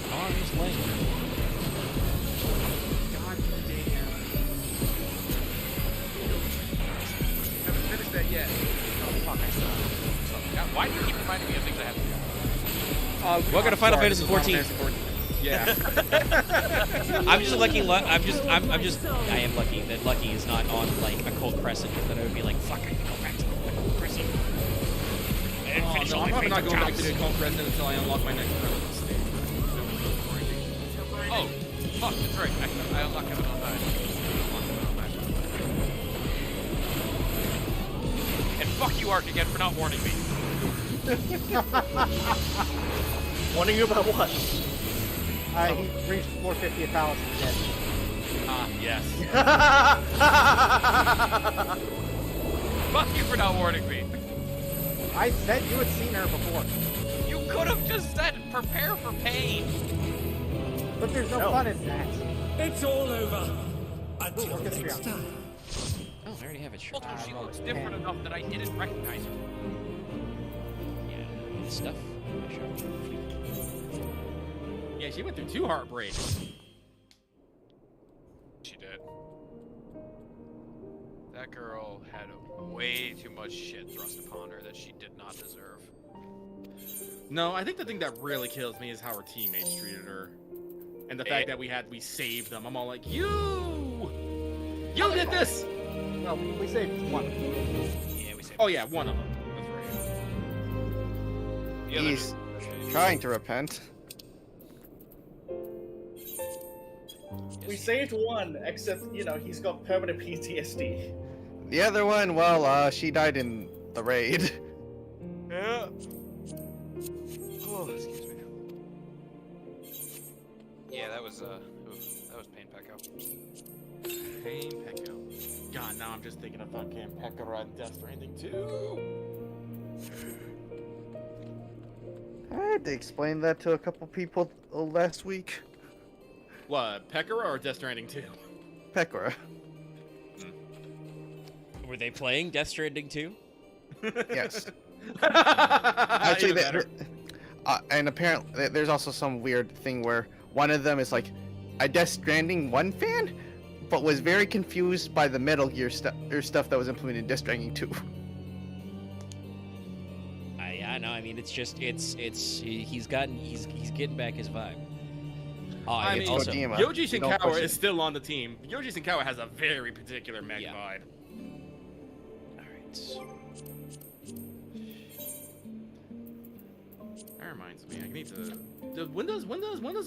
Oh, I'm just laying there. God damn. Haven't finished that yet. Oh, fuck, I still have Why do you keep reminding me of things I have to do? Welcome to Final Fantasy 14. Yeah. I'm just lucky. I am lucky that Lucky is not on like a Cold Crescent. Then I would be like, fuck, I can go back to the Cold Crescent. No, I'm probably not going back to the Cold Crescent until I unlock my next Prelude stage. Oh, fuck, that's right. I unlocked it on that. And fuck you, Ark, again for not warning me. Warning you about what? He reached floor 50 at Palace and dead. Ah, yes. Fuck you for not warning me. I said you had seen her before. You could have just said, prepare for pain. But there's no fun in that. It's all over. Until Look at next Fiona. time. Oh, I already have it. Sure. Also, she looks different enough that I didn't recognize her. Yeah, stuff. Yeah, she went through 2 heartbreaks. She did. That girl had way too much shit thrust upon her that she did not deserve. No, I think the thing that really kills me is how her teammates treated her. And the fact that we saved them. I'm all like, you! You did this! No, we saved one. Yeah, we saved. Oh yeah, one of them. That's right. The other He's dude- trying to repent. We saved one, except, he's got permanent PTSD. The other one, well, she died in the raid. Yeah. Oh, excuse me. Yeah, that was pain, Pecco. Pain Pecco. God, now I'm just thinking of fucking Pekka and Death Stranding 2. I had to explain that to a couple people last week. What, Pekka or Death Stranding 2? Pekora. Were they playing Death Stranding 2? Yes. Actually, And apparently, there's also some weird thing where one of them is like a Death Stranding 1 fan, but was very confused by the Metal Gear stuff that was implemented in Death Stranding 2. Yeah, no, I mean he's getting back his vibe. I It's mean, also, Kojima. Yoji You don't Shinkawa push is it. still on the team. Yoji Shinkawa has a very particular mech Yeah. vibe. all right. That reminds me, I need to. When does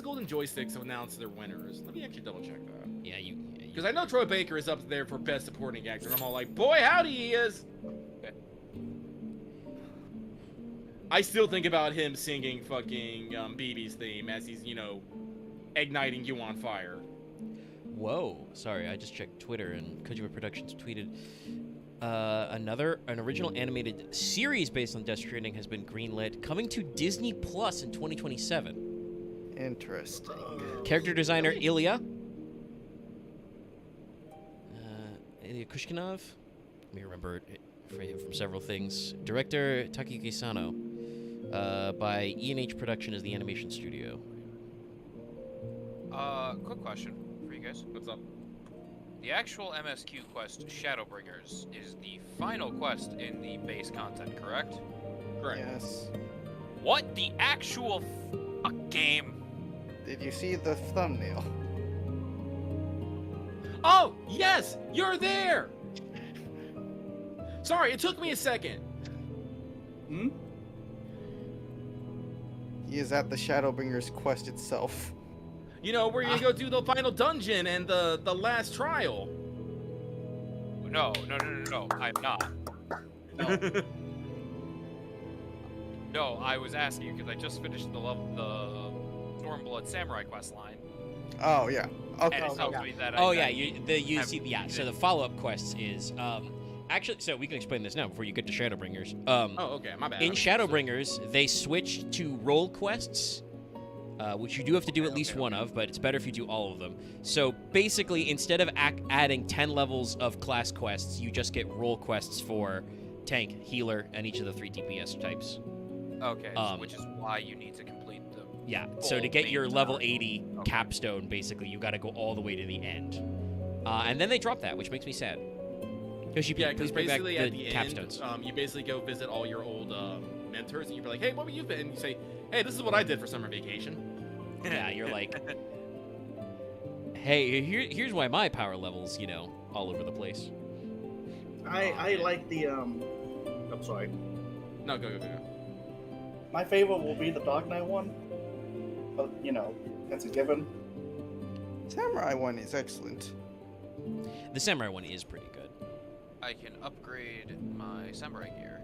Golden Joysticks announce their winners? Let me actually double check that. Yeah, you. Because I know Troy Baker is up there for best supporting actor, and I'm all like, boy, howdy he is. I still think about him singing fucking BB's theme as he's, igniting you on fire. Whoa, sorry, I just checked Twitter and Kojima Productions tweeted an original animated series based on Death Stranding has been greenlit, coming to Disney Plus in 2027. Interesting. Character designer Ilya Kushkinov. Let me remember it for him from several things. Director Takayuki Sano. By E&H Production is the animation studio. Quick question for you guys. What's up? The actual MSQ quest, Shadowbringers, is the final quest in the base content, correct? Correct. Yes. What the actual game? Did you see the thumbnail? Oh, yes! You're there! Sorry, it took me a second. Hmm? He is at the Shadowbringers quest itself. Where you go do the final dungeon and the last trial. No, I'm not. No. No, I was asking because I just finished the Stormblood Samurai quest line. Oh yeah. Okay. And it tells me that Oh I, yeah, you see. Yeah, so the follow-up quest is actually. So we can explain this now before you get to Shadowbringers. Oh, okay, my bad. In Shadowbringers, they switched to role quests, which you do have to do at least one of, but it's better if you do all of them. So basically, instead of adding 10 levels of class quests, you just get role quests for tank, healer, and each of the 3 DPS types. Okay, which is why you need to complete the. Yeah, so to full get main your level story. 80 capstone, basically, you got to go all the way to the end. And then they drop that, which makes me sad. Please bring back basically the at the capstones. end, you basically go visit all your old mentors, and you're like, hey, what were you been? And you say, hey, this is what I did for summer vacation. Yeah, you're like, hey, here's why my power level's, all over the place. I like the I'm sorry. No, go. My favorite will be the Dark Knight one, but that's a given. Samurai one is excellent. The samurai one is pretty good. I can upgrade my samurai gear.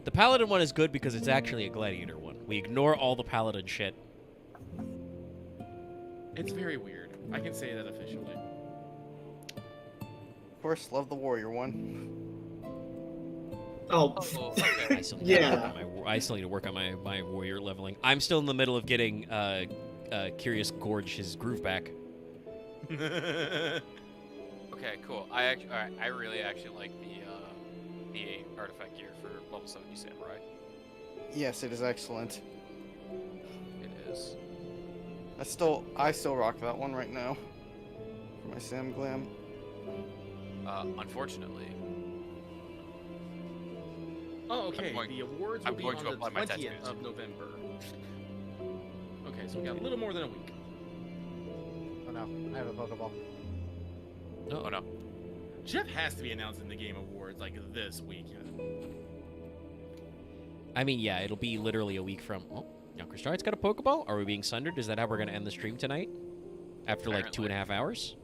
The paladin one is good because it's actually a gladiator one. We ignore all the paladin shit. It's very weird. I can say that officially. Of course, love the warrior one. Oh, Okay. I still Yeah. need to work on my warrior leveling. I'm still in the middle of getting Curious Gorge his groove back. Okay, cool. I really actually like the artifact gear for level 70 samurai. Yes, it is excellent. It is. I still rock that one right now. For my Sam Glam. Unfortunately, Oh, okay. going- The awards will I'm be going on to the apply my 20th tattoos. of November. Okay, so we got a little more than a week. Oh no, I have a Pokeball. Oh no. Jeff has to be announcing the Game Awards like this weekend. I mean, yeah, it'll be literally a week from. Oh, Young Stride's got a Pokeball. Are we being sundered? Is that how we're gonna end the stream tonight? After like Apparently. 2.5 hours?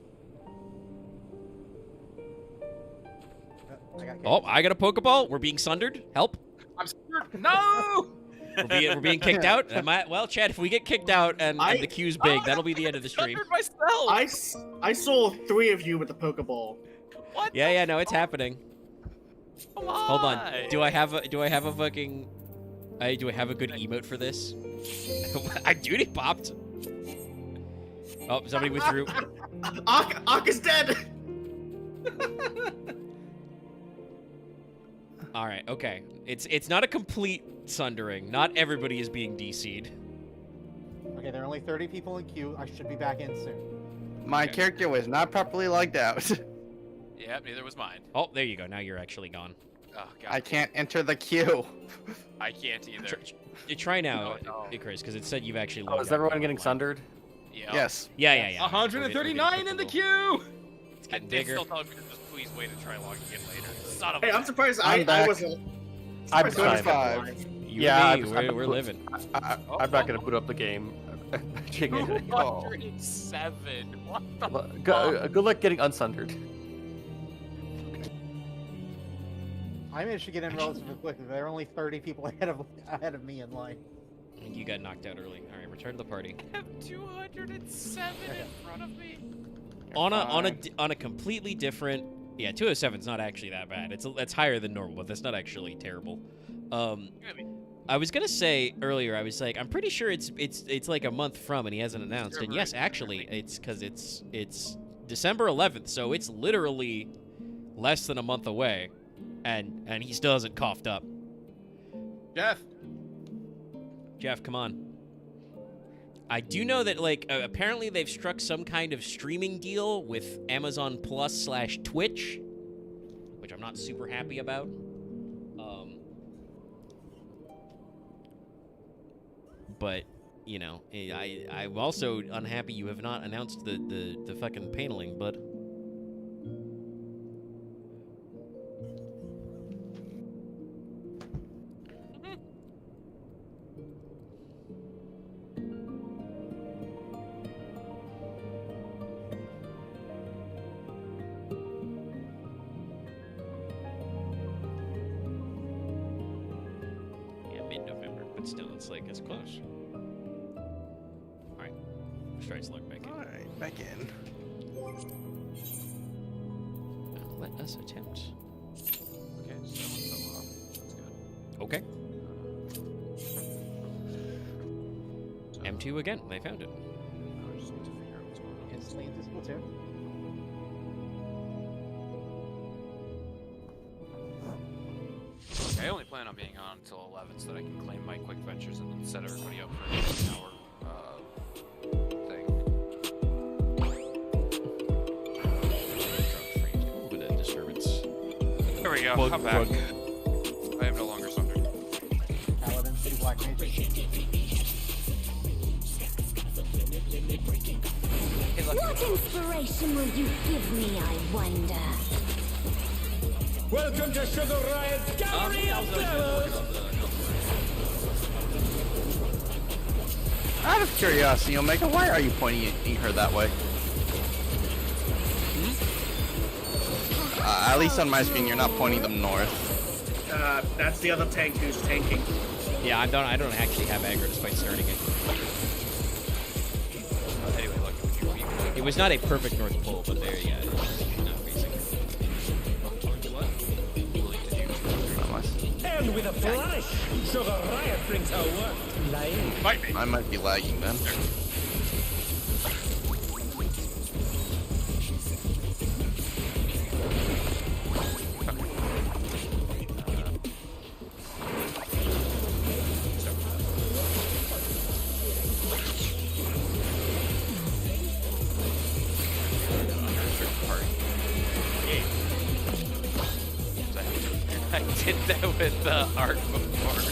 I got Oh, I got a Pokeball. We're being sundered. Help! I'm scared. No! We're being kicked out. Well, Chad, if we get kicked out and the queue's big, that'll be the end of the stream. Myself. I saw 3 of you with the Pokeball. What? Yeah, no, it's happening. Come on. Hold on. Do I have a fucking? Do I have a good emote for this? I duty popped. Oh, somebody withdrew. Ark is dead. All right, okay. It's not a complete sundering. Not everybody is being DC'd. Okay, there are only 30 people in queue. I should be back in soon. My Okay. character was not properly logged out. Yeah, neither was mine. Oh, there you go. Now you're actually gone. Oh god. I can't enter the queue. I can't either. Try now, Oh, no. Chris, because it said you've actually Oh, logged is out. everyone getting sundered? Yeah. Yes. Yeah. 139 in the queue. It's I getting did bigger. still tell me to just please wait and try logging in later. Son of Hey, a. I'm surprised I'm I back. wasn't. I'm surprised I was fine. kept alive. You Yeah, and me, we're living. I'm not gonna boot up the game. Oh. 207. What the Good luck getting unsundered. I managed to get in relatively quickly. There are only 30 people ahead of me in line. You got knocked out early. All right, return to the party. I have 207 in front of me. On a completely different. Yeah, 207's not actually that bad. It's higher than normal, but that's not actually terrible. Really? I was gonna say earlier. I was like, I'm pretty sure it's like a month from, and he hasn't announced. And yes, actually, it's because it's December 11th, so it's literally less than a month away, and he still hasn't coughed up. Jeff, come on. I do know that apparently they've struck some kind of streaming deal with Amazon Plus / Twitch, which I'm not super happy about. But you know, I'm also unhappy you have not announced the fucking paneling, bud. Yeah, mid-November, but still, it's like it's close. All right, let's try to log back in. All right, back in. Let us attempt. Okay, so that's good. Okay. M2 again. They found it. I just need to figure out what's going on. Instantly invisible too. I only plan on being on until 11 so that I can claim my quick ventures and then set everybody up for an hour thing. A little bit of disturbance. There we go. Bug, I'm back. bug. I am no longer sundered. Paladin, 2 black mages. Hey, look. What inspiration will you give me, I wonder? Welcome to Sugar Riot's Gallery of Flowers! Out of curiosity, Omega, why are you pointing at her that way? At least on my screen, you're not pointing them north. That's the other tank who's tanking. Yeah, I don't actually have aggro despite starting it. Anyway, look. It was not a perfect north pole, but there, yeah, it's not facing. And with a flourish, Sugar Riot brings her work to life. Fight me. I might be lagging then. I did that with art before.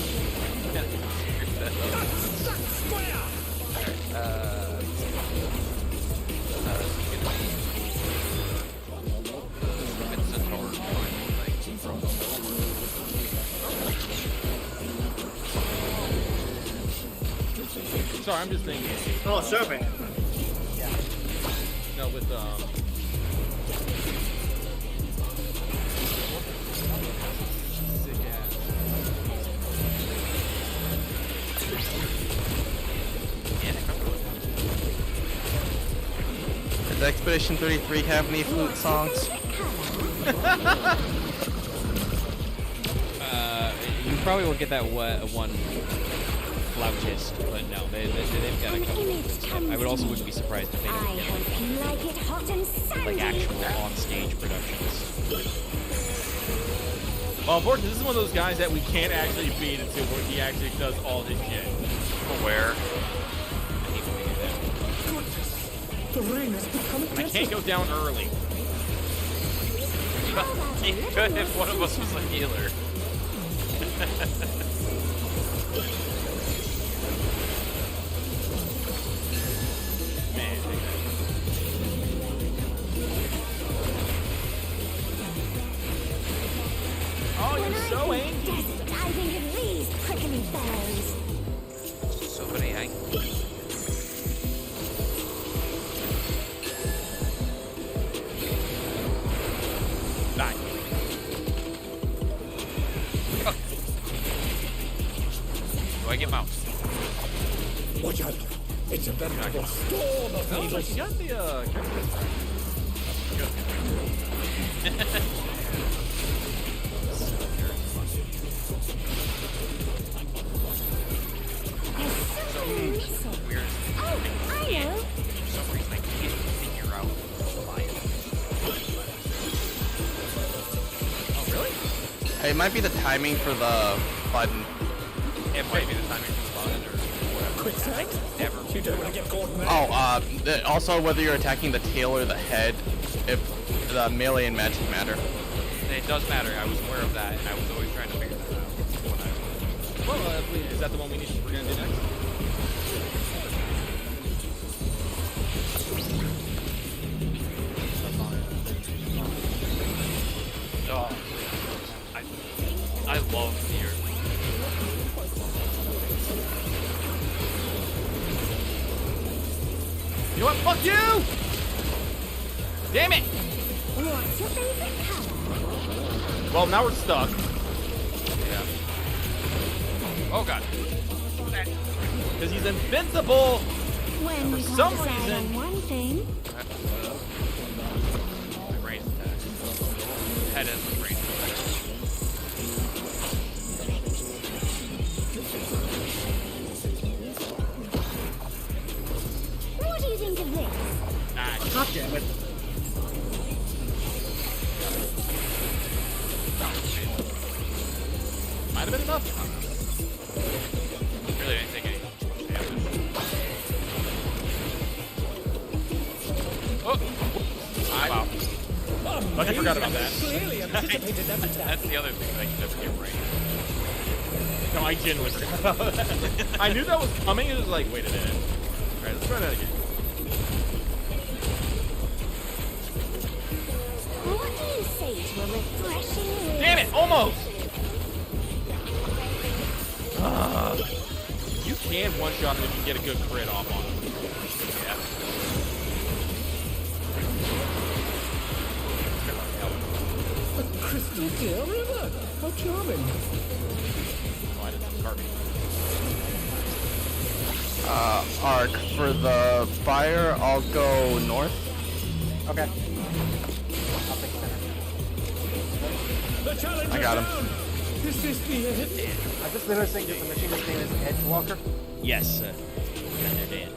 Sorry, I'm just thinking. Oh, survey. Yeah. No, with sick ass. Does Expedition 33 have any flute songs? You probably won't get that one flautist, but no, they've got a couple. I would also wouldn't be surprised if they don't get like actual on-stage productions. Well, unfortunately, this is one of those guys that we can't actually beat until where he actually does all his shit. Where? The rain has become I can't go down early. He could if one of us was a healer. Oh, you're so angry. Diving in these prickly bellows. So many angles. Die. Do I get mouse? Watch out! It's a veritable storm of No, evil. you got the So weird. Oh, I know. For some reason, I can't figure out why. Oh, really? It might be the timing for the button. It might be the timing for the button or whatever. Quick, Sam. Never. You don't want to get caught in that. Oh, also whether you're attacking the tail or the head, if the melee and magic matter. It does matter. I was aware of that, and I was always trying to figure that out. When I well, is that the one we're gonna do next? Oh, I love fear. You know what? Fuck you! Damn it! What's your favorite color? Well, now we're stuck. Yeah. Oh god. Because he's invincible! When we For can't some decide reason- on one thing, My range attack. Head is the range attack. what do you think of this? God damn it. Might have been enough. Really didn't take any damage. Oh! Wow. I forgot about that. Clearly anticipated that attack. That's the other thing that I can never get right. No, I genuinely forgot about that. I knew that was coming. It was like, wait a minute. Alright, let's try that again. What do you say to a refreshing Damn it! Almost! You can one-shot him if you get a good crit off on him. A crystal clear river. How charming. Oh, I did some carving. Arc, for the fire, I'll go north. Okay. I'll take center. The challenge I got him. down. Is this the end? I'm just noticing that the machinist name is Edgewalker. Yes. Yeah, they're dead.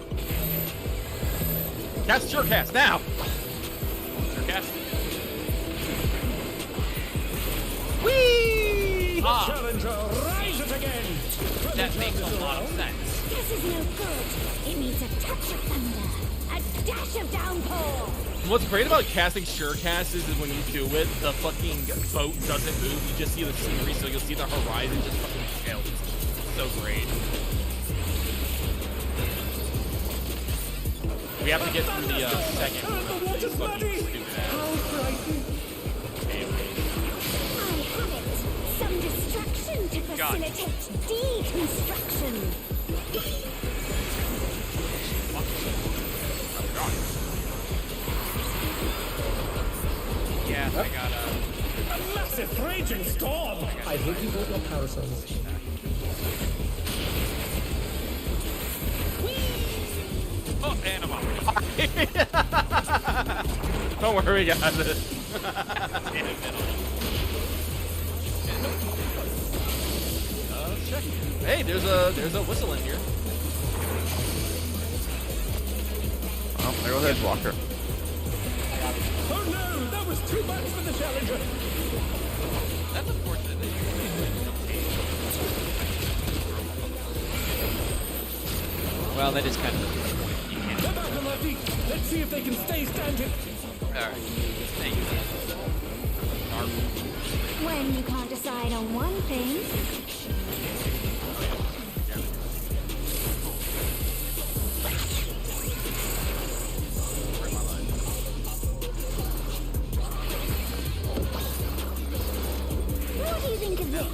Cast your cast now! Your cast. Whee! Ah, Challenger, rise it again. that makes a lot of sense. This is no good. It needs a touch of thunder, a dash of downpour. What's great about casting Surecast is when you do it, the fucking boat doesn't move. You just see the scenery, so you'll see the horizon just fucking tilt. It's so great. We have to get through the second one of these fucking stupid ass. I have it. Some destruction to God. facilitate deconstruction. raging storm! I hope you brought your parasols. Oh, and I'm off. Don't worry, we got this. Check. Hey, there's a whistle in here. Oh, there goes Edgewalker. Oh no, that was too much for the Challenger! That's unfortunate that Well, that is kind of. They're back on their feet! Let's see if they can stay standing! Alright. Thank you. When you can't decide on one thing, what do you think of this?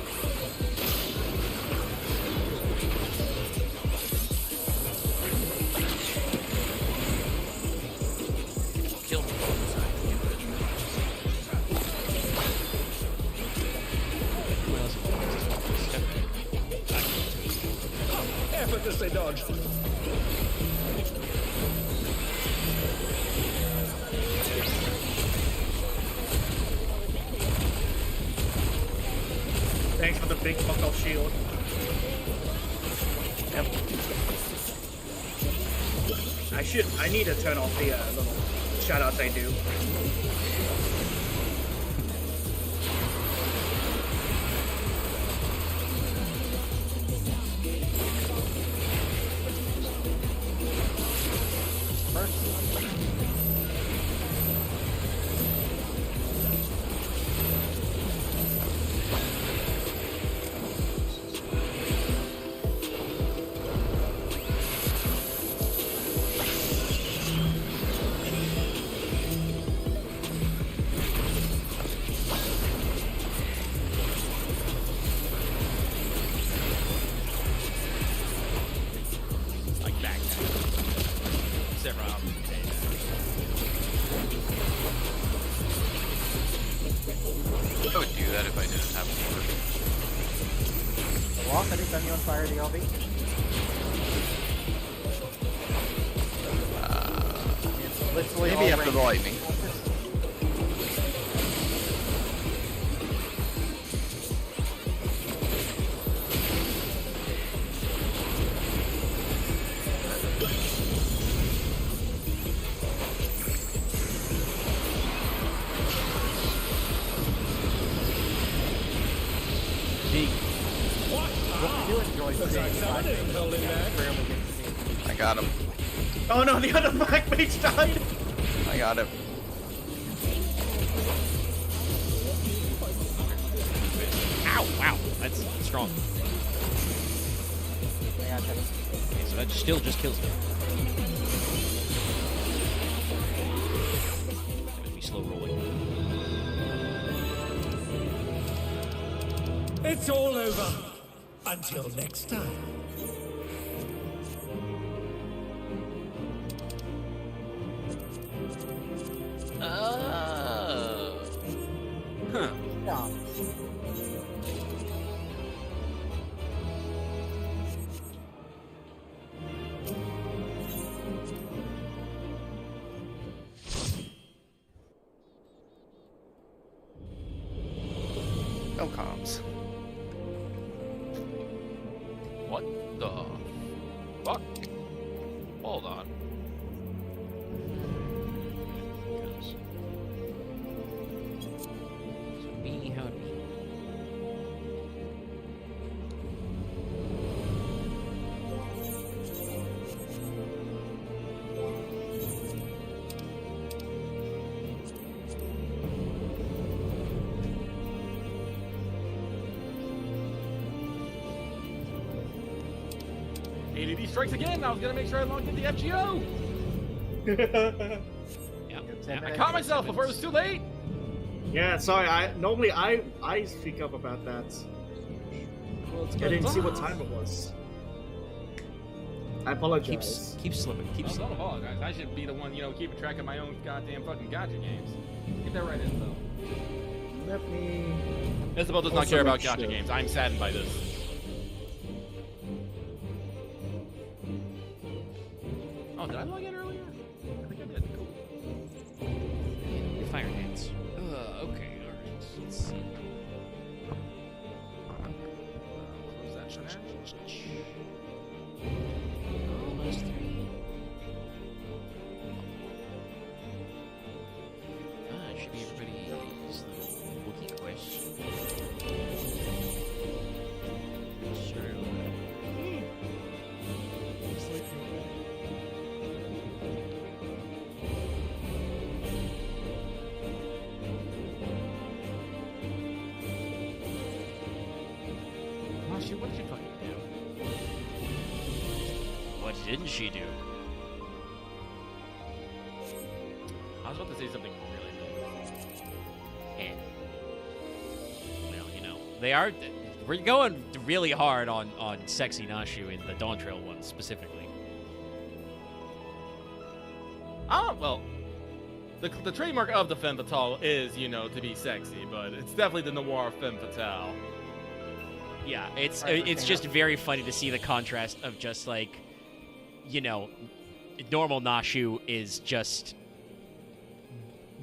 Kill me. Effortlessly dodged. Thanks for the big fuck off shield. Yep. I need to turn off the little shoutouts I do. I would do that if I didn't have to work. The walk, anytime you on fire the LB? It's literally Maybe all after the range. lightning. I got him. Oh no, the other black mage died! I got him. Ow! Wow, that's strong. Okay, so that still just kills me. Let me slow rolling. It's all over. Until next time. Huh. Yeah. No comms. What the fuck? Hold on. So me, how me? ADD strikes again. I was gonna make sure I logged in the FGO. Yeah. I caught myself before it was too late. Yeah, sorry, normally I speak up about that. Well, it's I didn't see what time it was. I apologize. Keep slipping. Keep Don't slipping. apologize. I should be the one, keeping track of my own goddamn fucking gotcha games. Get that right in, though. Let me. Isabel does not Also care about make gacha sure. games. I'm saddened by this. Oh, did I log in earlier? I think I did. Cool. Fire dance. Okay, alright. Let's see. Close that shut down. Almost there. It should be everybody's little Wookiee quest. Sure. Mashi, what did you fucking do? What didn't she do? I was about to say something really Eh. Well, you know, they are. We're going really hard on sexy Nashu in the Dawntrail one specifically. Ah, well, the trademark of the femme fatale is, you know, to be sexy, but it's definitely the noir femme fatale. Yeah, it's Right, it's just very funny to see the contrast of just like, you know, normal Nashu is just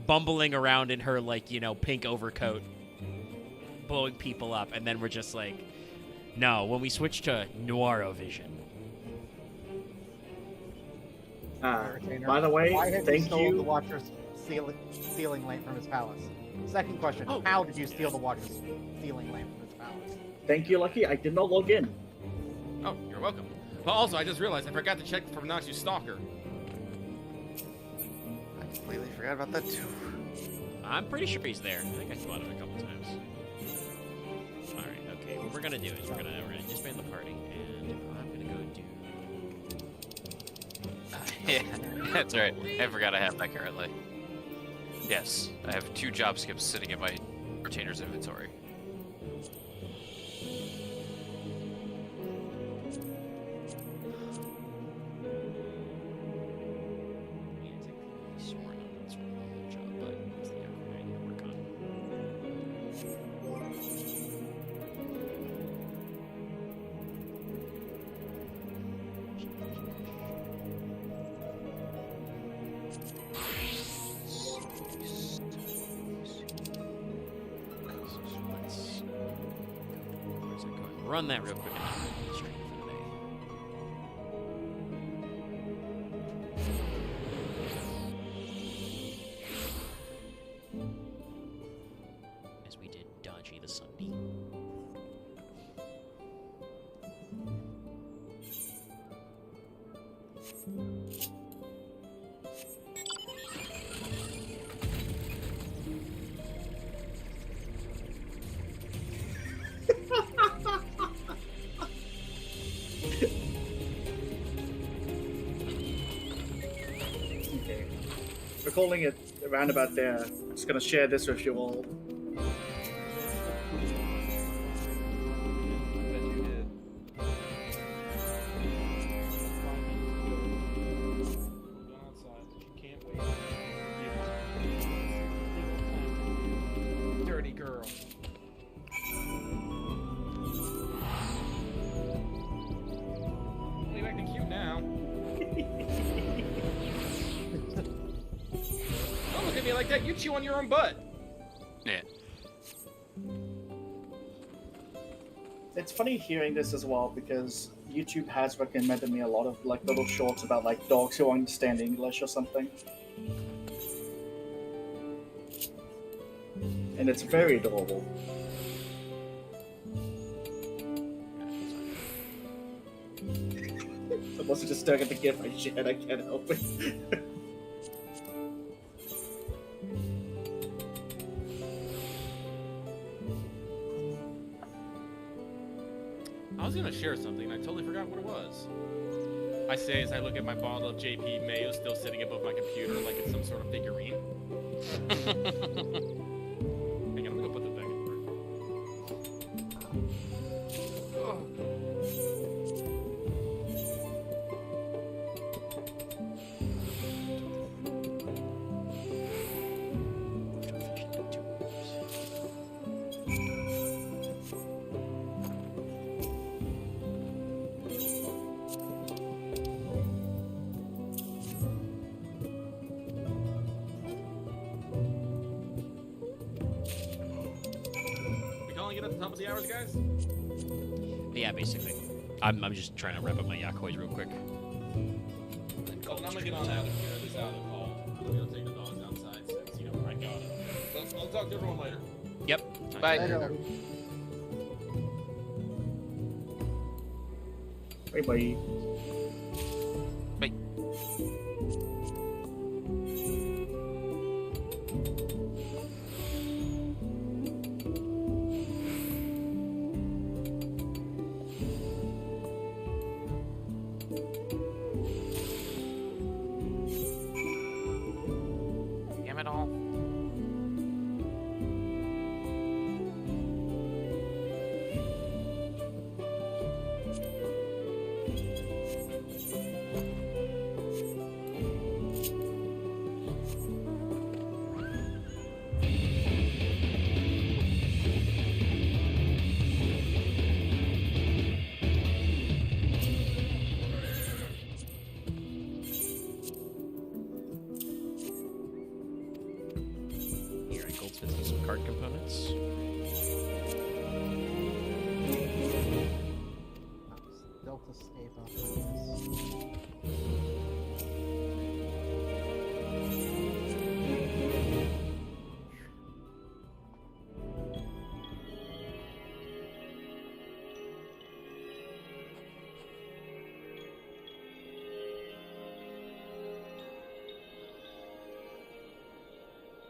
bumbling around in her like, you know, pink overcoat, blowing people up, and then we're just like, no, when we switch to Noiro Vision. Entertainer. By the way, Why have you thank stolen the you. Watcher's stealing lamp from his palace? Second question, how did you steal the Watcher's stealing lamp from his palace? Thank you, Lucky. I did not log in. Oh, you're welcome. But also, I just realized I forgot to check for Nashu's stalker. I completely forgot about that too. I'm pretty sure he's there. I think I spotted him a couple times. All right, okay. What we're gonna do is we're gonna disband the party, and I'm gonna go do. Yeah, that's right. I forgot I have that currently. Yes, I have 2 job skips sitting in my retainer's inventory. Sworn up, that's one other job, but it's the other I need to work on. Run that real quick and then we'll stream for the day. As we did Dodgy the Sunbeam. Okay. We're calling it around about there. I'm just gonna share this with you all. Dirty girl. Well, you acting cute now. Don't look at me like that. You chew on your own butt. Yeah. It's funny hearing this as well because YouTube has recommended me a lot of like little shorts about like dogs who understand English or something. And it's very adorable. I'm also just staring at the GIF I shared, I can't help it. I was gonna share something and I totally forgot what it was. I say as I look at my bottle of JP Mayo still sitting above my computer like it's some sort of figurine. Hang on, I'm gonna put this back in get at the top of the hours, guys? Yeah, basically. I'm just trying to wrap up my yakois real quick. Well, I'm gonna get on out of here. This out of the call. I'm gonna take the dogs outside since, you know, I got it. So I'll talk to everyone later. Yep. Bye. Later. Bye-bye. Bye. Damn it all. Here, I goldsmith some card components. Delta escape off this.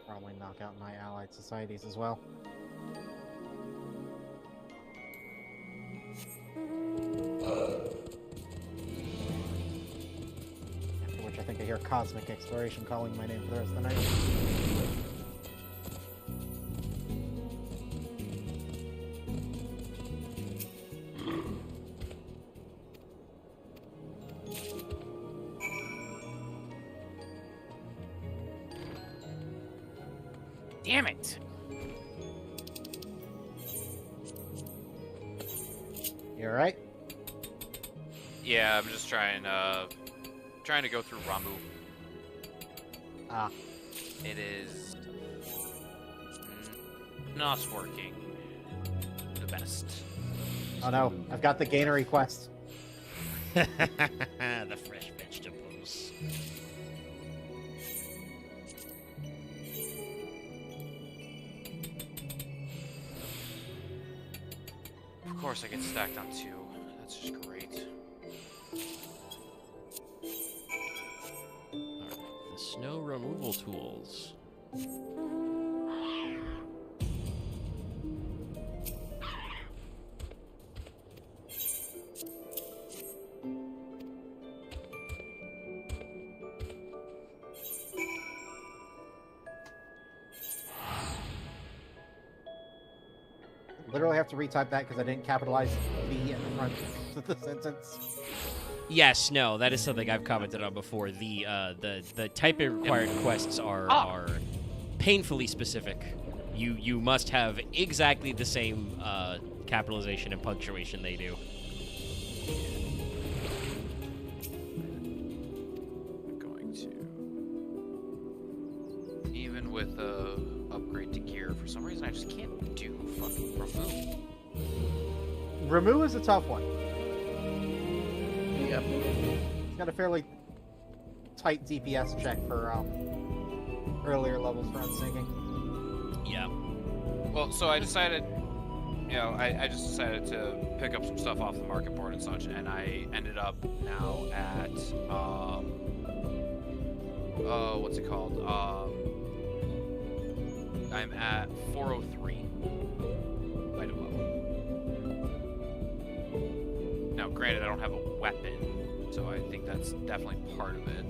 Probably knock out my allied societies as well. After which I think I hear Cosmic Exploration calling my name for the rest of the night. Damn it. You alright? Yeah, I'm just trying to go through Ramu. Ah. It is not working the best. Oh no, I've got the Gainery quest. The fresh vegetables. Of course I get stacked on 2. That's just great. Alright, the snow removal tools. Literally have to retype that because I didn't capitalize the at the front of the sentence. Yes, no, that is something I've commented on before. The typing required quests are painfully specific. You must have exactly the same capitalization and punctuation they do. I'm going to, even with upgrade to gear, for some reason I just can't do fucking Ramu. Ramu is a tough one. Yep. It's got a fairly tight DPS check for earlier levels for unsinking. Yeah. Well, so I decided, you know, I just decided to pick up some stuff off the market board and such, and I ended up now at, what's it called? I'm at 403 item level. Now, granted, I don't have a weapon, so I think that's definitely part of it.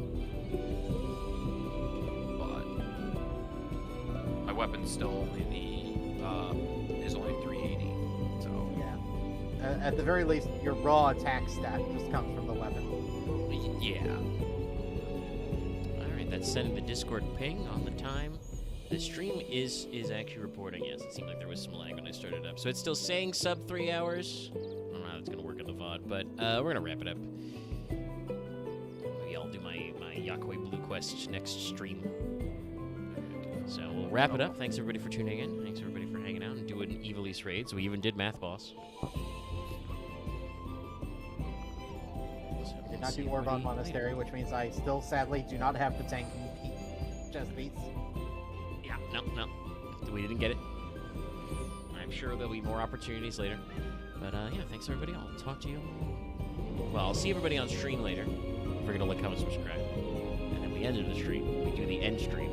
But my weapon's still only is only 380. So Yeah. At the very least, your raw attack stat just comes from the weapon. Yeah. All right, that's sending the Discord ping on the time. The stream is actually reporting. Yes, it seemed like there was some lag when I started up. So it's still saying sub 3 hours. I don't know how it's gonna work in the VOD, but we're gonna wrap it up. Maybe I'll do my Yakoi Blue Quest next stream. So we'll wrap it up. Thanks everybody for tuning in. Thanks everybody for hanging out and doing Evil East raids. We even did Math Boss. I did not do Orvon Monastery, which means I still sadly do not have the tank chest beats. Yeah, no. We didn't get it. I'm sure there'll be more opportunities later. But yeah, thanks everybody. I'll talk to you. Well, I'll see everybody on stream later. Forget to like, comment, subscribe. And then we end the stream. We do the end stream.